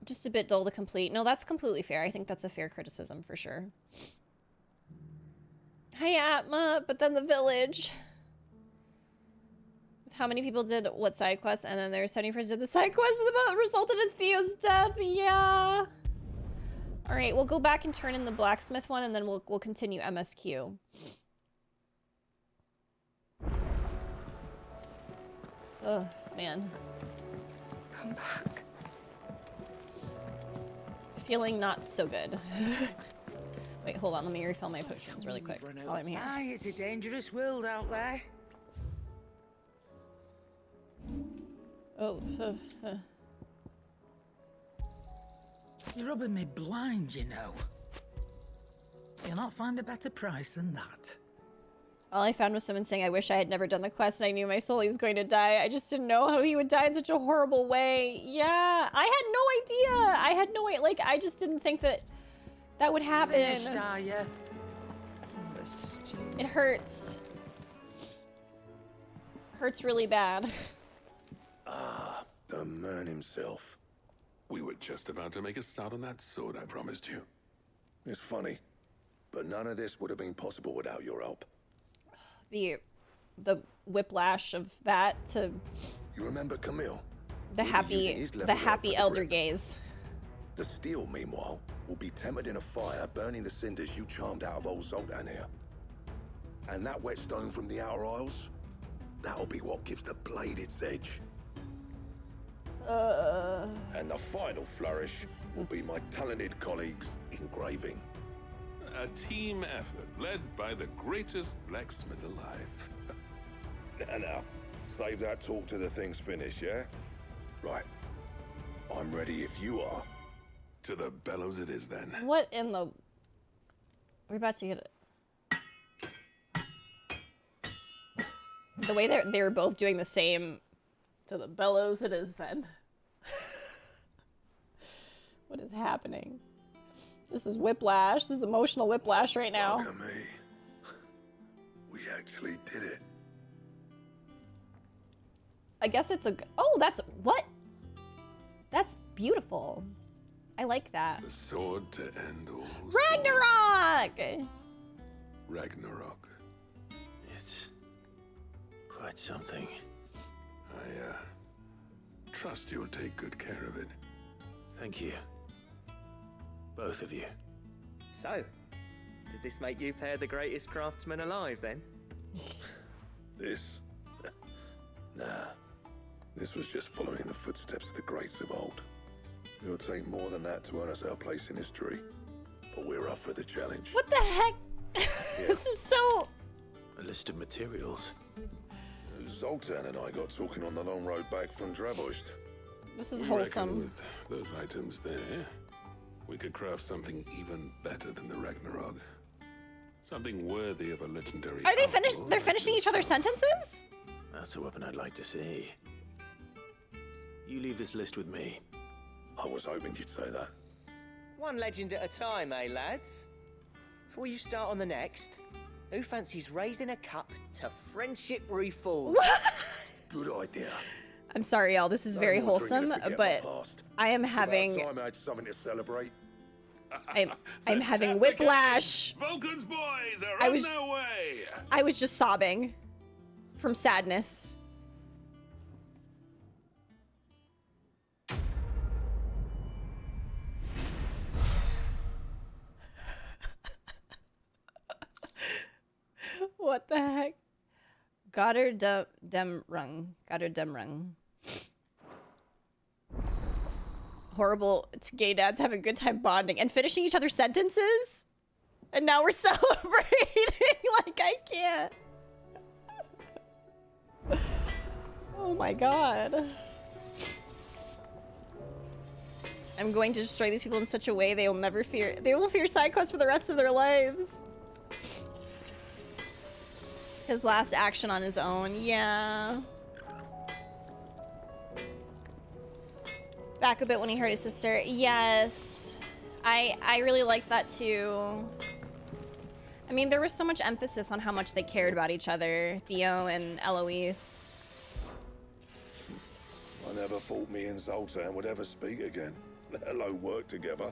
just a bit dull to complete. No, that's completely fair. I think that's a fair criticism for sure. Hi, Atma, but then the village. With how many people did what side quest, and then there's 70% did the side quest about resulted in Theo's death. Yeah. All right, we'll go back and turn in the blacksmith one, and then we'll continue MSQ. Oh man. Come back. Feeling not so good. Wait, hold on. Let me refill my potions really quick while I'm here. Aye, it's a dangerous world out there. Oh. You're rubbing me blind, you know. You'll not find a better price than that. All I found was someone saying, I wish I had never done the quest and I knew my soul he was going to die. I just didn't know how he would die in such a horrible way. Yeah, I had no idea. I had no idea. Like, I just didn't think that that would happen. Finished, are you? It hurts. Hurts really bad. Ah, the man himself. We were just about to make a start on that sword I promised you. It's funny, but none of this would have been possible without your help. The whiplash of that to You remember Camille? the happy elder gaze. The steel, meanwhile, will be tempered in a fire, burning the cinders you charmed out of old Zoltan here. And that whetstone from the Outer Isles, that'll be what gives the blade its edge. And the final flourish will be my talented colleagues' engraving. A team effort led by the greatest blacksmith alive. Now, save that talk till the thing's finished, yeah? Right. I'm ready if you are. To the bellows it is then. What in the... We're about to get it. The way they were both doing the same... To the bellows it is then. What is happening? This is whiplash. This is emotional whiplash right now. Look at me. We actually did it. I guess it's a... Oh, that's... What? That's beautiful. I like that. The sword to end all Ragnarok! Ragnarok. It's quite something. I trust you'll take good care of it. Thank you. Both of you. So, does this make you pair the greatest craftsman alive, then? This? Nah. This was just following the footsteps of the greats of old. It'll take more than that to earn us our place in history. But we're up for the challenge. What the heck? This is so... A list of materials. Zoltan and I got talking on the long road back from Dravost. This is We reckon wholesome. with those items there, we could craft something even better than the Ragnarok. Something worthy of a legendary. Are they outlaw finished? They're like finishing each other's sentences? That's a weapon I'd like to see. You leave this list with me. I was hoping you'd say that. One legend at a time, eh, lads? Before you start on the next, who fancies raising a cup to friendship refall? Good idea. I'm sorry, y'all. This is very No more drinking wholesome, to forget but my past. I am It's about having time I had something to celebrate. I'm having whiplash. Vulcan's boys are I on was- their way. I was just sobbing from sadness. What the heck? Goddardemrung. Horrible gay dads having a good time bonding and finishing each other's sentences? And now we're celebrating like I can't. Oh my god. I'm going to destroy these people in such a way they will fear side quests for the rest of their lives. His last action on his own, yeah. Back a bit when he hurt his sister. Yes. I really liked that too. I mean, there was so much emphasis on how much they cared about each other, Theo and Eloise. I never thought me and Zoltan would ever speak again, let alone work together.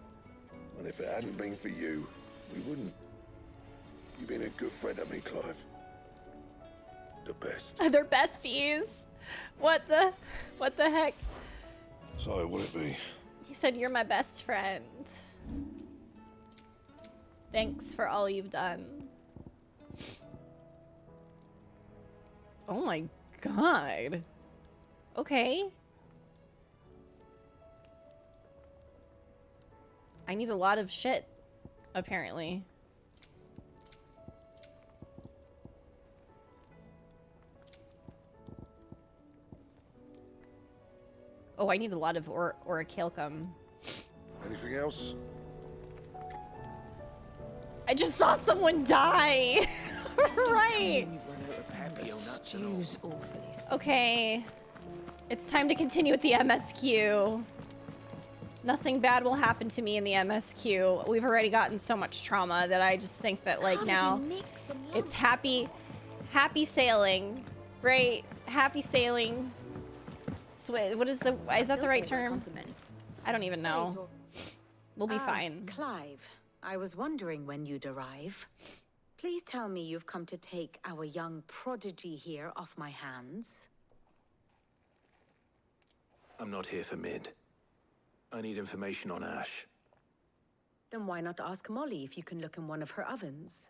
And if it hadn't been for you, we wouldn't. You've been a good friend to me, Clive. The best. They're besties. What the heck? So, will it be? He said, "You're my best friend. Thanks for all you've done." Oh my god. Okay. I need a lot of shit, apparently. Oh, I need a lot of orichalcum. Anything else? I just saw someone die. Right. Stew's awfully. Okay. It's time to continue with the MSQ. Nothing bad will happen to me in the MSQ. We've already gotten so much trauma that I just think that like now it's happy sailing, right? Happy sailing. What is that the right term? I don't even know. We'll be fine. Clive, I was wondering when you'd arrive. Please tell me you've come to take our young prodigy here off my hands. I'm not here for Mid. I need information on Ash. Then why not ask Molly if you can look in one of her ovens?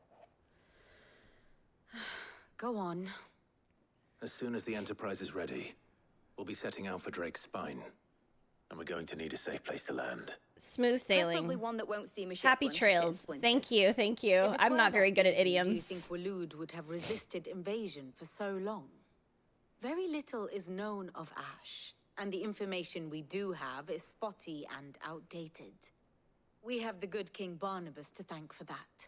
Go on. As soon as the Enterprise is ready, we'll be setting out for Drake's Spine. And we're going to need a safe place to land. Smooth sailing. Preferably one that won't seem a ship Happy once the trails. ship's splintered. Thank you, thank you. If it I'm were not very that good at easy, Do you idioms. think Waloed would have resisted invasion for so long? Very little is known of Ash, and the information we do have is spotty and outdated. We have the good King Barnabas to thank for that.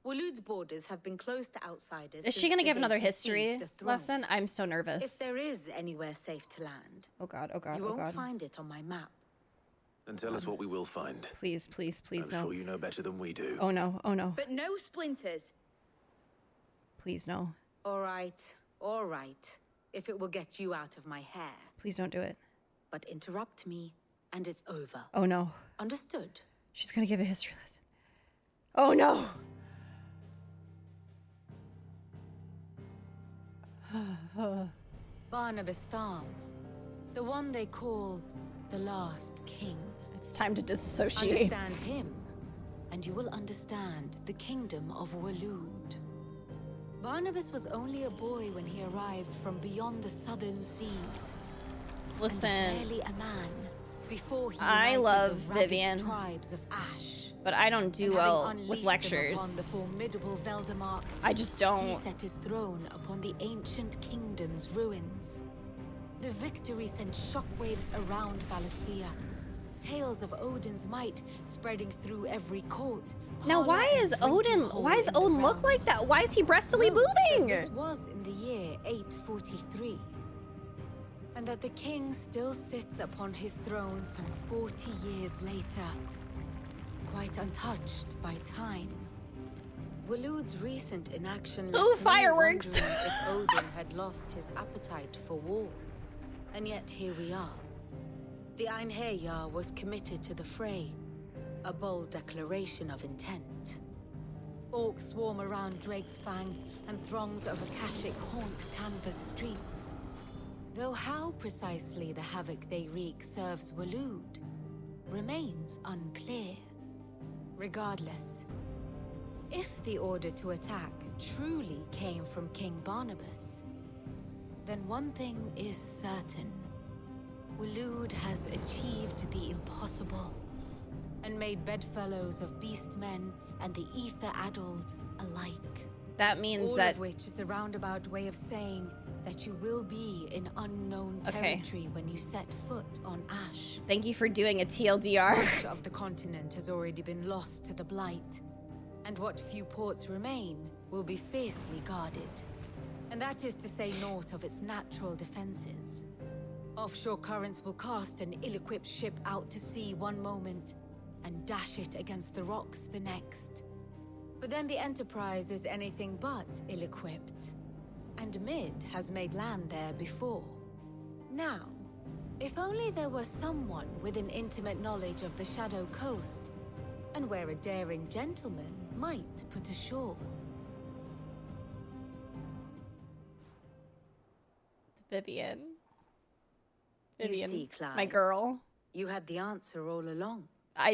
Waloed's borders have been closed to outsiders. Is she since gonna the give day another he history seized the throne. lesson? I'm so nervous. If there is anywhere safe to land, oh god, you oh won't god. find it on my map. Then tell us what we will find. Please, please, please, I'm no. sure you know better than we do. Oh no, oh no. But no splinters. Please no. All right. If it will get you out of my hair. Please don't do it. But interrupt me, and it's over. Oh no. Understood? She's gonna give a history lesson. Oh no! Barnabas Tharm. The one they call the last king. It's time to disassociate. Understand him, and you will understand the kingdom of Waloed. Barnabas was only a boy when he arrived from beyond the southern seas. Listen. And barely a man before he I united love the ravaged Vivian, tribes of Ash. but I don't do And well having with unleashed them upon the lectures. formidable Veldemark, I just he don't. set his throne upon the ancient kingdom's ruins. The victory sent shockwaves around Valisthea. Tales of Odin's might spreading through every court. Now, why is Odin? Why does Odin look like that? Why is he breastily moving? This was in the year 843, and that the king still sits upon his throne some 40 years later, quite untouched by time. Waloed's recent inaction left Ooh, me fireworks! wondering if Odin had lost his appetite for war. And yet here we are. The Einherjar was committed to the fray, a bold declaration of intent. Orcs swarm around Drake's Fang, and throngs of Akashic haunt Canvas streets. Though how precisely the havoc they wreak serves Waloed remains unclear. Regardless, if the order to attack truly came from King Barnabas, then one thing is certain. Waloed has achieved the impossible, and made bedfellows of beastmen and the ether-addled alike. That means all that... of which is a roundabout way of saying that you will be in unknown territory when you set foot on Ash. Thank you for doing a TLDR. Much of the continent has already been lost to the Blight, and what few ports remain will be fiercely guarded. And that is to say naught of its natural defenses. Offshore currents will cast an ill-equipped ship out to sea one moment, and dash it against the rocks the next. But then the Enterprise is anything but ill-equipped, and Mid has made land there before. Now, if only there were someone with an intimate knowledge of the Shadow Coast, and where a daring gentleman might put ashore. Vivian. You see, Clive, my girl. You had the answer all along.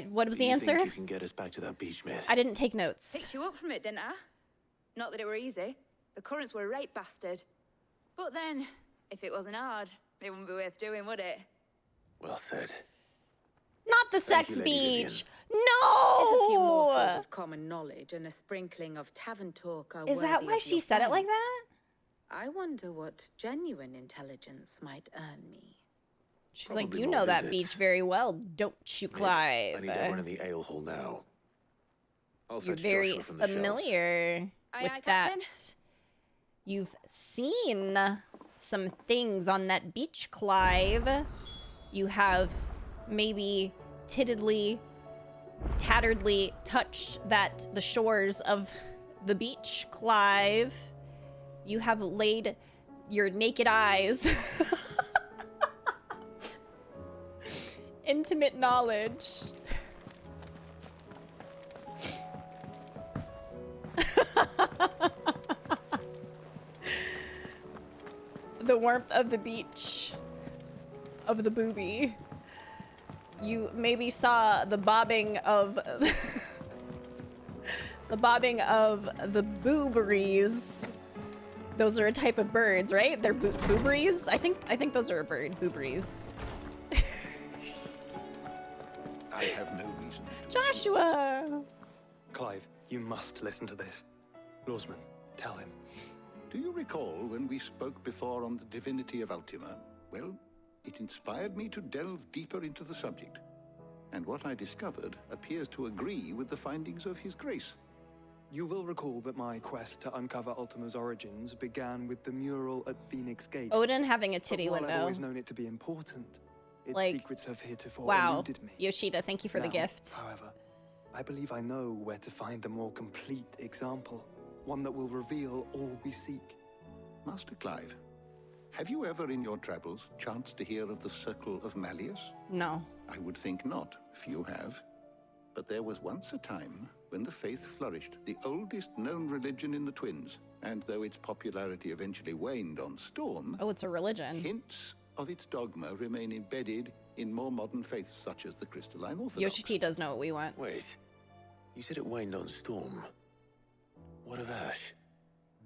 What was the answer? Think you can get us back to that beach, mate? I didn't take notes. Picked you up from it, didn't I? Not that it were easy. The currents were a right bastard. But then, if it wasn't hard, it wouldn't be worth doing, would it? Well said. Not the Thank sex you, Lady beach. Vivian. No. If a few morsels of common knowledge and a sprinkling of tavern talk are Is that worthy why of she your said it like thanks, that? I wonder what genuine intelligence might earn me. She's like, you know that beach very well, don't you, Clive? I need to run in the ale hall now. I'll You're fetch very Joshua from the familiar with aye, that. Captain. You've seen some things on that beach, Clive. You have maybe tatteredly touched the shores of the beach, Clive. You have laid your naked eyes. Intimate knowledge. The warmth of the beach, of the booby. You maybe saw the bobbing of the booberies. Those are a type of birds, right? They're booberies. I think those are a bird. Booberies. I have no reason to Joshua! Clive, you must listen to this. Lawsman, tell him. Do you recall when we spoke before on the divinity of Ultima? Well, it inspired me to delve deeper into the subject. And what I discovered appears to agree with the findings of His Grace. You will recall that my quest to uncover Ultima's origins began with the mural at Phoenix Gate. Odin having a titty But while window. I've always known it to be important, its Like, secrets have heretofore wow. eluded me. Yoshida, thank you for the Now, gift. However, I believe I know where to find the more complete example, one that will reveal all we seek. Master Clive, have you ever in your travels chanced to hear of the Circle of Malleus? No. I would think not, few have. But there was once a time when the faith flourished, the oldest known religion in the Twins. And though its popularity eventually waned on Storm... Oh, it's a religion. Hints of its dogma remain embedded in more modern faiths such as the Crystalline Orthodox. Yoshi P does know what we want. Wait, you said it waned on Storm. What of Ash?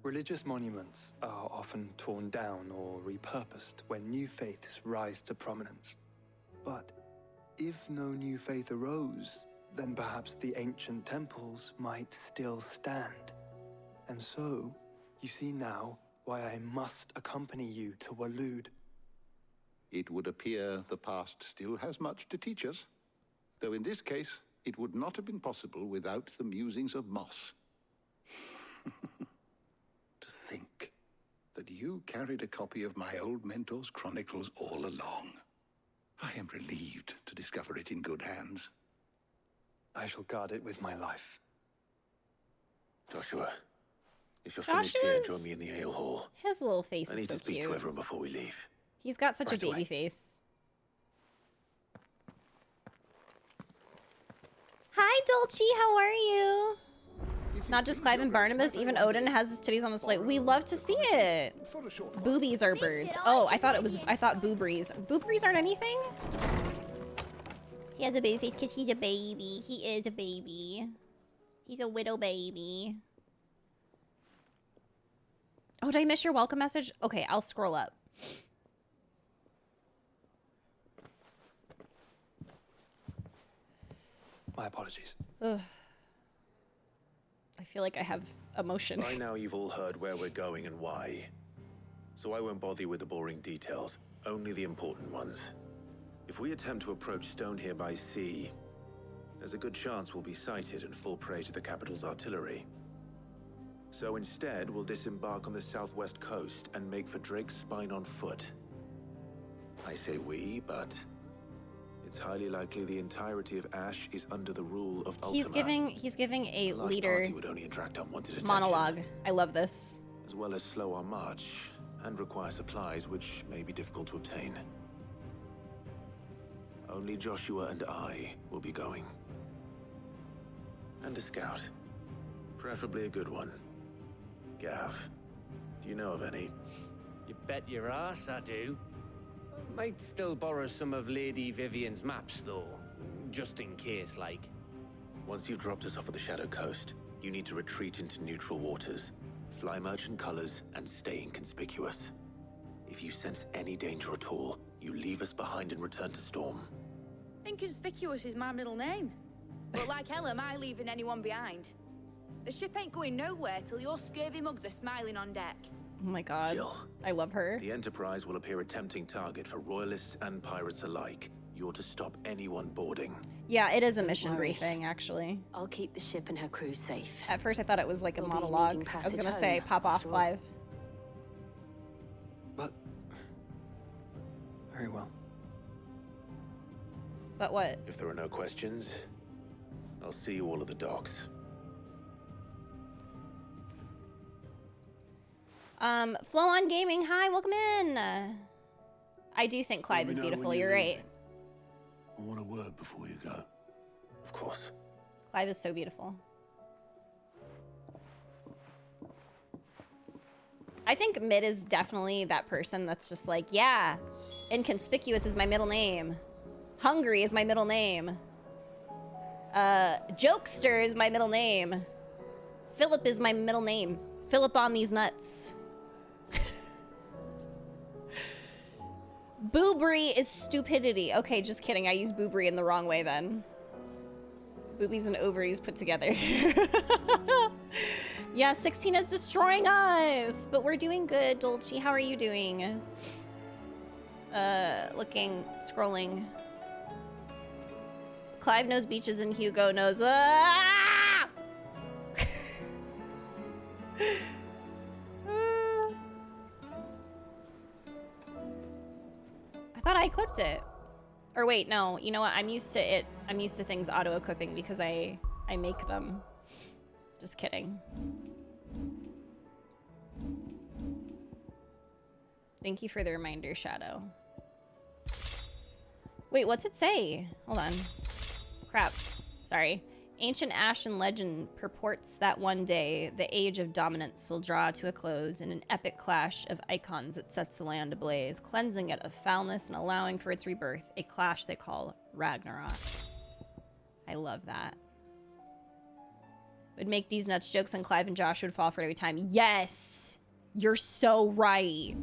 Religious monuments are often torn down or repurposed when new faiths rise to prominence. But If no new faith arose, then perhaps the ancient temples might still stand. And so, you see now why I must accompany you to Waloed. It would appear the past still has much to teach us, though in this case, it would not have been possible without the musings of Moss. To think that you carried a copy of my old mentor's chronicles all along. I am relieved to discover it in good hands. I shall guard it with my life. Joshua, if you're finished here, join me in the ale hall. His little face I is need so to speak cute. to everyone before we leave. He's got such a Right away. baby face. Hi, Dolce. How are you? Not just Clive and Barnabas, even Odin has his titties on display. We love to see it. Boobies are birds. Oh, I thought boobies. Boobies aren't anything? He has a baby face because he's a baby. He is a baby. He's a widow baby. Oh, did I miss your welcome message? Okay, I'll scroll up. My apologies. Ugh. I feel like I have emotion. By now you've all heard where we're going and why. So I won't bother you with the boring details, only the important ones. If we attempt to approach Stone here by sea, there's a good chance we'll be sighted and fall prey to the capital's artillery. So instead, we'll disembark on the southwest coast and make for Drake's Spine on foot. I say we, but it's highly likely the entirety of Ash is under the rule of Ultima. He's giving a large leader party would only attract unwanted attention, monologue. I love this. as well as slow our march and require supplies which may be difficult to obtain. Only Joshua and I will be going. And a scout. Preferably a good one. Gav, do you know of any? You bet your ass I do. Might still borrow some of Lady Vivian's maps, though. Just in case, like. Once you've dropped us off at the Shadow Coast, you need to retreat into neutral waters, fly merchant colors, and stay inconspicuous. If you sense any danger at all, you leave us behind and return to Storm. Inconspicuous is my middle name. But like hell am I leaving anyone behind. The ship ain't going nowhere till your scurvy mugs are smiling on deck. Oh my god. Jill, I love her. the Enterprise will appear a tempting target for royalists and pirates alike. You're to stop anyone boarding. Yeah, it is a mission briefing, actually. I'll keep the ship and her crew safe. At first I thought it was like a We'll be monologue. needing I was gonna passage say, home, pop off, after all. Clive. But... very well. But what? If there are no questions, I'll see you all at the docks. Flow on Gaming, hi, welcome in. I do think Clive is know beautiful, when you're you're right. I want a word before you go. Of course. Clive is so beautiful. I think Mid is definitely that person that's just like, yeah, inconspicuous is my middle name. Hungry is my middle name. Jokester is my middle name. Philip is my middle name. Philip on these nuts. Boobry is stupidity. Okay, just kidding. I used boobry in the wrong way then. Boobies and ovaries put together. Yeah, 16 is destroying us, but we're doing good. Dolce, how are you doing? Looking, scrolling. Clive knows beaches and Hugo knows. Ah! I thought I equipped it. Or wait, no. You know what? I'm used to it. I'm used to things auto-equipping because I make them. Just kidding. Thank you for the reminder, Shadow. Wait, what's it say? Hold on. Crap. Sorry. Ancient Ashen legend purports that one day, the age of dominance will draw to a close in an epic clash of icons that sets the land ablaze, cleansing it of foulness and allowing for its rebirth, a clash they call Ragnarok. I love that. Would make these nuts jokes and Clive and Josh would fall for it every time. Yes! You're so right.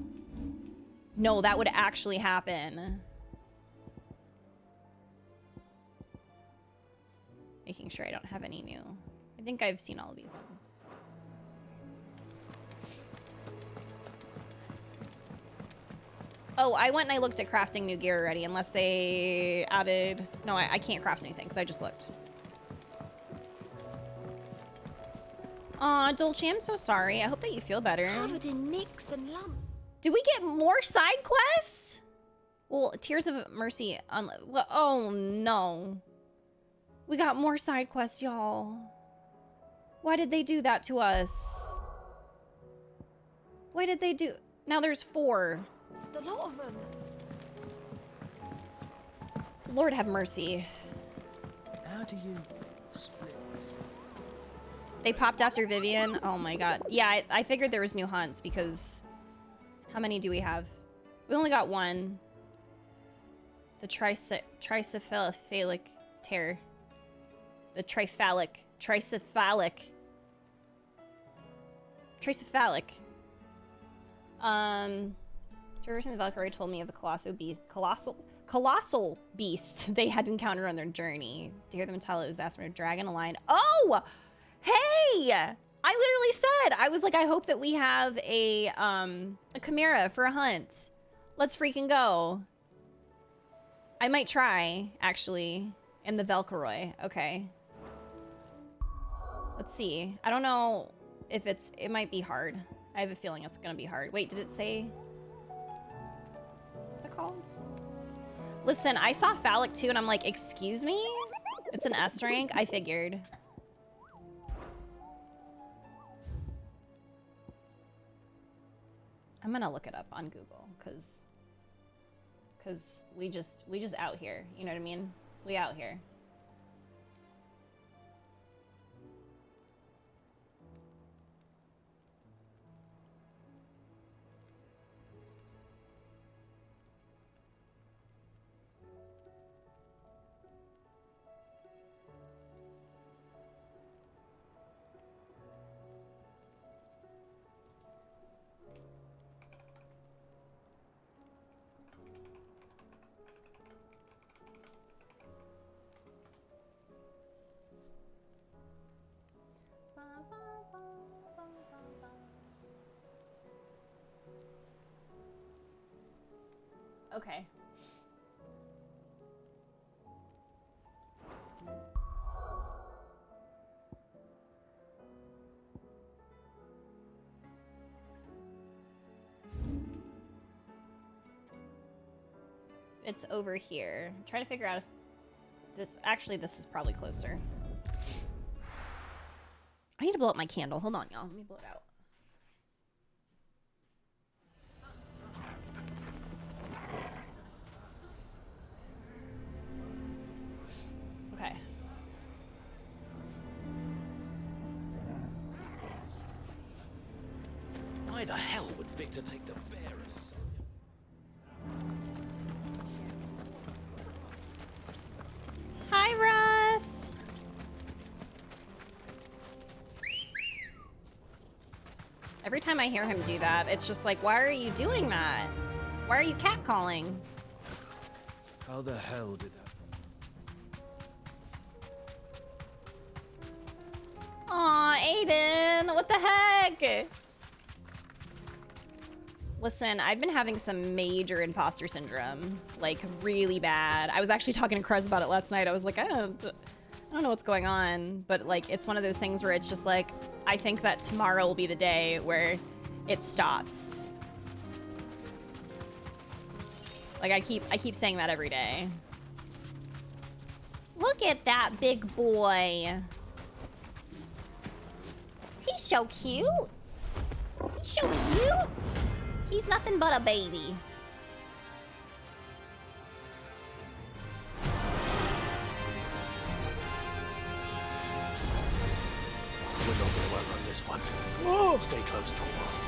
No, that would actually happen. Making sure I don't have any new. I think I've seen all of these ones. Oh, I went and I looked at crafting new gear already, unless they added... No, I can't craft anything, because I just looked. Aw, Dolce, I'm so sorry. I hope that you feel better. Covered in nicks and lumps. Did we get more side quests? Well, Tears of Mercy... Well, oh, no. We got more side quests, y'all. Why did they do that to us? Why did they do... Now there's 4. It's the lot of them. Lord have mercy. How do you split this? They popped after Vivian. Oh my god. Yeah, I figured there was new hunts because... How many do we have? We only got 1. The tricephalic tear. The tricephalic. Traversing the Valkyrie told me of the colossal beast they had encountered on their journey. To hear them tell it was asked for a dragon, a lion. Oh! Hey! I literally said, I was like, I hope that we have a chimera for a hunt. Let's freaking go. I might try, actually, in the Valkyrie. Okay. Let's see. I don't know if it might be hard. I have a feeling it's gonna be hard. Wait, did it say? What's it called? Listen, I saw phallic too, and I'm like, excuse me? It's an S rank? I figured. I'm gonna look it up on Google, cause we just out here. You know what I mean? We out here. Okay. It's over here. I'm trying to figure out if this... Actually, this is probably closer. I need to blow up my candle. Hold on, y'all. Let me blow it out. Okay. Why the hell would Victor take the bearers? Hi, Russ. Every time I hear him do that, it's just like, why are you doing that? Why are you catcalling? How the hell did that? Aw, Aiden, what the heck? Listen, I've been having some major imposter syndrome, like really bad. I was actually talking to Kruz about it last night. I was like, I don't know what's going on, but like, it's one of those things where it's just like, I think that tomorrow will be the day where it stops. Like I keep saying that every day. Look at that big boy. He's so cute. He's so cute. He's nothing but a baby. We're not gonna outrun this one. Whoa. Stay close, Torvald.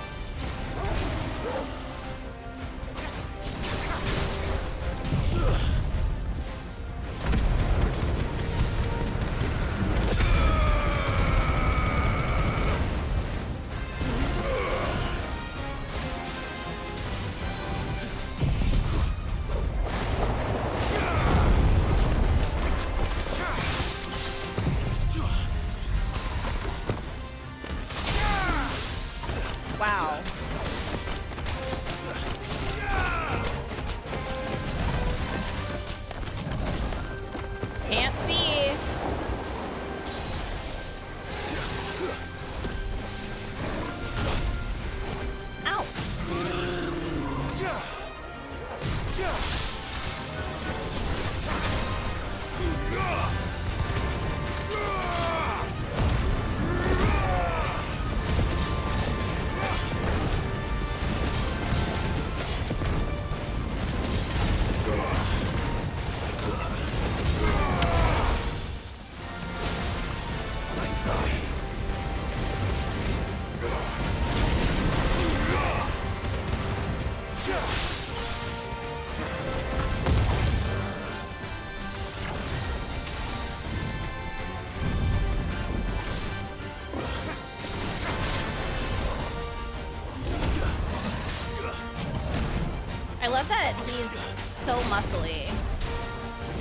I love that he's so muscly.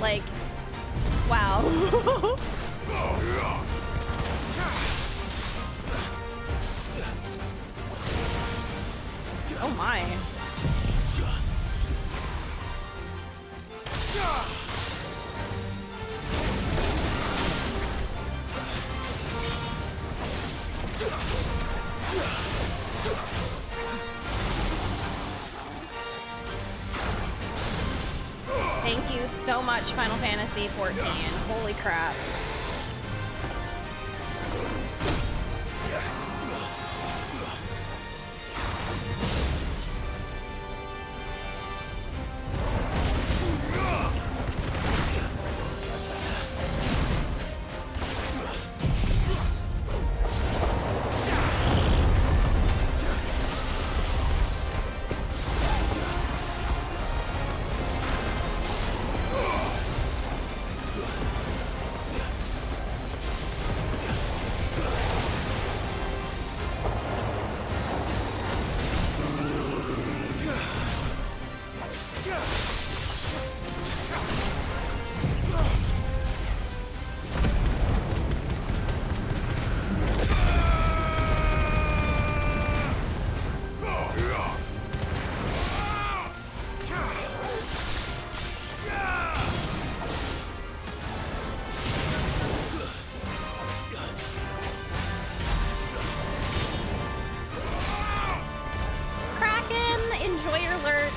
Like, wow. Oh my. Thank you so much, Final Fantasy 14. Holy crap.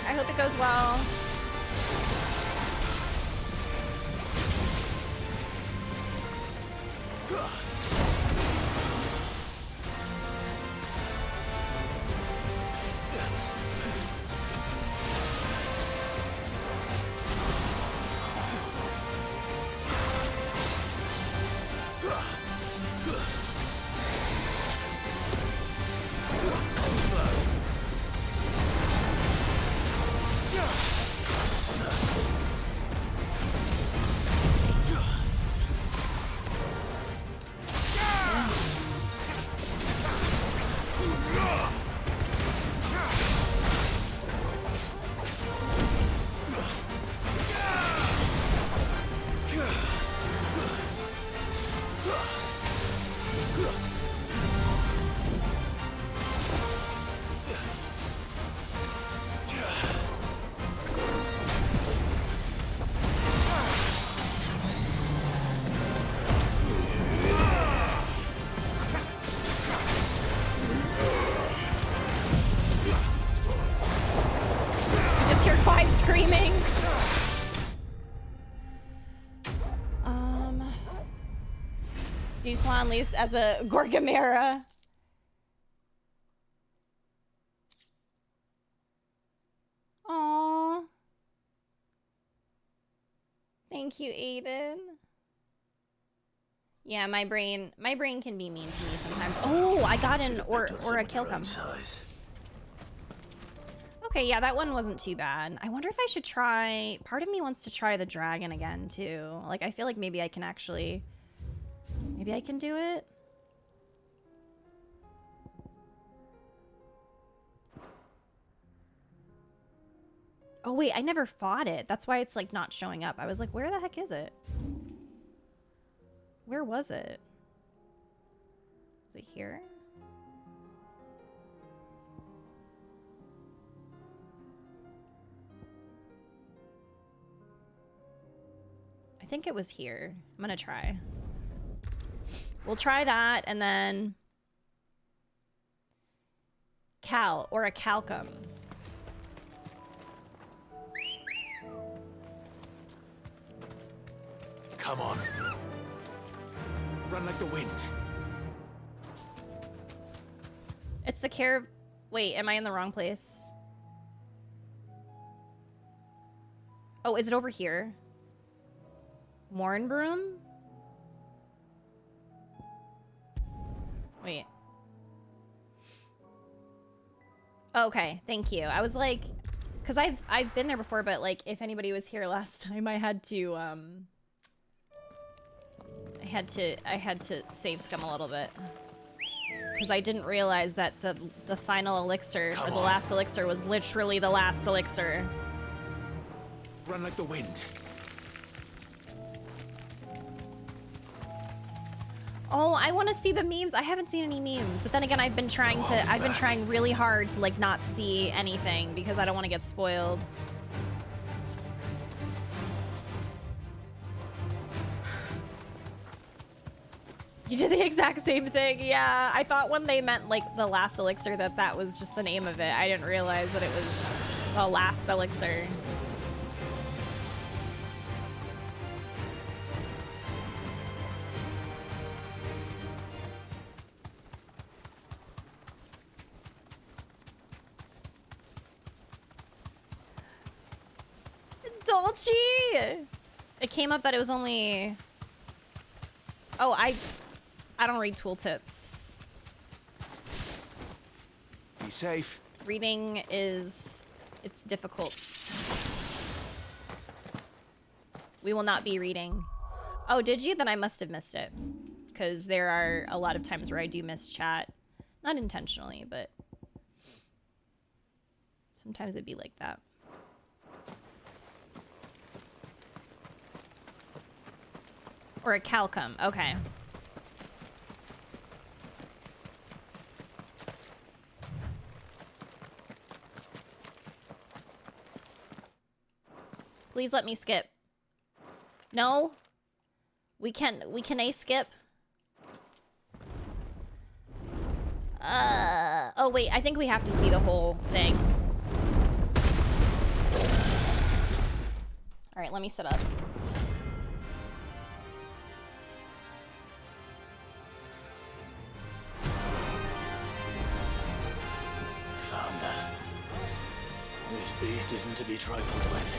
I hope it goes well. Screaming. You just want to unleash as a Gorgamera. Aww. Thank you, Aiden. Yeah, my brain can be mean to me sometimes. Oh, I got an or a kill come. Okay, yeah, that one wasn't too bad. I wonder if I should try... Part of me wants to try the dragon again, too. Like, I feel like maybe I can actually... Maybe I can do it? Oh, wait, I never fought it. That's why it's, like, not showing up. I was like, where the heck is it? Where was it? Was it here? I think it was here. I'm gonna try. We'll try that and then Cal or a Calcum. Come on. Run like the wind. It's the care. Wait, am I in the wrong place? Oh, is it over here? Mornbroom? Wait. Okay, thank you. I was like, because I've been there before, but like if anybody was here last time, I had to save scum a little bit. Because I didn't realize that the final elixir, or the last elixir, was literally the last elixir. Run like the wind. Oh, I want to see the memes. I haven't seen any memes, but then again, I've been trying really hard to like not see anything because I don't want to get spoiled. You did the exact same thing. Yeah, I thought when they meant like the last elixir that was just the name of it. I didn't realize that it was the last elixir. Dolce! It came up that it was only... Oh, I don't read tooltips. Be safe. Reading it's difficult. We will not be reading. Oh, did you? Then I must have missed it. Because there are a lot of times where I do miss chat. Not intentionally, but sometimes it'd be like that. Or a calcum, okay. Please let me skip. No? We can A skip? Oh wait, I think we have to see the whole thing. All right, let me sit up. This beast isn't to be trifled with.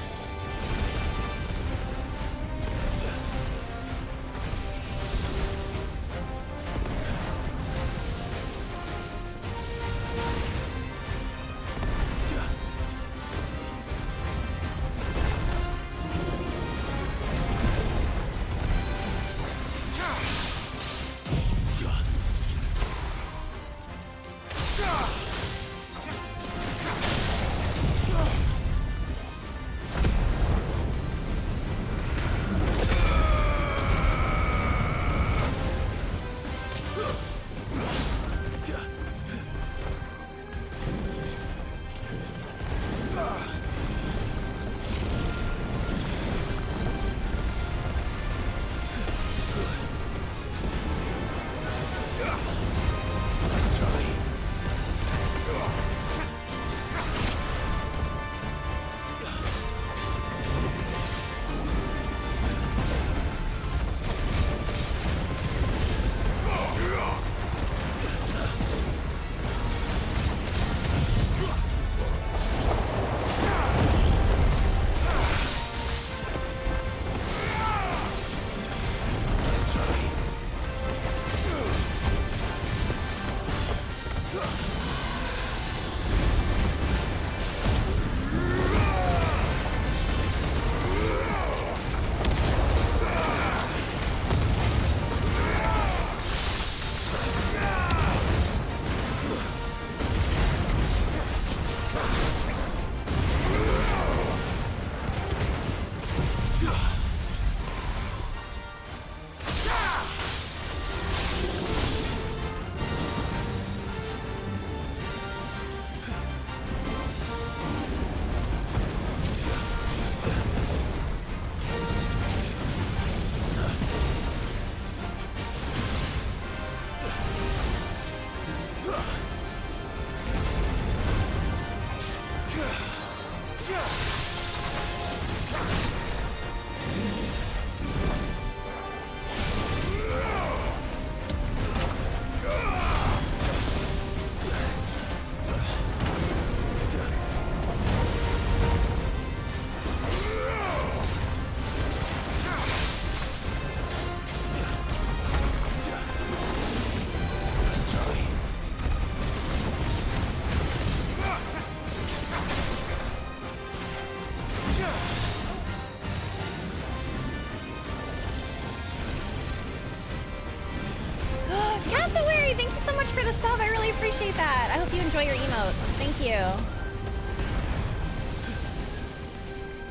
Cassowary, thank you so much for the sub. I really appreciate that. I hope you enjoy your emotes. Thank you.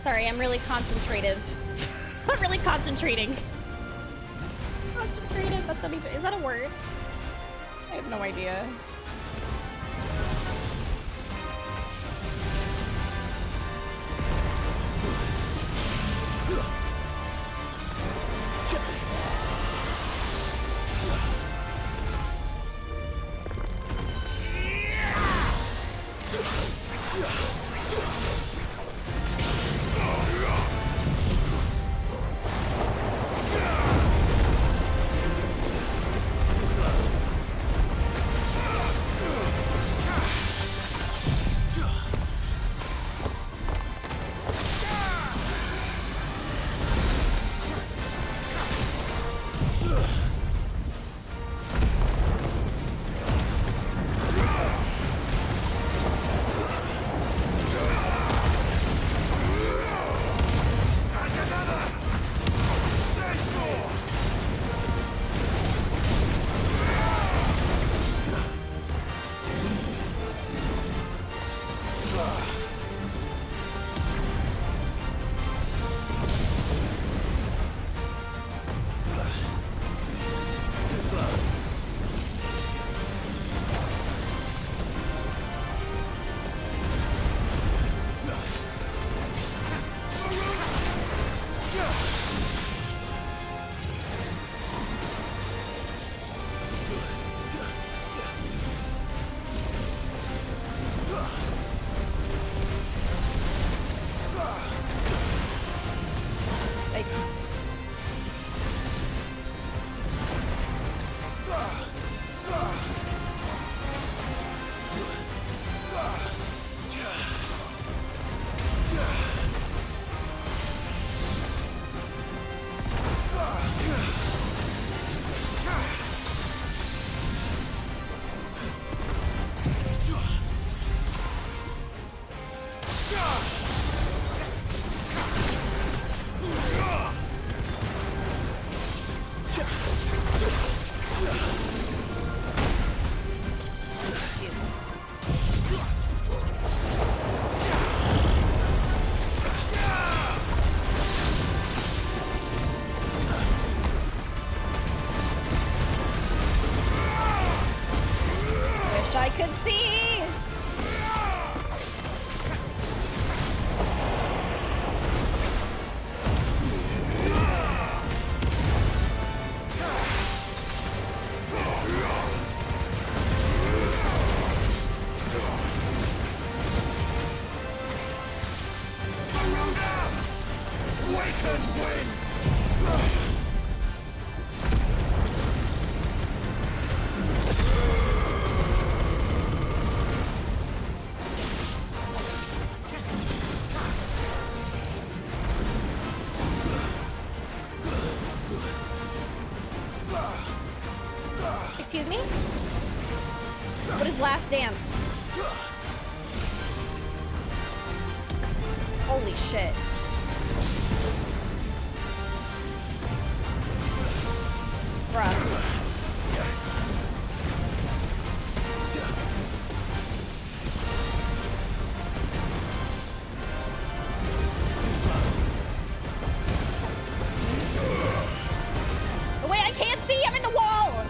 Sorry, I'm really concentrative. I'm really concentrating. Concentrated? That's not even... Is that a word? I have no idea. I could see. Excuse me? What is Last Dance? Holy shit. Bruh. Oh, wait, I can't see! I'm in the wall!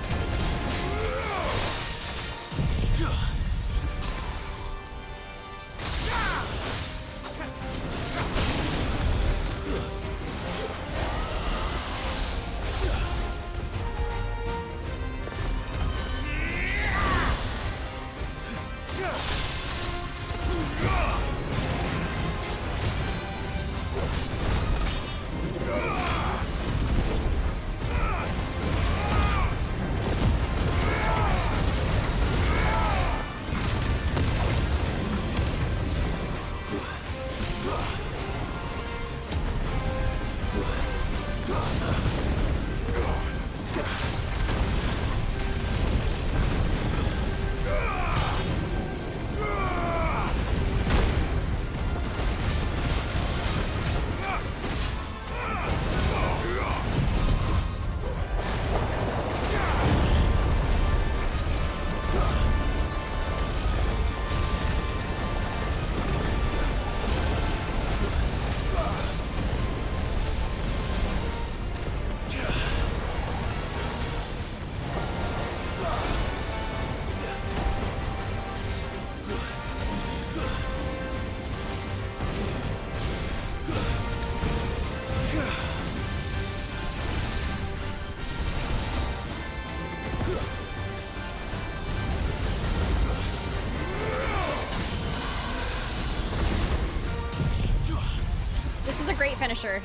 finisher.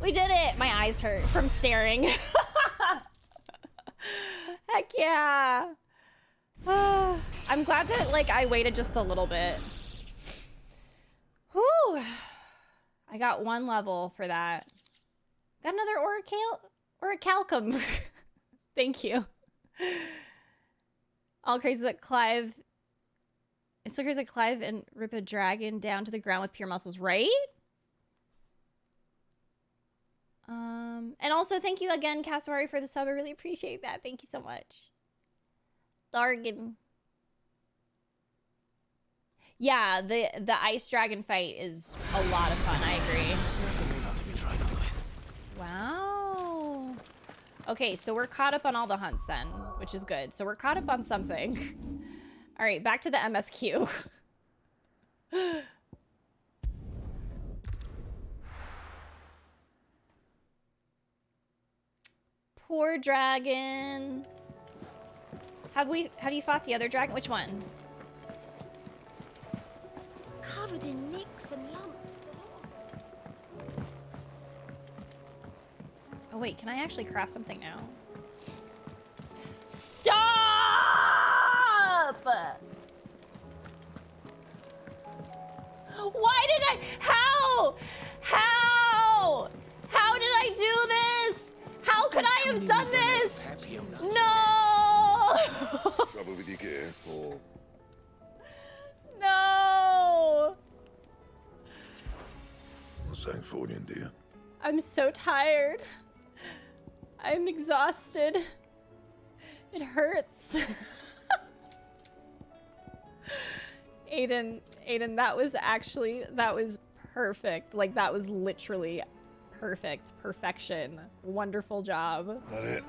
We did it! My eyes hurt from staring. Heck yeah! I'm glad that, like, I waited just a little bit. Whew! I got 1 level for that. Got another orichalcum. Thank you. All crazy that Clive... It's so crazy that Clive and rip a dragon down to the ground with pure muscles, right? And also thank you again, Cassowary, for the sub. I really appreciate that. Thank you so much. Dargan. Yeah, the ice dragon fight is a lot of fun. I agree. Wow. Okay, so we're caught up on all the hunts then, which is good. So we're caught up on something. All right, back to the MSQ. Poor dragon. Have you fought the other dragon? Which one? Covered in nicks and lumps. Oh wait, can I actually craft something now? Stop! Why did I? How? How? How did I do this? How could I have done this? No! Trouble with your gear, or No! Sancfordian, dear? I'm so tired. I'm exhausted. It hurts. Aiden, that was perfect. Like, that was literally perfect. Perfection. Wonderful job. That it?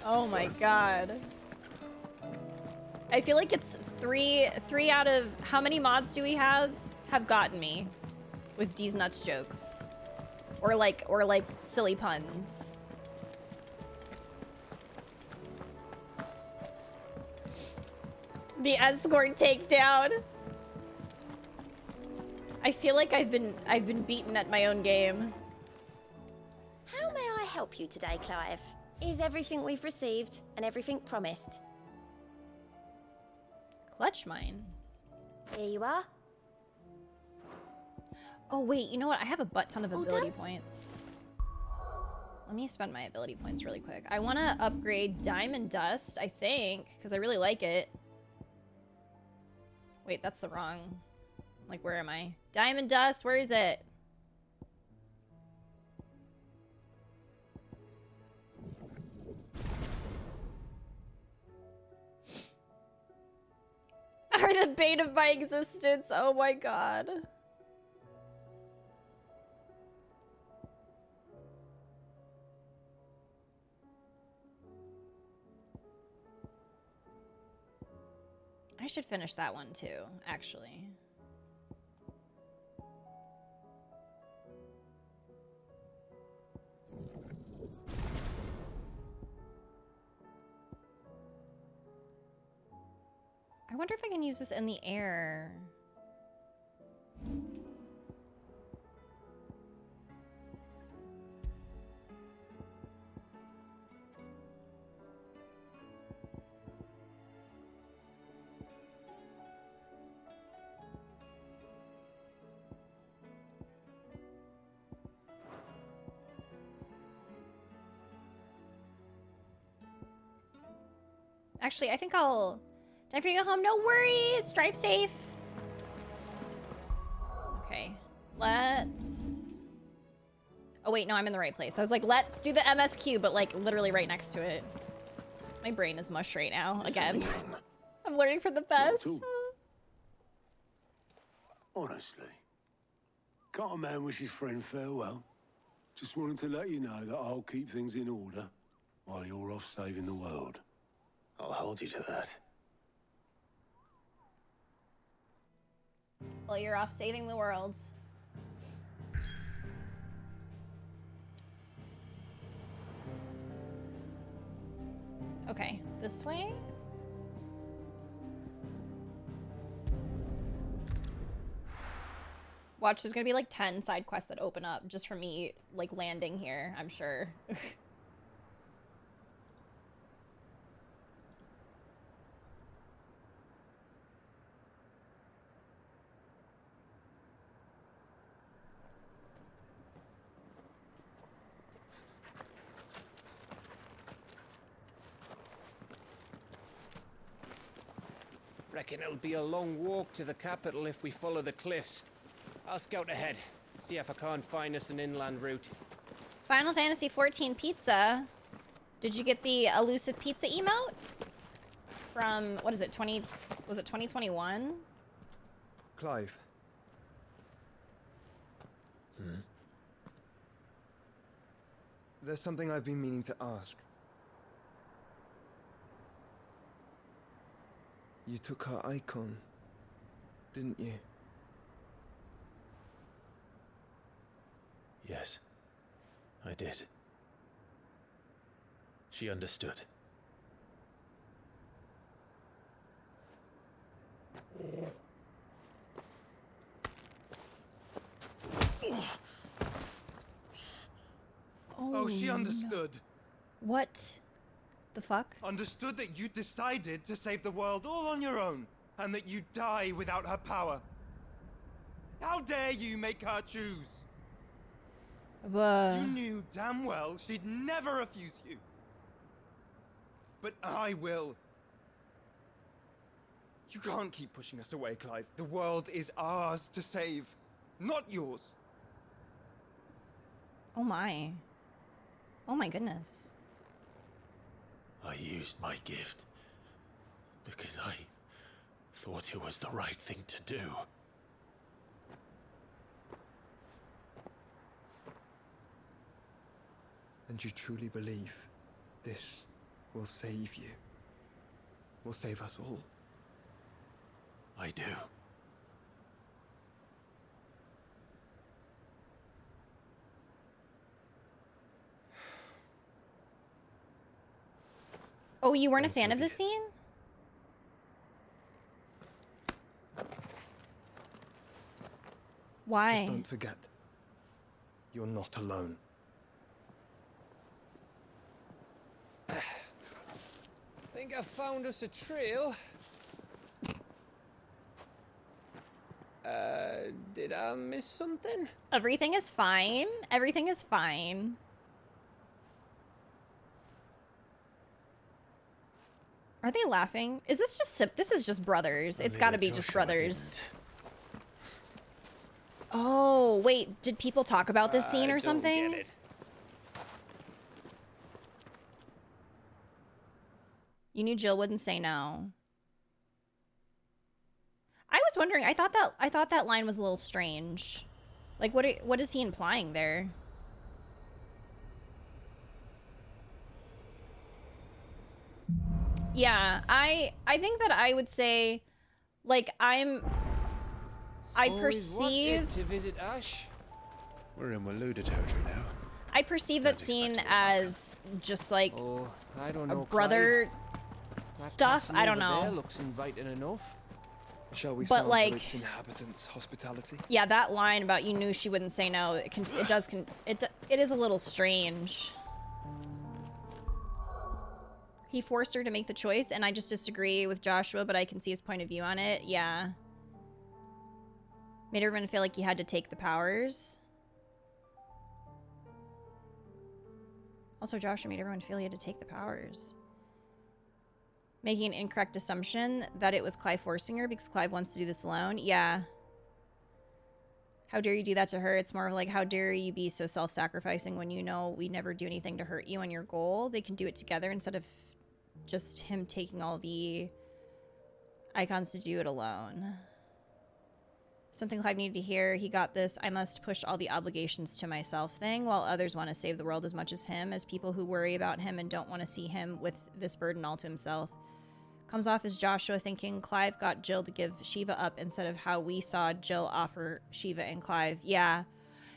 Oh my god. I feel like it's three out of how many mods do we have gotten me with D's nuts jokes or like silly puns. The escort takedown. I feel like I've been beaten at my own game. How may I help you today, Clive? Is everything we've received and everything promised? Clutch mine. Here you are. Oh wait, you know what? I have a butt ton of ability points. Let me spend my ability points really quick. I want to upgrade Diamond Dust, I think, because I really like it. Wait, that's the wrong... Like, where am I? Diamond Dust, where is it? Are the bane of my existence. Oh my god. I should finish that one too, actually. I wonder if I can use this in the air. Actually, I think I'll... Time for you to go home. No worries. Drive safe. Okay. Let's... Oh, wait. No, I'm in the right place. I was like, let's do the MSQ, but like literally right next to it. My brain is mush right now. Again. I'm learning for the best. Honestly. Can't a man wish his friend farewell? Just wanted to let you know that I'll keep things in order while you're off saving the world. I'll hold you to that. Well, you're off saving the world. Okay, this way. Watch, there's gonna be like 10 side quests that open up just for me, like, landing here, I'm sure. Reckon it'll be a long walk to the capital if we follow the cliffs. I'll scout ahead, see if I can't find us an inland route. Final Fantasy XIV pizza. Did you get the elusive pizza emote? From, what is it, was it 2021? Clive. There's something I've been meaning to ask. You took her icon, didn't you? Yes, I did. She understood. Oh, she understood. What the fuck? Understood that you decided to save the world all on your own, and that you'd die without her power. How dare you make her choose? You knew damn well she'd never refuse you. But I will. You can't keep pushing us away, Clive. The world is ours to save, not yours. Oh my. Oh my goodness. I used my gift because I thought it was the right thing to do. And you truly believe this will save you? Will save us all? I do. Oh, you weren't a fan of this scene? Why? Just don't forget. You're not alone. Think I found us a trail. Did I miss something? Everything is fine. Everything is fine. Are they laughing? Is this just this is just brothers? It's got to be just brothers. Oh, wait, did people talk about this scene or something? Get it. You knew Jill wouldn't say no. I was wondering, I thought that line was a little strange. Like, what is he implying there? Yeah, I think that I would say, like, I perceive to visit Ash. We're in Waluda territory now. I perceive that scene as just like I don't a know, brother Clive. stuff. I don't There know. looks inviting enough. Shall we But, sample like, its inhabitants' hospitality? Yeah, that line about you knew she wouldn't say no. It is a little strange. He forced her to make the choice, and I just disagree with Joshua, but I can see his point of view on it. Yeah. Made everyone feel like he had to take the powers. Also, Joshua made everyone feel he had to take the powers. Making an incorrect assumption that it was Clive forcing her because Clive wants to do this alone. Yeah. How dare you do that to her? It's more like, how dare you be so self-sacrificing when you know we never do anything to hurt you and your goal. They can do it together instead of just him taking all the icons to do it alone. Something Clive needed to hear. He got this. I must push all the obligations to myself thing, while others want to save the world as much as him, as people who worry about him and don't want to see him with this burden all to himself. Comes off as Joshua thinking Clive got Jill to give Shiva up instead of how we saw Jill offer Shiva and Clive. Yeah.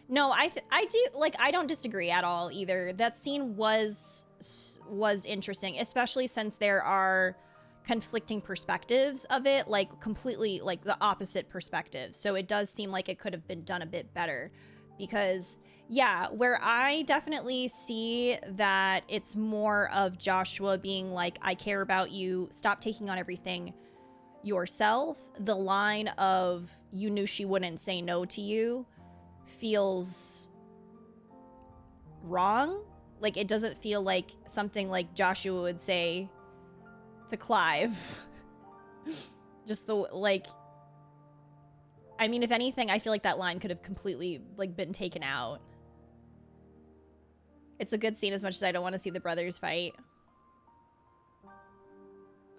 No, I do, like, I don't disagree at all either. That scene was interesting, especially since there are, conflicting perspectives of it, like completely like the opposite perspective. So it does seem like it could have been done a bit better, because yeah, where I definitely see that it's more of Joshua being like, I care about you, stop taking on everything yourself. The line of, you knew she wouldn't say no to you, feels wrong. Like, it doesn't feel like something like Joshua would say to Clive. Just the, like, I mean, if anything, I feel like that line could have completely, like, been taken out. It's a good scene as much as I don't want to see the brothers fight.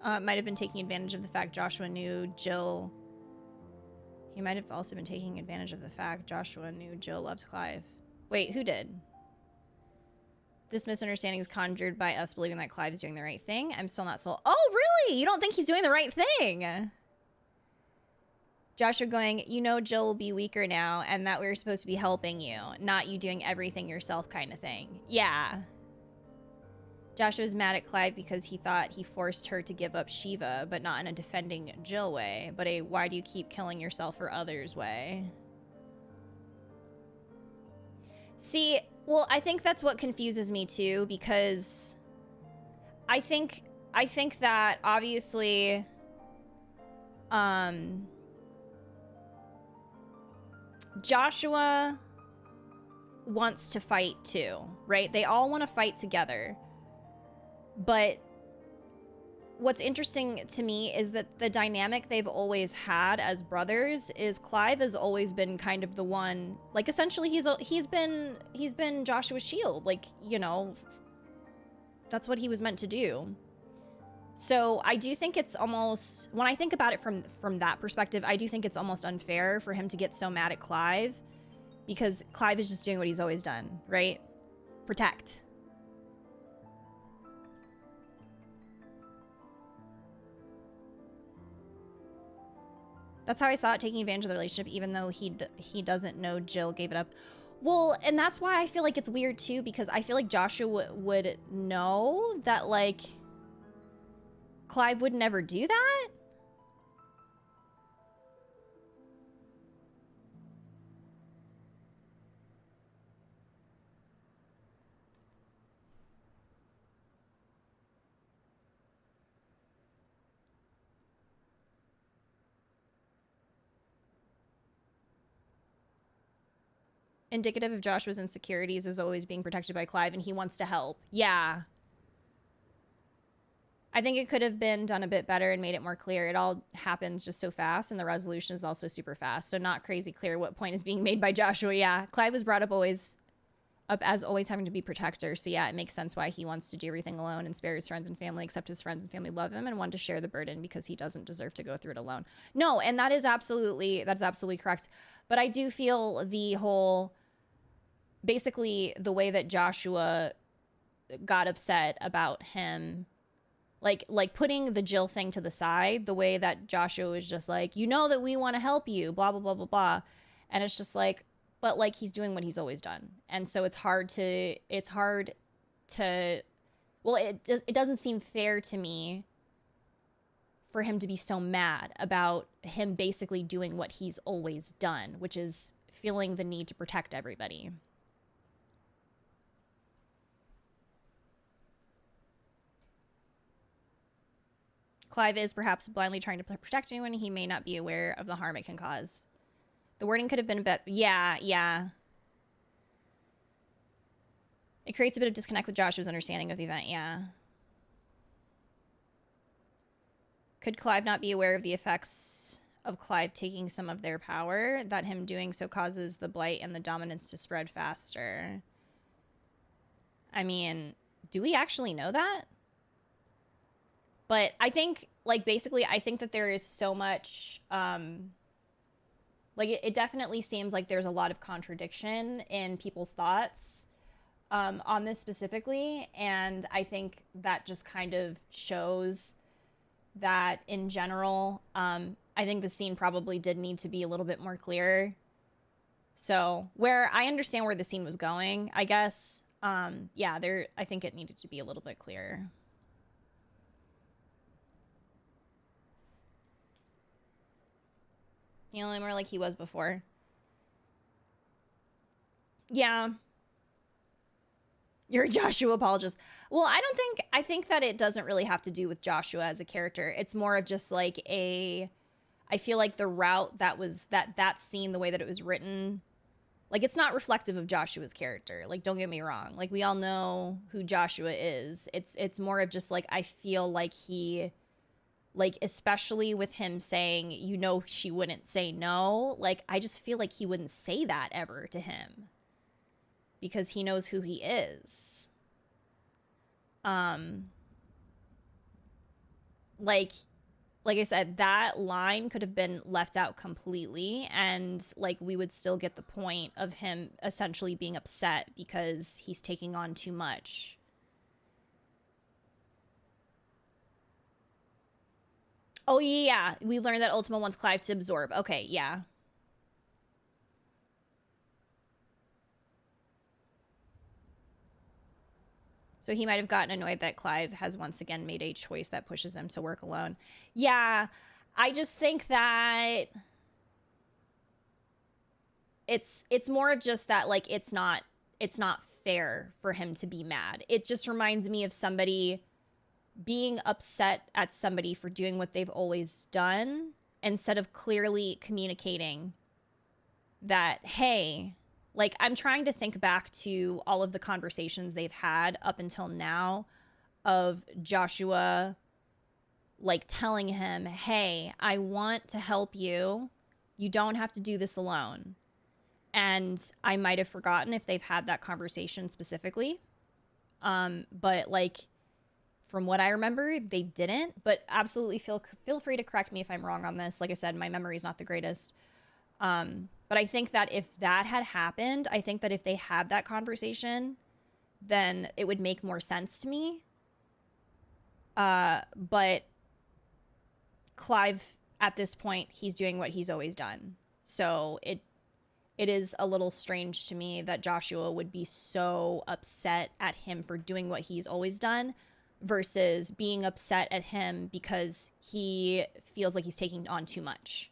Might have been taking advantage of the fact Joshua knew Jill. He might have also been taking advantage of the fact Joshua knew Jill loved Clive. Wait, who did? This misunderstanding is conjured by us believing that Clive is doing the right thing. I'm still not sold. Oh, really? You don't think he's doing the right thing? Joshua going, you know Jill will be weaker now, and that we're supposed to be helping you, not you doing everything yourself kind of thing. Yeah. Joshua was mad at Clive because he thought he forced her to give up Shiva, but not in a defending Jill way, but a why do you keep killing yourself for others way. See, well, I think that's what confuses me too, because I think that obviously, Joshua wants to fight too, right? They all want to fight together. But what's interesting to me is that the dynamic they've always had as brothers is Clive has always been kind of the one, like, essentially he's been Joshua's shield, like, you know, that's what he was meant to do. So I do think it's almost, when I think about it from that perspective, I do think it's almost unfair for him to get so mad at Clive, because Clive is just doing what he's always done, right? Protect. That's how I saw it, taking advantage of the relationship, even though he doesn't know Jill gave it up. Well, and that's why I feel like it's weird too, because I feel like Joshua would know that, like, Clive would never do that. Indicative of Joshua's insecurities is always being protected by Clive, and he wants to help. Yeah. I think it could have been done a bit better and made it more clear. It all happens just so fast, and the resolution is also super fast, so not crazy clear what point is being made by Joshua. Yeah, Clive was brought up as always having to be protector, so yeah, it makes sense why he wants to do everything alone and spare his friends and family, except his friends and family love him and want to share the burden because he doesn't deserve to go through it alone. No, and that's absolutely correct. But I do feel the whole, basically the way that Joshua got upset about him, like putting the Jill thing to the side, the way that Joshua was just like, you know that we want to help you, blah, blah, blah, blah, blah. And it's just like, but like, he's doing what he's always done. And so it's hard to, well, it doesn't seem fair to me for him to be so mad about him basically doing what he's always done, which is feeling the need to protect everybody. Clive is perhaps blindly trying to protect anyone. He may not be aware of the harm it can cause. The wording could have been a bit, yeah. It creates a bit of disconnect with Joshua's understanding of the event, yeah. Could Clive not be aware of the effects of Clive taking some of their power, that him doing so causes the blight and the dominance to spread faster? I mean, do we actually know that? But I think, like, basically, I think that there is so much, like, it definitely seems like there's a lot of contradiction in people's thoughts on this specifically. And I think that just kind of shows that in general, I think the scene probably did need to be a little bit more clear. So where I understand where the scene was going, I guess, yeah, I think it needed to be a little bit clearer. Feeling more like he was before. Yeah. You're a Joshua apologist. Well, I think that it doesn't really have to do with Joshua as a character. It's more of just like I feel like the route that scene, the way that it was written, like it's not reflective of Joshua's character. Like, don't get me wrong. Like, we all know who Joshua is. It's more of just like, I feel like he, like, especially with him saying, you know, she wouldn't say no. Like, I just feel like he wouldn't say that ever to him because he knows who he is. Like I said, that line could have been left out completely, and like we would still get the point of him essentially being upset because he's taking on too much. Oh yeah, we learned that Ultima wants Clive to absorb. Okay, yeah. So he might have gotten annoyed that Clive has once again made a choice that pushes him to work alone. Yeah, I just think that it's more of just that, like, it's not fair for him to be mad. It just reminds me of somebody being upset at somebody for doing what they've always done instead of clearly communicating that, hey, like, I'm trying to think back to all of the conversations they've had up until now of Joshua, like, telling him, hey, I want to help you. You don't have to do this alone. And I might have forgotten if they've had that conversation specifically. But, like, from what I remember, they didn't. But absolutely feel free to correct me if I'm wrong on this. Like I said, my memory's not the greatest. But I think that if that had happened, I think that if they had that conversation, then it would make more sense to me. But Clive, at this point, he's doing what he's always done. So it is a little strange to me that Joshua would be so upset at him for doing what he's always done versus being upset at him because he feels like he's taking on too much.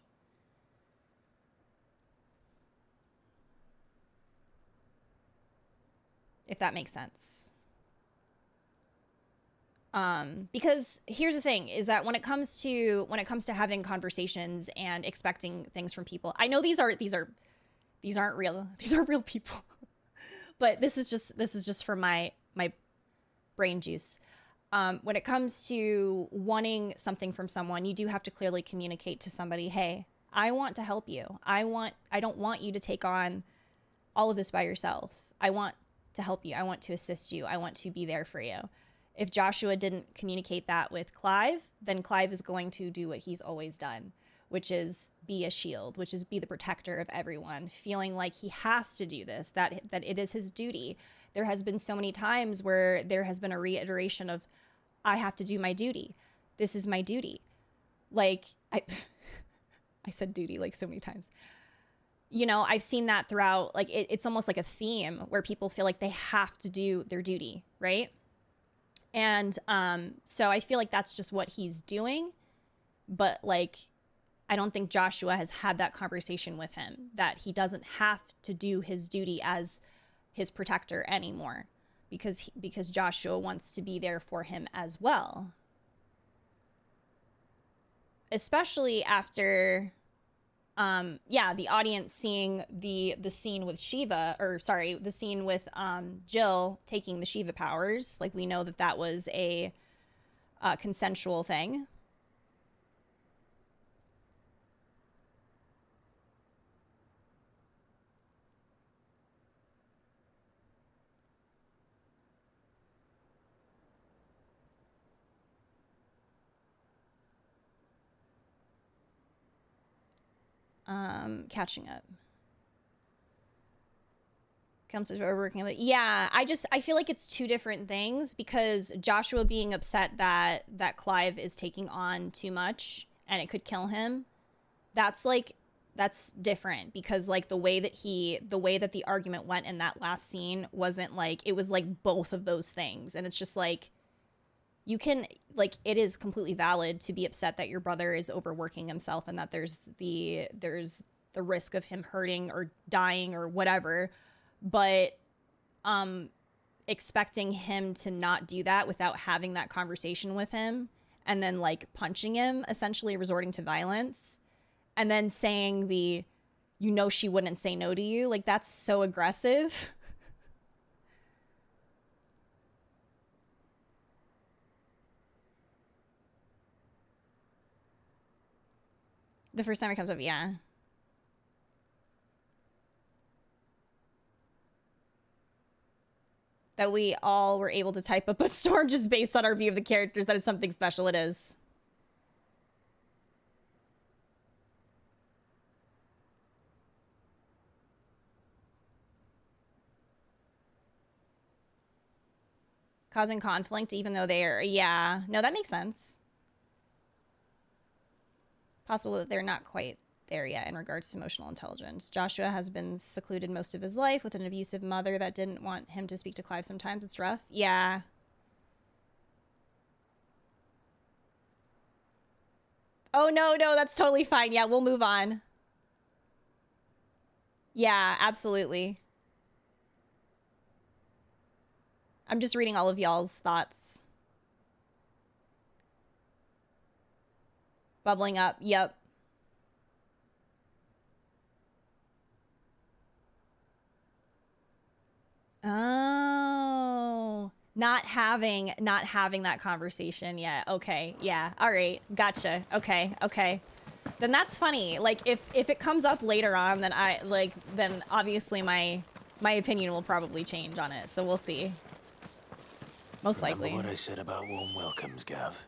If that makes sense. Because here's the thing is that when it comes to having conversations and expecting things from people, I know these aren't real. These are real people. But this is just for my brain juice. When it comes to wanting something from someone, you do have to clearly communicate to somebody, hey, I want to help you. I don't want you to take on all of this by yourself. I want to help you. I want to assist you. I want to be there for you. If Joshua didn't communicate that with Clive, then Clive is going to do what he's always done, which is be a shield, which is be the protector of everyone, feeling like he has to do this, that it is his duty. There has been so many times where there has been a reiteration of, I have to do my duty. This is my duty. Like, I said duty like so many times. You know, I've seen that throughout, like, it's almost like a theme where people feel like they have to do their duty, right? And so I feel like that's just what he's doing. But, like, I don't think Joshua has had that conversation with him, that he doesn't have to do his duty as his protector anymore because Joshua wants to be there for him as well. Especially after... the audience seeing the scene with the scene with Jill taking the Shiva powers. Like, we know that was a consensual thing. Catching up. Comes to overworking. Yeah, I feel like it's two different things because Joshua being upset that Clive is taking on too much and it could kill him. That's different because, like, the way that the argument went in that last scene wasn't like, it was like both of those things. And it's just like, you can, like, it is completely valid to be upset that your brother is overworking himself and that there's the risk of him hurting or dying or whatever. But expecting him to not do that without having that conversation with him and then like punching him, essentially resorting to violence, and then saying she wouldn't say no to you, like, that's so aggressive. The first time it comes up, yeah. That we all were able to type up a storm just based on our view of the characters. That is something special. It is. Causing conflict even though they're, yeah. No, that makes sense. Possible that they're not quite there yet in regards to emotional intelligence. Joshua has been secluded most of his life with an abusive mother that didn't want him to speak to Clive sometimes. It's rough. Yeah. Oh, no, that's totally fine. Yeah, we'll move on. Yeah, absolutely. I'm just reading all of y'all's thoughts. Bubbling up. Yep. Oh, not having that conversation yet. Okay. Yeah. All right. Gotcha. Okay. Then that's funny. Like if it comes up later on, then then obviously my opinion will probably change on it. So we'll see. Most likely. Remember what I said about warm welcomes, Gav?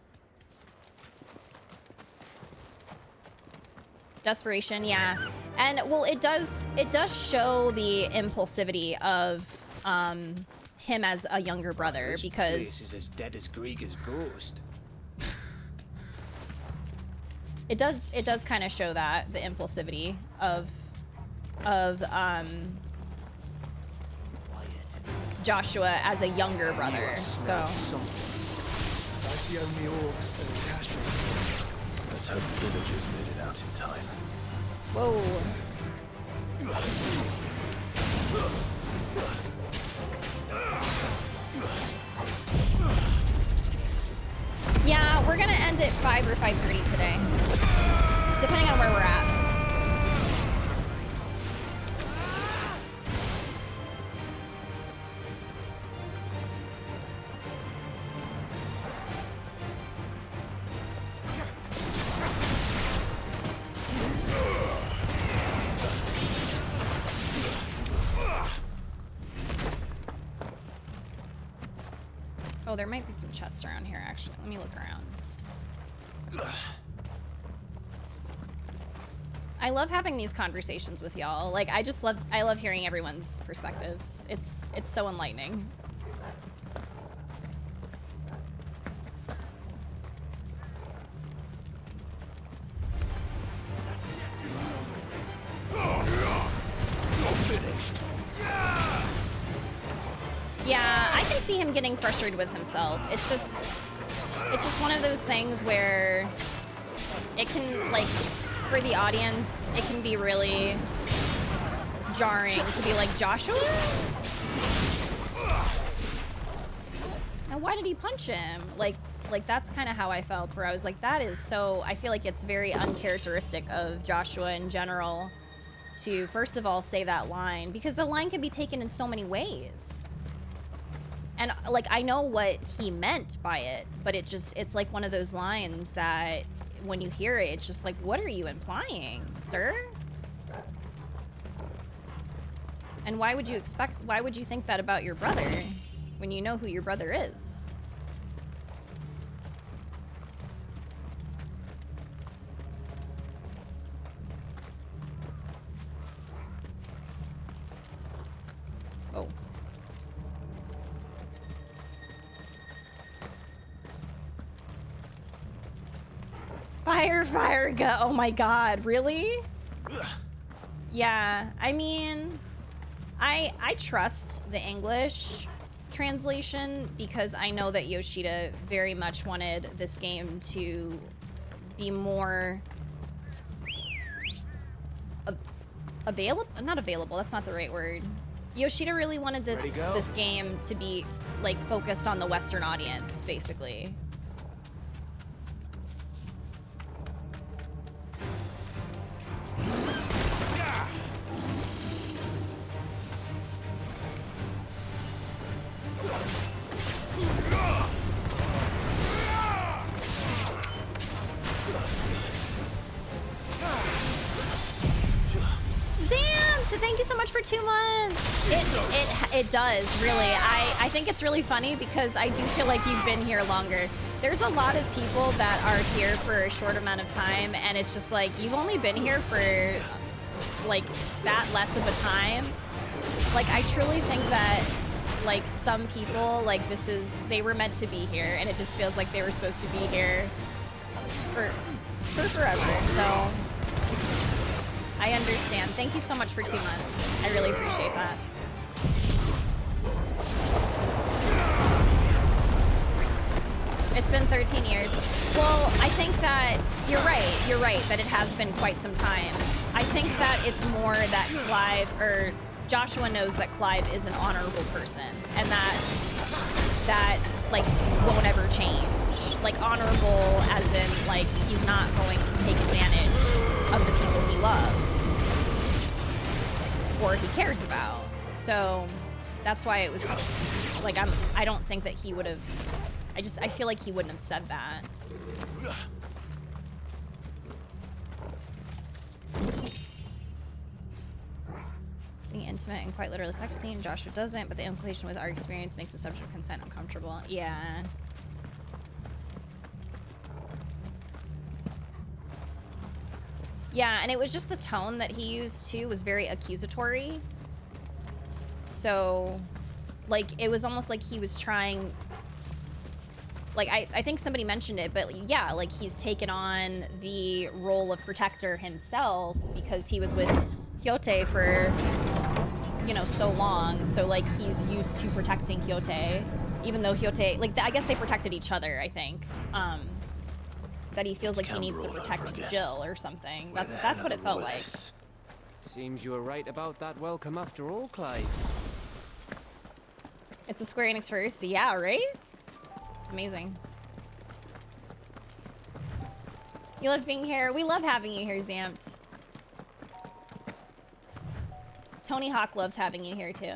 Desperation, yeah. And well, it does show the impulsivity of him as a younger brother, because This is as dead as Grieger's ghost. it does kind of show that the impulsivity of Joshua as a younger brother. So That's the only orcs that are casual. Let's hope the villagers made it out in time. whoa. Yeah, we're gonna end at 5 or 5:30 today, depending on where we're at. Oh, there might be some chests around here, actually. Let me look around. I love having these conversations with y'all. Like, I love hearing everyone's perspectives. It's so enlightening. Yeah, I can see him getting frustrated with himself. It's just one of those things where it can, like, for the audience, it can be really jarring to be like, Joshua? And why did he punch him? Like that's kind of how I felt, where I was like, that is so, I feel like it's very uncharacteristic of Joshua in general to, first of all, say that line, because the line can be taken in so many ways. And, like, I know what he meant by it, but it's like one of those lines that when you hear it, it's just like, what are you implying, sir? And why would you think that about your brother when you know who your brother is? Oh. Fire, go. Oh my god, really? I mean, I trust the English translation because I know that Yoshida very much wanted this game to be more available. Not available. That's not the right word. Yoshida really wanted this game to be like focused on the Western audience, basically. Damn! So thank you so much for 2 months. It does, really. I think it's really funny because I do feel like you've been here longer. There's a lot of people that are here for a short amount of time, and it's just like, you've only been here for like that less of a time. Like, I truly think that like some people, like they were meant to be here, and it just feels like they were supposed to be here for forever. So I understand. Thank you so much for 2 months. I really appreciate that. It's been 13 years. Well, I think that you're right that it has been quite some time. I think that it's more that Clive, or Joshua, knows that Clive is an honorable person, and that like won't ever change. Like, honorable as in like he's not going to take advantage of the people he loves or he cares about. So that's why it was like, I don't think that he would have, I feel like he wouldn't have said that. Being intimate and quite literally sex scene, Joshua doesn't, but the implication with our experience makes the subject of consent uncomfortable. Yeah. Yeah, and it was just the tone that he used too was very accusatory. So, like, it was almost like he was trying, like, I think somebody mentioned it, but yeah, like, he's taken on the role of protector himself because he was with Hyote for, you know, so long. So, like, he's used to protecting Hyote, even though Hyote, like, I guess they protected each other, I think. That he feels like he needs to protect Jill or something. That's what it felt like. Seems you were right about that welcome after all, Clive. It's a Square Enix first, yeah, right? It's amazing. You love being here. We love having you here, Zamped. Tony Hawk loves having you here too.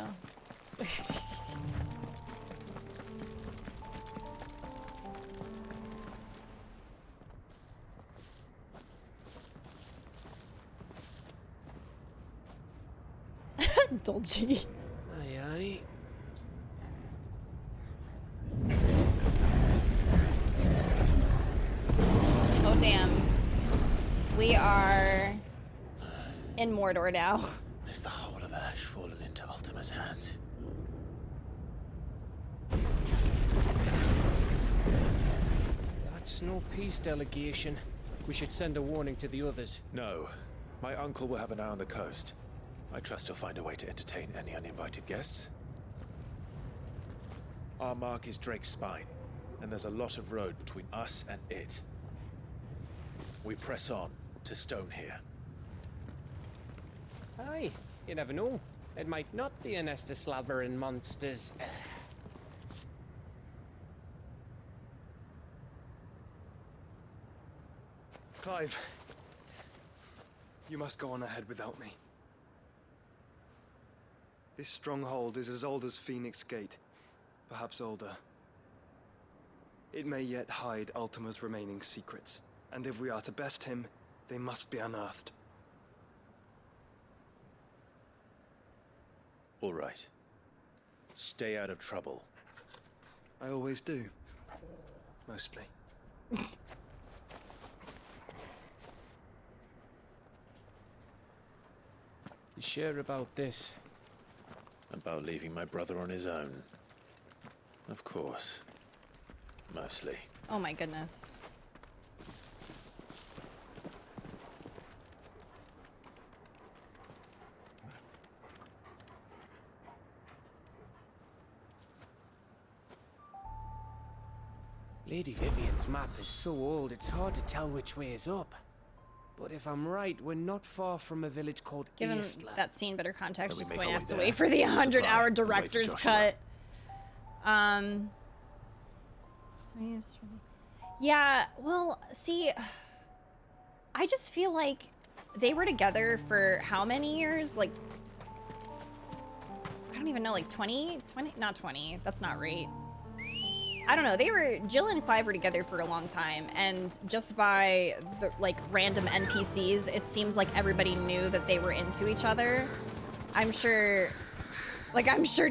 Dolce. Aye, aye. Oh, damn. We are in Mordor now. Is the whole of Ash fallen into Ultima's hands? That's no peace delegation. We should send a warning to the others. No. My uncle will have an eye on the coast. I trust he'll find a way to entertain any uninvited guests. Our mark is Drake's Spine, and there's a lot of road between us and it. We press on to Stone here. Aye, you never know. It might not be a nest of slabbering monsters. Clive, you must go on ahead without me. This stronghold is as old as Phoenix Gate, perhaps older. It may yet hide Ultima's remaining secrets, and if we are to best him, they must be unearthed. All right. Stay out of trouble. I always do. Mostly. You sure about this? About leaving my brother on his own. Of course. Mostly. Oh my goodness. Lady Vivian's map is so old, it's hard to tell which way is up. But if I'm right, we're not far from a village called Given Eastland. that scene better context, just make going to our have to way wait there. for the Supply, 100-hour and wait for director's Joshua. cut. Yeah, well, see, I just feel like they were together for how many years? Like, I don't even know, like 20? Not 20, that's not right. I don't know, Jill and Clive were together for a long time, and just by the, like, random NPCs, it seems like everybody knew that they were into each other. I'm sure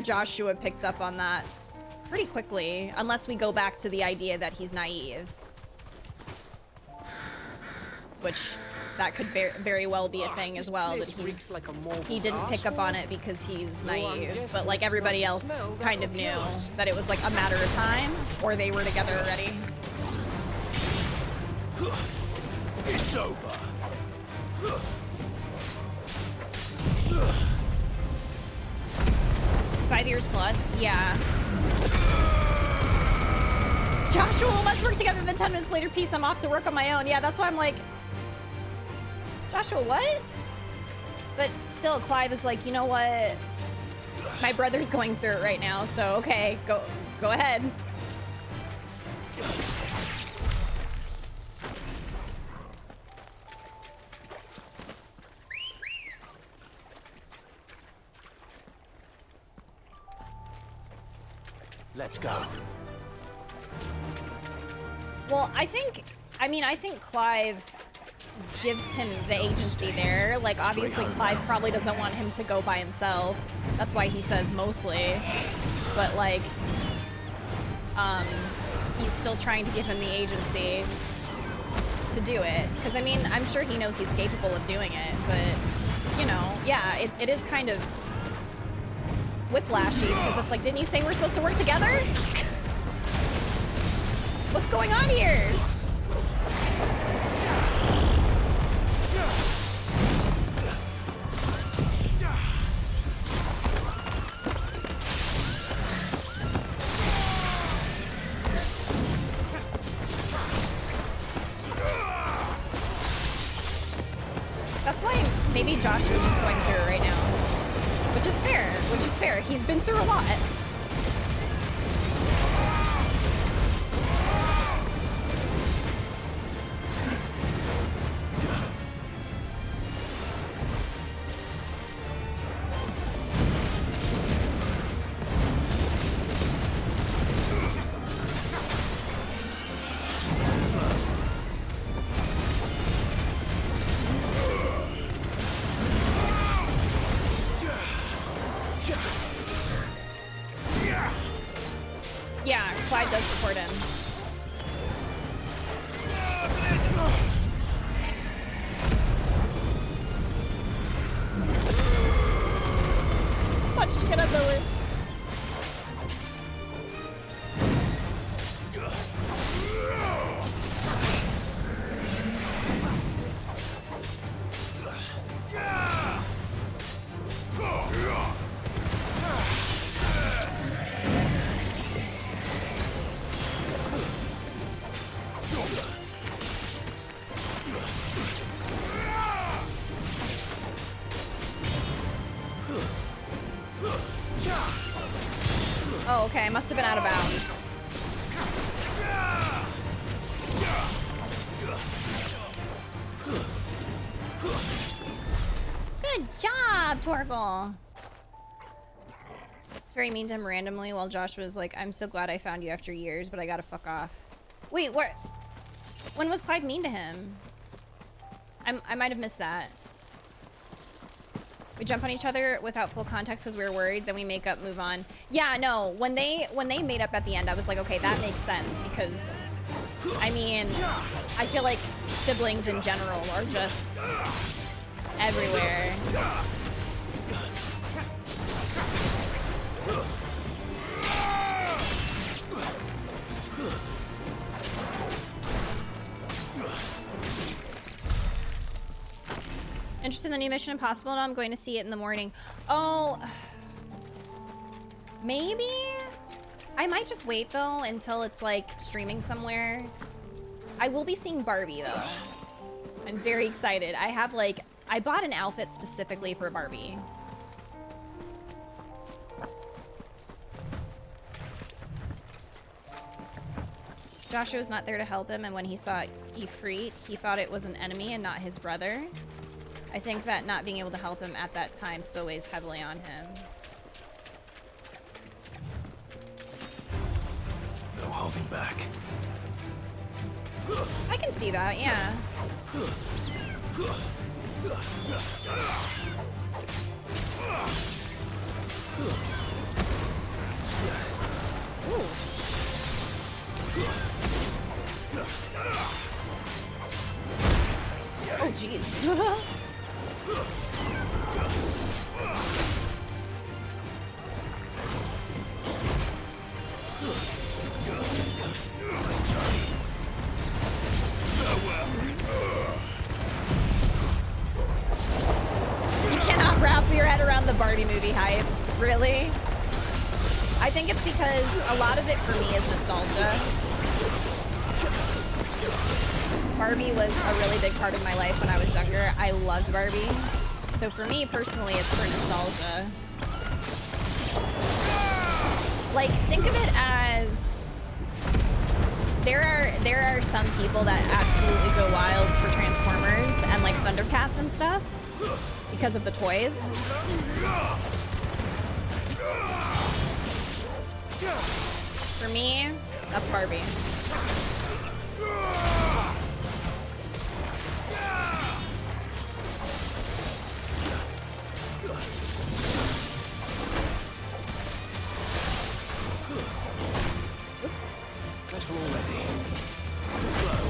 Joshua picked up on that pretty quickly, unless we go back to the idea that he's naive. Which, that could very well be a thing as well, that he didn't pick up on it because he's naive, but like everybody else kind of knew that it was like a matter of time, or they were together already. It's over. 5 years plus, yeah. Joshua must work together, then 10 minutes later, peace, I'm off to work on my own. Yeah, that's why I'm like, Joshua, what? But still, Clive is like, you know what? My brother's going through it right now, so okay, go ahead. Let's go. Well, I think Clive gives him the agency there. Like, obviously, Clive probably doesn't want him to go by himself. That's why he says mostly. But, like, he's still trying to give him the agency to do it. Because, I mean, I'm sure he knows he's capable of doing it. But, you know, yeah, it is kind of whiplashy. Because it's like, didn't you say we're supposed to work together? What's going on here? That's why maybe Josh is just going through it right now. Which is fair. He's been through a lot. Yeah, Clyde does support him. What shit up the Oh, okay, I must have been out of bounds. Good job, Torgal. It's very mean to him randomly while Josh was like, I'm so glad I found you after years, but I gotta fuck off. Wait, what? When was Clive mean to him? I might have missed that. We jump on each other without full context because we were worried, then we make up, move on. Yeah, no, when they made up at the end, I was like, okay, that makes sense because, I mean, I feel like siblings in general are just everywhere. Interested in the new Mission Impossible? No, I'm going to see it in the morning. Oh, maybe? I might just wait though until it's like streaming somewhere. I will be seeing Barbie though. I'm very excited. I have like, I bought an outfit specifically for Barbie. Joshua's not there to help him, and when he saw Ifrit, he thought it was an enemy and not his brother. I think that not being able to help him at that time still weighs heavily on him. No holding back. I can see that, yeah. Ooh. Oh, jeez. You cannot wrap your head around the Barbie movie hype. Really? I think it's because a lot of it for me is nostalgia. Barbie was a really big part of my life when I was younger. I loved Barbie. So for me personally, it's for nostalgia. Like, think of it as there are some people that absolutely go wild for Transformers and like Thundercats and stuff because of the toys. For me, that's Barbie. Oops. Guess we're all ready. Too slow.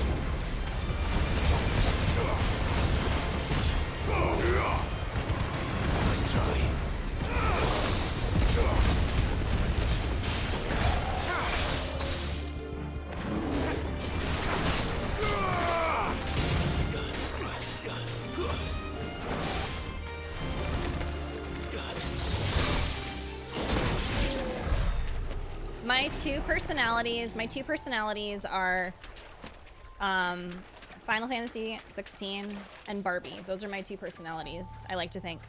Nice try. My two personalities are Final Fantasy 16 and Barbie. Those are my two personalities, I like to think.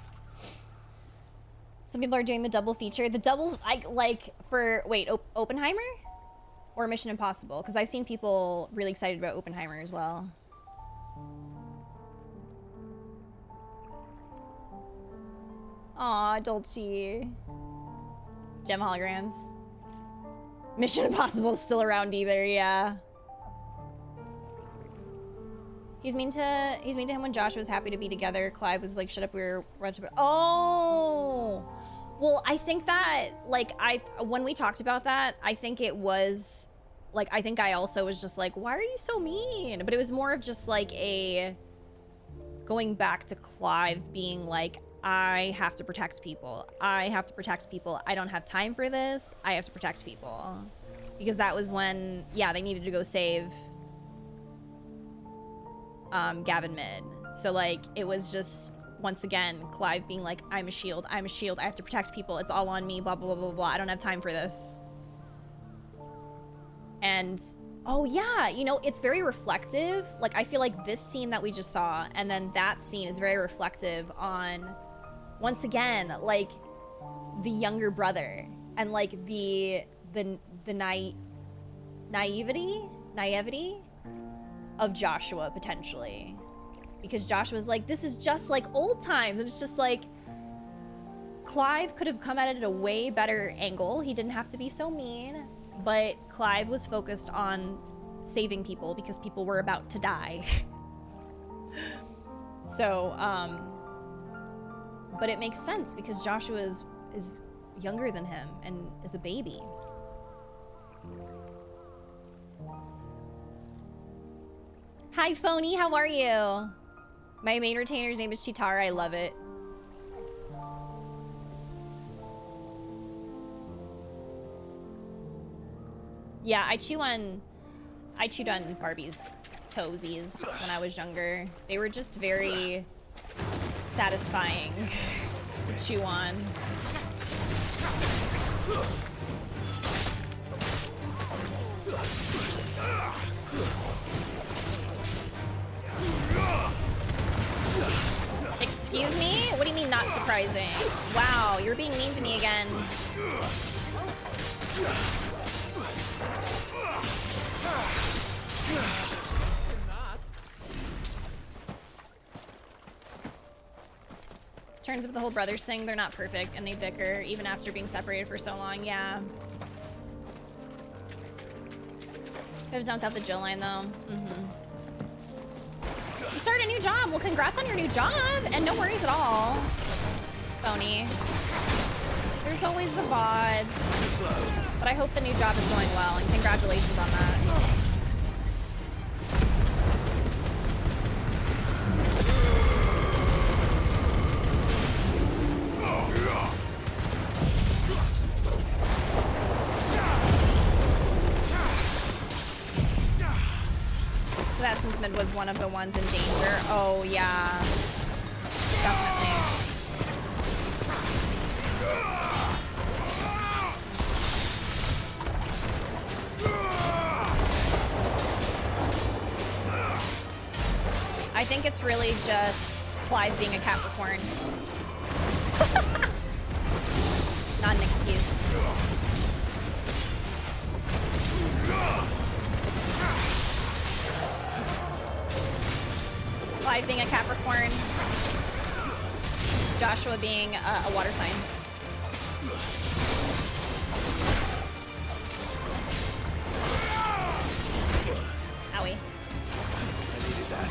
Some people are doing the double feature. The double, Oppenheimer? Or Mission Impossible? Because I've seen people really excited about Oppenheimer as well. Aw, Dolce. Gem holograms. Mission Impossible is still around either, yeah. He's mean to him when Joshua was happy to be together. Clive was like, shut up, we were about to... Oh! Well, I think that, like, when we talked about that, I think it was, like, I think I also was just like, why are you so mean? But it was more of just like going back to Clive being like, I have to protect people. I have to protect people. I don't have time for this. I have to protect people. Because that was when, yeah, they needed to go save Gavin Mid. So, like, it was just, once again, Clive being like, I'm a shield. I'm a shield. I have to protect people. It's all on me. Blah, blah, blah, blah, blah. I don't have time for this. And, oh, yeah, you know, it's very reflective. Like, I feel like this scene that we just saw and then that scene is very reflective on... Once again, like, the younger brother and, like, the naivety of Joshua, potentially. Because Joshua's like, this is just like old times. And it's just like, Clive could have come at it at a way better angle. He didn't have to be so mean. But Clive was focused on saving people because people were about to die. So, but it makes sense because Joshua is younger than him and is a baby. Hi, Phony, how are you? My main retainer's name is Chitara, I love it. Yeah, I chewed on Barbie's toesies when I was younger. They were just very satisfying to chew on. Excuse me? What do you mean not surprising? Wow, you're being mean to me again. Turns with the whole brothers thing, they're not perfect and they bicker even after being separated for so long, yeah. Could have dumped out the Jill line though. You started a new job. Well, congrats on your new job and no worries at all. Phony. There's always the VODs. But I hope the new job is going well and congratulations on that. That since Mid was one of the ones in danger. Oh yeah, definitely. I think it's really just Clive being a Capricorn. Not an excuse. Clive being a Capricorn, Joshua being a water sign. Owie. I needed that.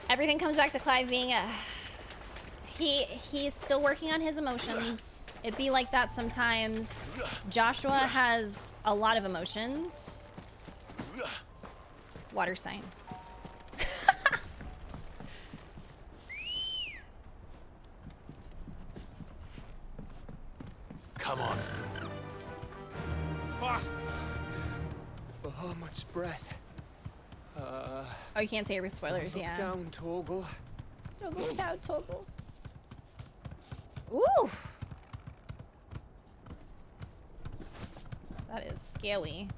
Everything comes back to Clive being a... He's still working on his emotions. It be like that sometimes. Joshua has a lot of emotions. Water sign. Come on. Fast! Oh, much breath. Oh, you can't say it with spoilers, Look yeah. down, Torgal. Toggle down, toggle. Ooh! That is scary.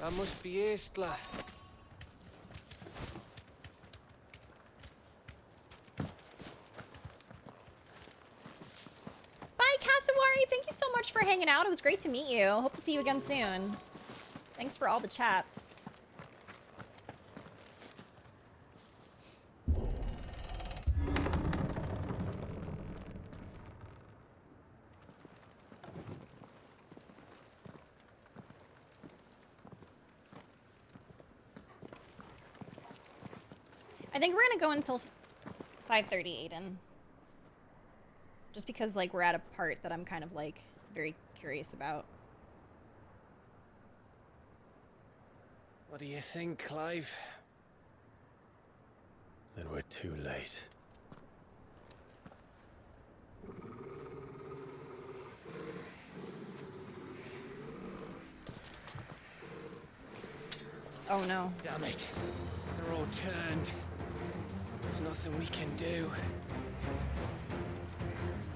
That must be Estla. Bye, Cassowary! Thank you so much for hanging out. It was great to meet you. Hope to see you again soon. Thanks for all the chats. I think we're gonna go until 5:30, Aiden. Just because, like, we're at a part that I'm kind of, like, very curious about. What do you think, Clive? Then we're too late. Oh no. Damn it. They're all turned. There's nothing we can do.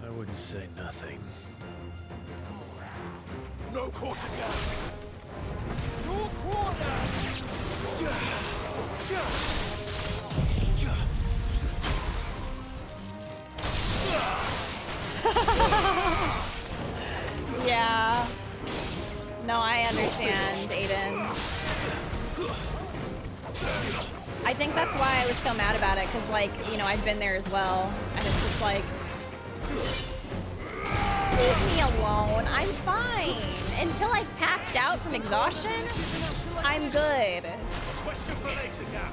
I wouldn't say nothing. No quarter gap! No quarter! Yeah. No, I understand, Aiden. I think that's why I was so mad about it, because, like, you know, I've been there as well, and it's just like, leave me alone. I'm fine. Until I've passed out from exhaustion, I'm good. Question for later, Gap.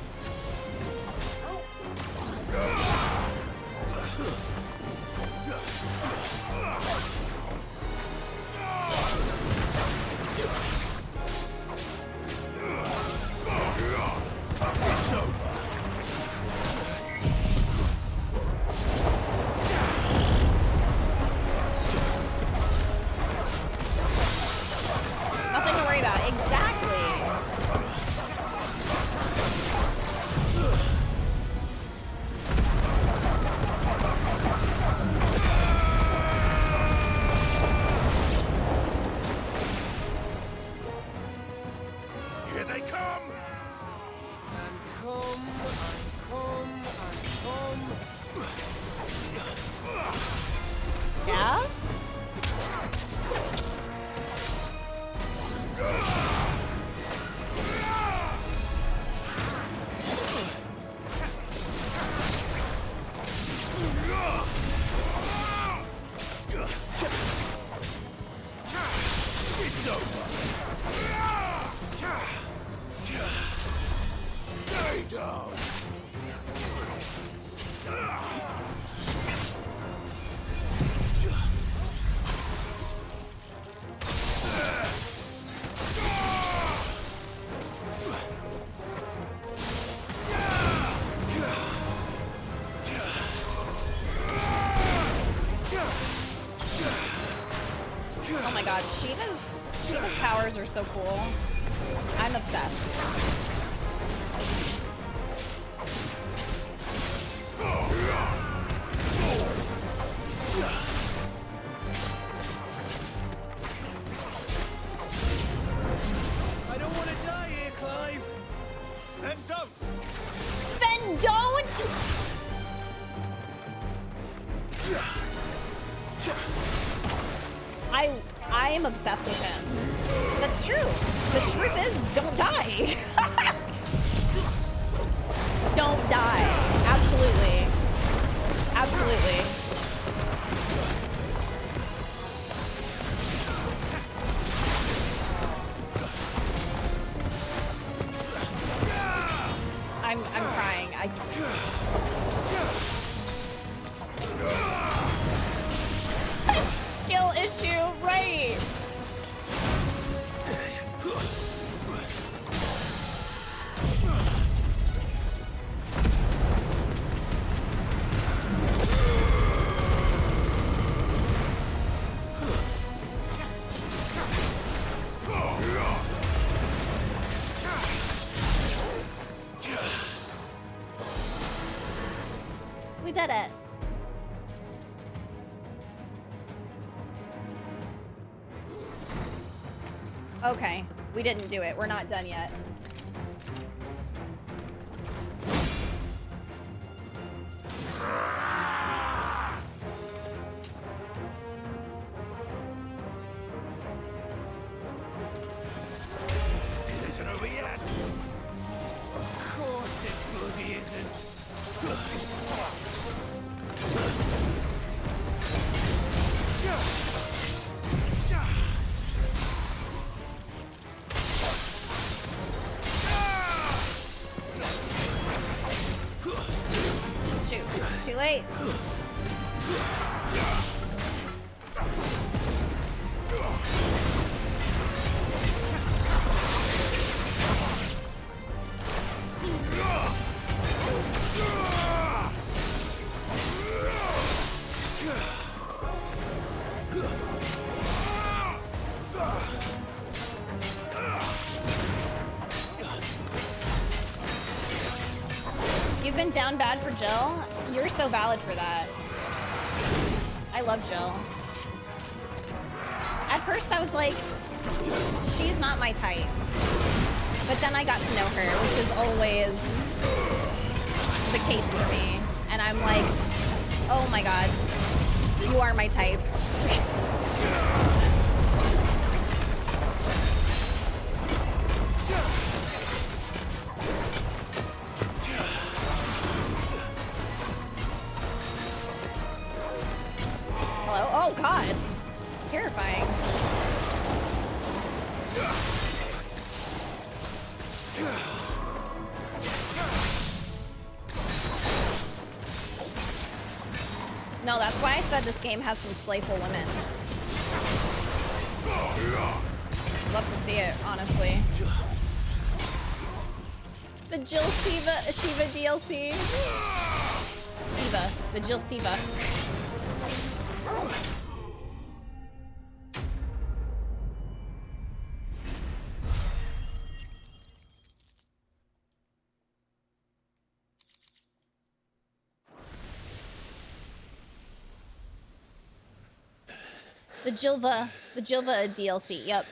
It's over. Nothing to worry about. Exactly. Yeah? It's over. Stay down. Oh my god, Shiva's powers are so cool. I'm obsessed. I don't want to die here, Clive. Then don't. Then don't! I am obsessed with him. That's true. The truth is, don't die. Don't die. Absolutely. Absolutely. I'm crying. Skill issue, right? We did it. Okay, we didn't do it. We're not done yet. It isn't over yet. Of course it bloody isn't. Shoot, it's too late. You've been down bad for Jill? You're so valid for that. I love Jill. At first I was like, she's not my type. But then I got to know her, which is always the case for me. And I'm like, oh my god, you are my type. Hello? Oh god. Terrifying. No, that's why I said this game has some slayful women. Love to see it, honestly. The Jill Shiva DLC. Siva. The Jill Siva. The Jilva DLC, yep.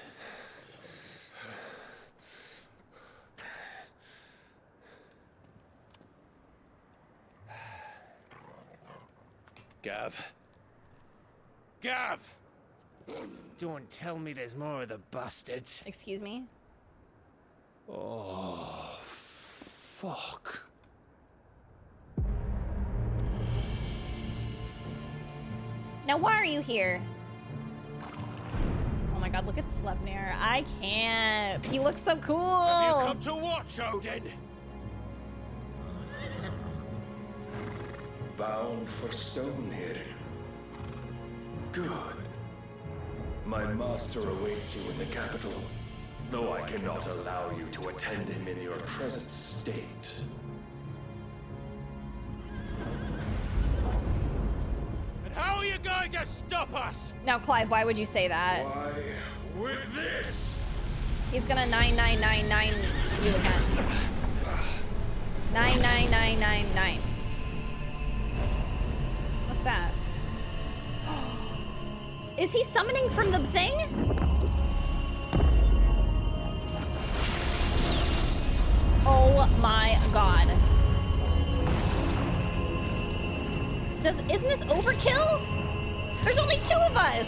Gav? Gav! Don't tell me there's more of the bastards. Excuse me? Oh, fuck. Now, why are you here? Oh my god, look at Sleipnir. I can't. He looks so cool. Have you come to watch, Odin? Bound for Stonehill. Good. My master awaits you in the capital, though I cannot allow you to attend him in your present state. And how are you going to stop us? Now, Clive, why would you say that? Why, with this! He's gonna 9999 you again. 99999. What's that? Is he summoning from the thing? Oh my god. Isn't this overkill? There's only 2 of us.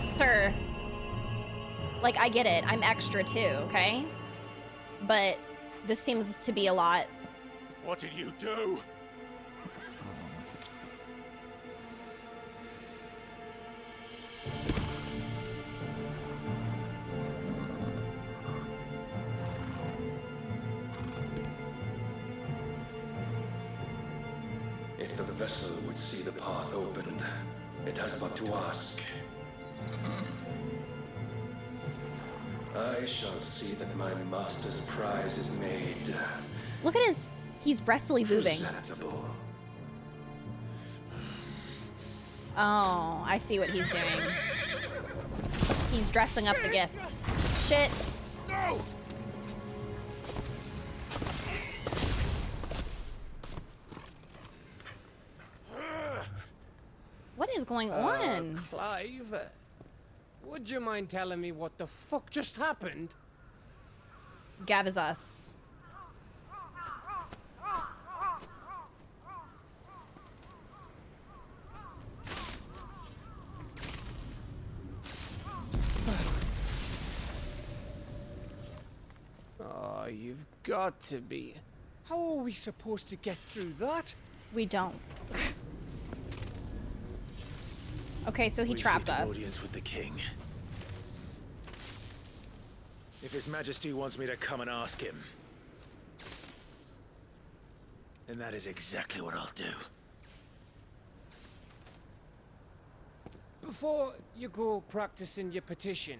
Sir, like, I get it. I'm extra too, okay? But this seems to be a lot. What did you do? If the vessel would see the path opened, it has but to ask. I shall see that my master's prize is made. Look at his... He's breastly moving. Presentable. Oh, I see what he's doing. He's dressing up the gift. Shit. No! What is going on? Clive, would you mind telling me what the fuck just happened? Gav is us. Oh, you've got to be. How are we supposed to get through that? We don't. Okay, so he trapped us. Audience with the king. If His Majesty wants me to come and ask him, then that is exactly what I'll do. Before you go practicing your petition,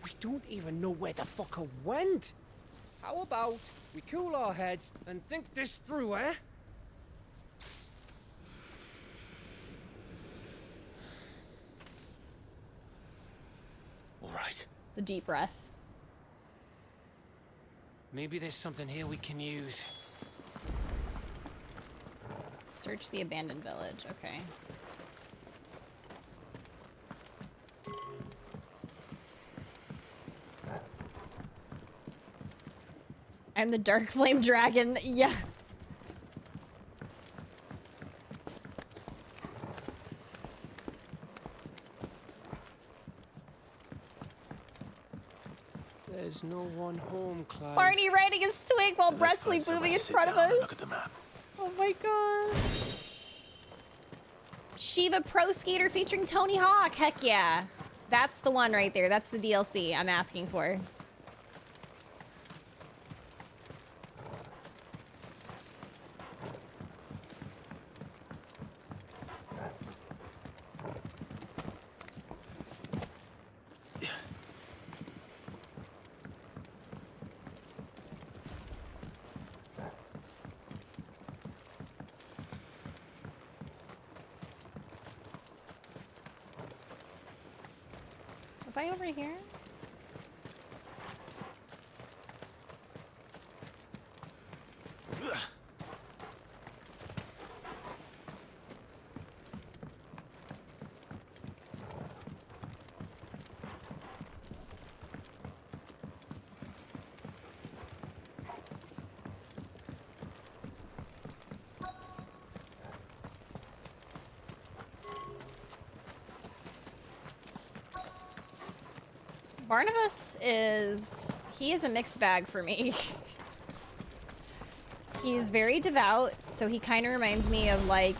we don't even know where the fucker went. How about we cool our heads and think this through, eh? All right. The deep breath. Maybe there's something here we can use. Search the abandoned village. Okay. I'm the Dark Flame Dragon. Yeah. There's no one home, Clive. Barney riding his twig while breastly moving in front of us. Look at the map. Oh my god. Shiva Pro Skater featuring Tony Hawk. Heck yeah. That's the one right there. That's the DLC I'm asking for. Was I over here? Barnabas he is a mixed bag for me. He's very devout, so he kind of reminds me of like,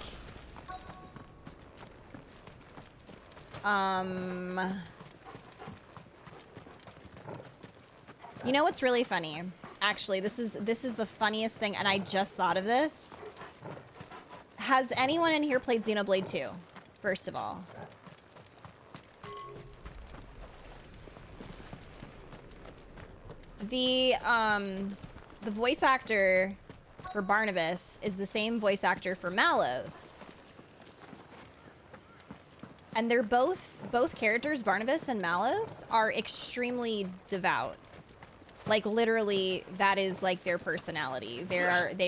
you know what's really funny? Actually, this is the funniest thing, and I just thought of this. Has anyone in here played Xenoblade 2? First of all. The voice actor for Barnabas is the same voice actor for Malos. And they're both characters, Barnabas and Malos, are extremely devout. Like literally, that is like their personality. They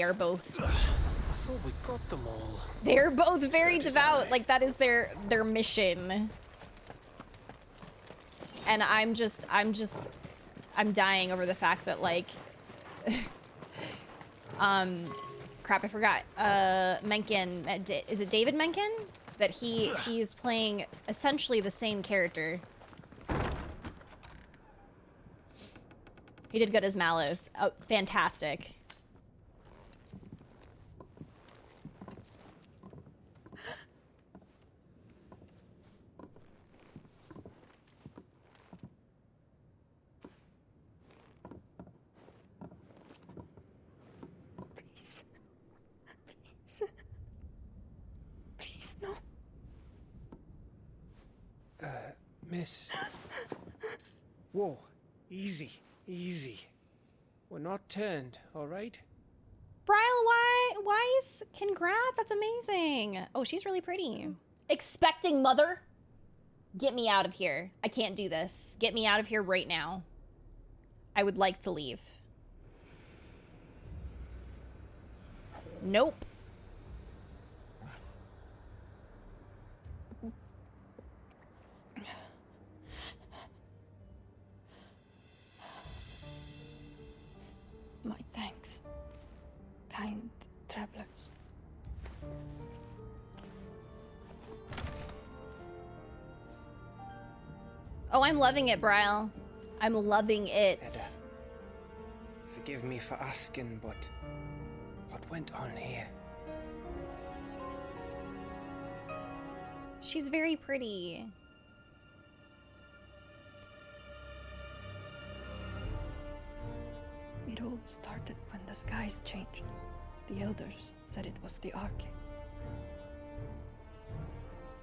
are both. I thought we got them all. They're both very devout. Like that is their mission. And I'm dying over the fact that like, crap, I forgot. Menken, is it David Menken? That he's playing essentially the same character. He did good as Malos. Oh, fantastic. Please. Please. Please, no. Miss. Whoa. Easy. Easy. We're not turned, all right? Bryle, why congrats, that's amazing. Oh, she's really pretty. Expecting mother? Get me out of here. I can't do this. Get me out of here right now. I would like to leave. Nope. My thanks, kind travelers. Oh, I'm loving it, Bryle. I'm loving it. Edda, forgive me for asking, but what went on here? She's very pretty. It all started when the skies changed. The elders said it was the Arche.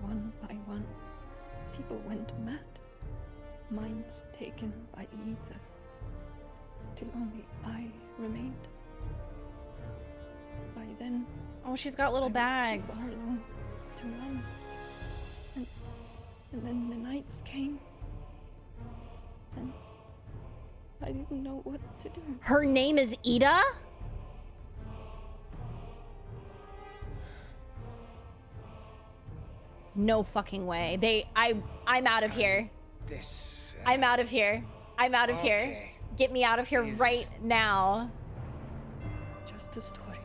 One by one, people went mad. Minds taken by the ether. Till only I remained. By then, oh, she's got little bags. I was too far alone to run. And then the nights came. And I didn't know what to do. Her name is Ida? No fucking way. I'm out of here. I'm out of here. I'm out of here. Get me out of here right now. Just a story.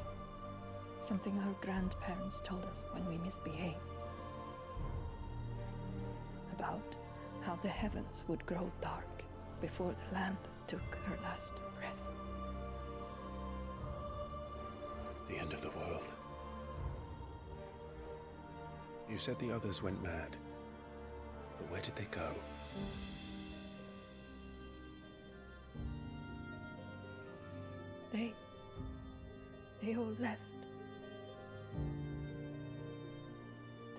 Something our grandparents told us when we misbehaved. About how the heavens would grow dark before the land took her last breath. The end of the world. You said the others went mad. But where did they go? They all left.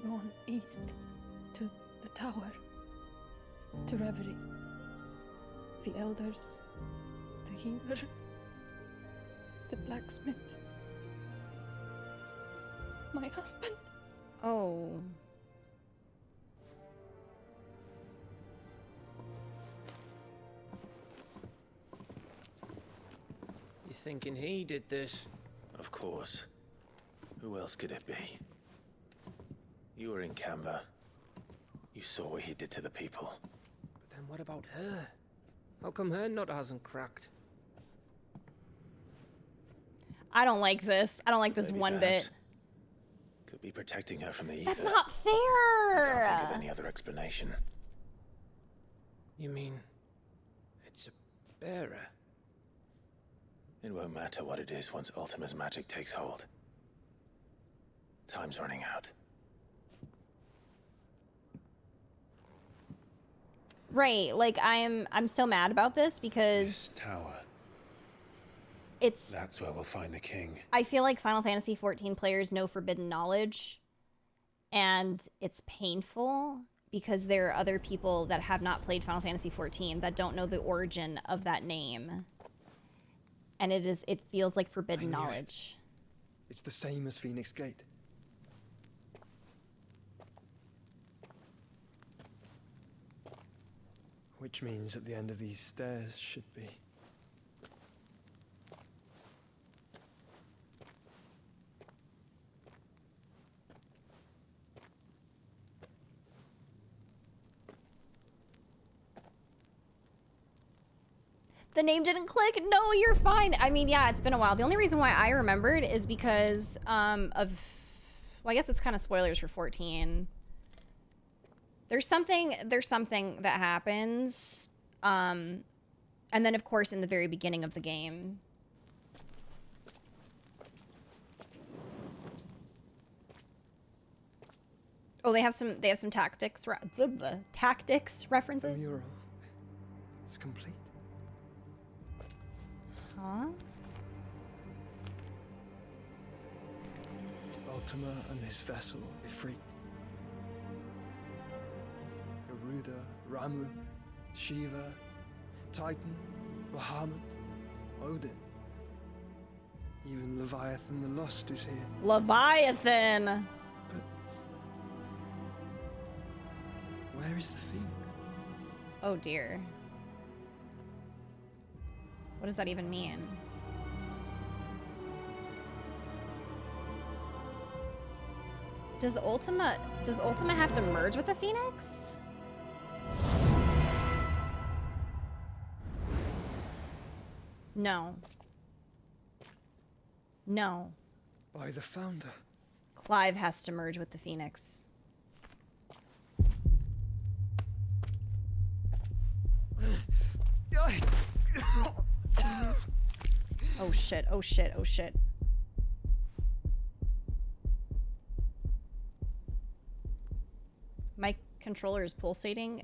Drawn east to the tower, to Reverie. The elders, the healer, the blacksmith, my husband. Oh. You thinking he did this? Of course. Who else could it be? You were in Canva. You saw what he did to the people. But then what about her? How come her nut hasn't cracked? I don't like this. I don't like this one bit. Could be protecting her from the ether. That's not fair. I can't think of any other explanation. You mean It's a bearer. It won't matter what it is once Ultima's magic takes hold. Time's running out. Right, like I'm so mad about this because This tower. it's That's where we'll find the king. I feel like Final Fantasy XIV players know forbidden knowledge, and it's painful because there are other people that have not played Final Fantasy XIV that don't know the origin of that name. And it feels like forbidden knowledge. It's the same as Phoenix Gate. Which means at the end of these stairs should be. The name didn't click. No, you're fine. I mean, yeah, it's been a while. The only reason why I remembered is because well, I guess it's kind of spoilers for 14. There's something that happens. And then of course in the very beginning of the game. Oh, they have some tactics references. The mural. It's complete. Huh? Ultima and his vessel, Ifrit. Garuda, Ramu, Shiva, Titan, Bahamut, Odin. Even Leviathan the Lost is here. Leviathan! Where is the Phoenix? Oh dear. What does that even mean? Does Ultima have to merge with the Phoenix? No. No. By the founder. Clive has to merge with the Phoenix. Oh shit, oh shit, oh shit. My controller is pulsating.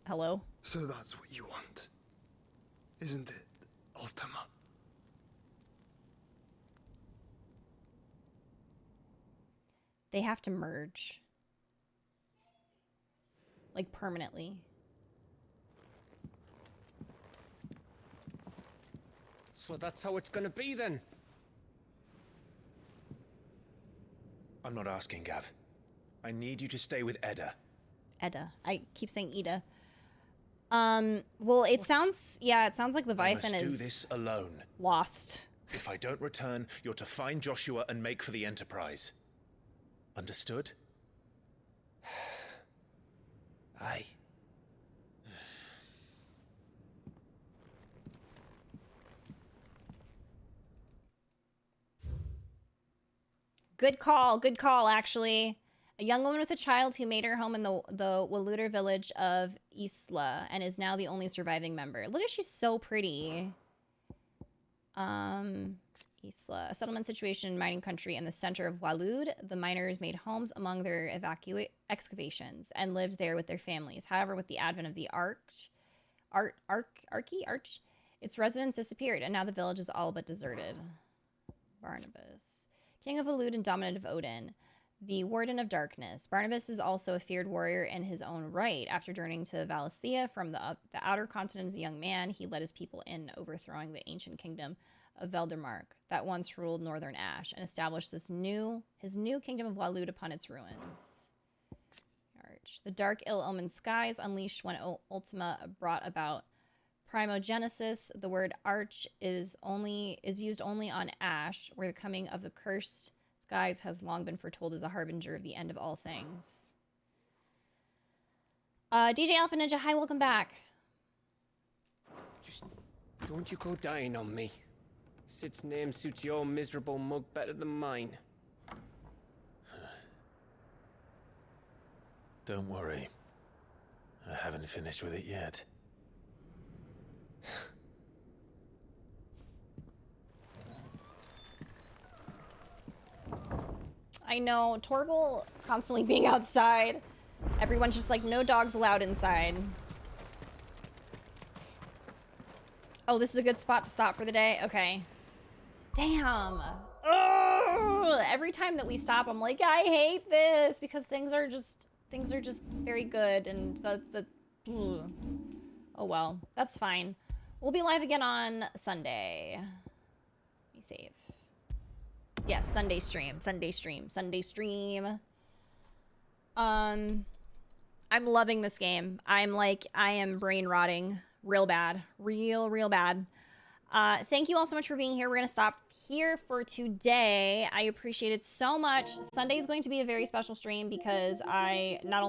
Hello? So that's what you want, isn't it, Ultima? They have to merge. Like permanently. So that's how it's gonna be then. I'm not asking, Gav. I need you to stay with Edda. Edda. I keep saying Ida. Well, it sounds like Leviathan I must is do this alone. Lost. If I don't return, you're to find Joshua and make for the Enterprise. Understood? Aye. Good call, actually. A young woman with a child who made her home in the Waluder village of Isla and is now the only surviving member. Look at she's so pretty. Isla, a settlement situation in mining country in the center of Walud. The miners made homes among their excavations and lived there with their families. However, with the advent of the Arch, its residents disappeared, and now the village is all but deserted. Barnabas. King of Alud and dominant of Odin, the Warden of Darkness. Barnabas is also a feared warrior in his own right. After journeying to Valisthea from the outer continent as a young man, he led his people in, overthrowing the ancient kingdom of Veldermark that once ruled northern Ash, and established his new kingdom of Walud upon its ruins. Arch. The dark, ill-omened skies unleashed when Ultima brought about primogenesis. The word arch is used only on Ash, where the coming of the cursed skies has long been foretold as a harbinger of the end of all things. DJ Alpha Ninja, hi, welcome back. Just don't you go dying on me. Sid's name suits your miserable mug better than mine. Don't worry. I haven't finished with it yet. I know, Torgal constantly being outside. Everyone's just like, no dogs allowed inside. Oh, this is a good spot to stop for the day? Okay. Damn. Ugh. Every time that we stop, I'm like, I hate this because things are just very good and ugh. Oh well, that's fine. We'll be live again on Sunday. Let me save. Yes, Sunday stream. I'm loving this game. I am brain rotting real bad. Real bad. Thank you all so much for being here. We're gonna stop here for today. I appreciate it so much. Sunday is going to be a very special stream because I not only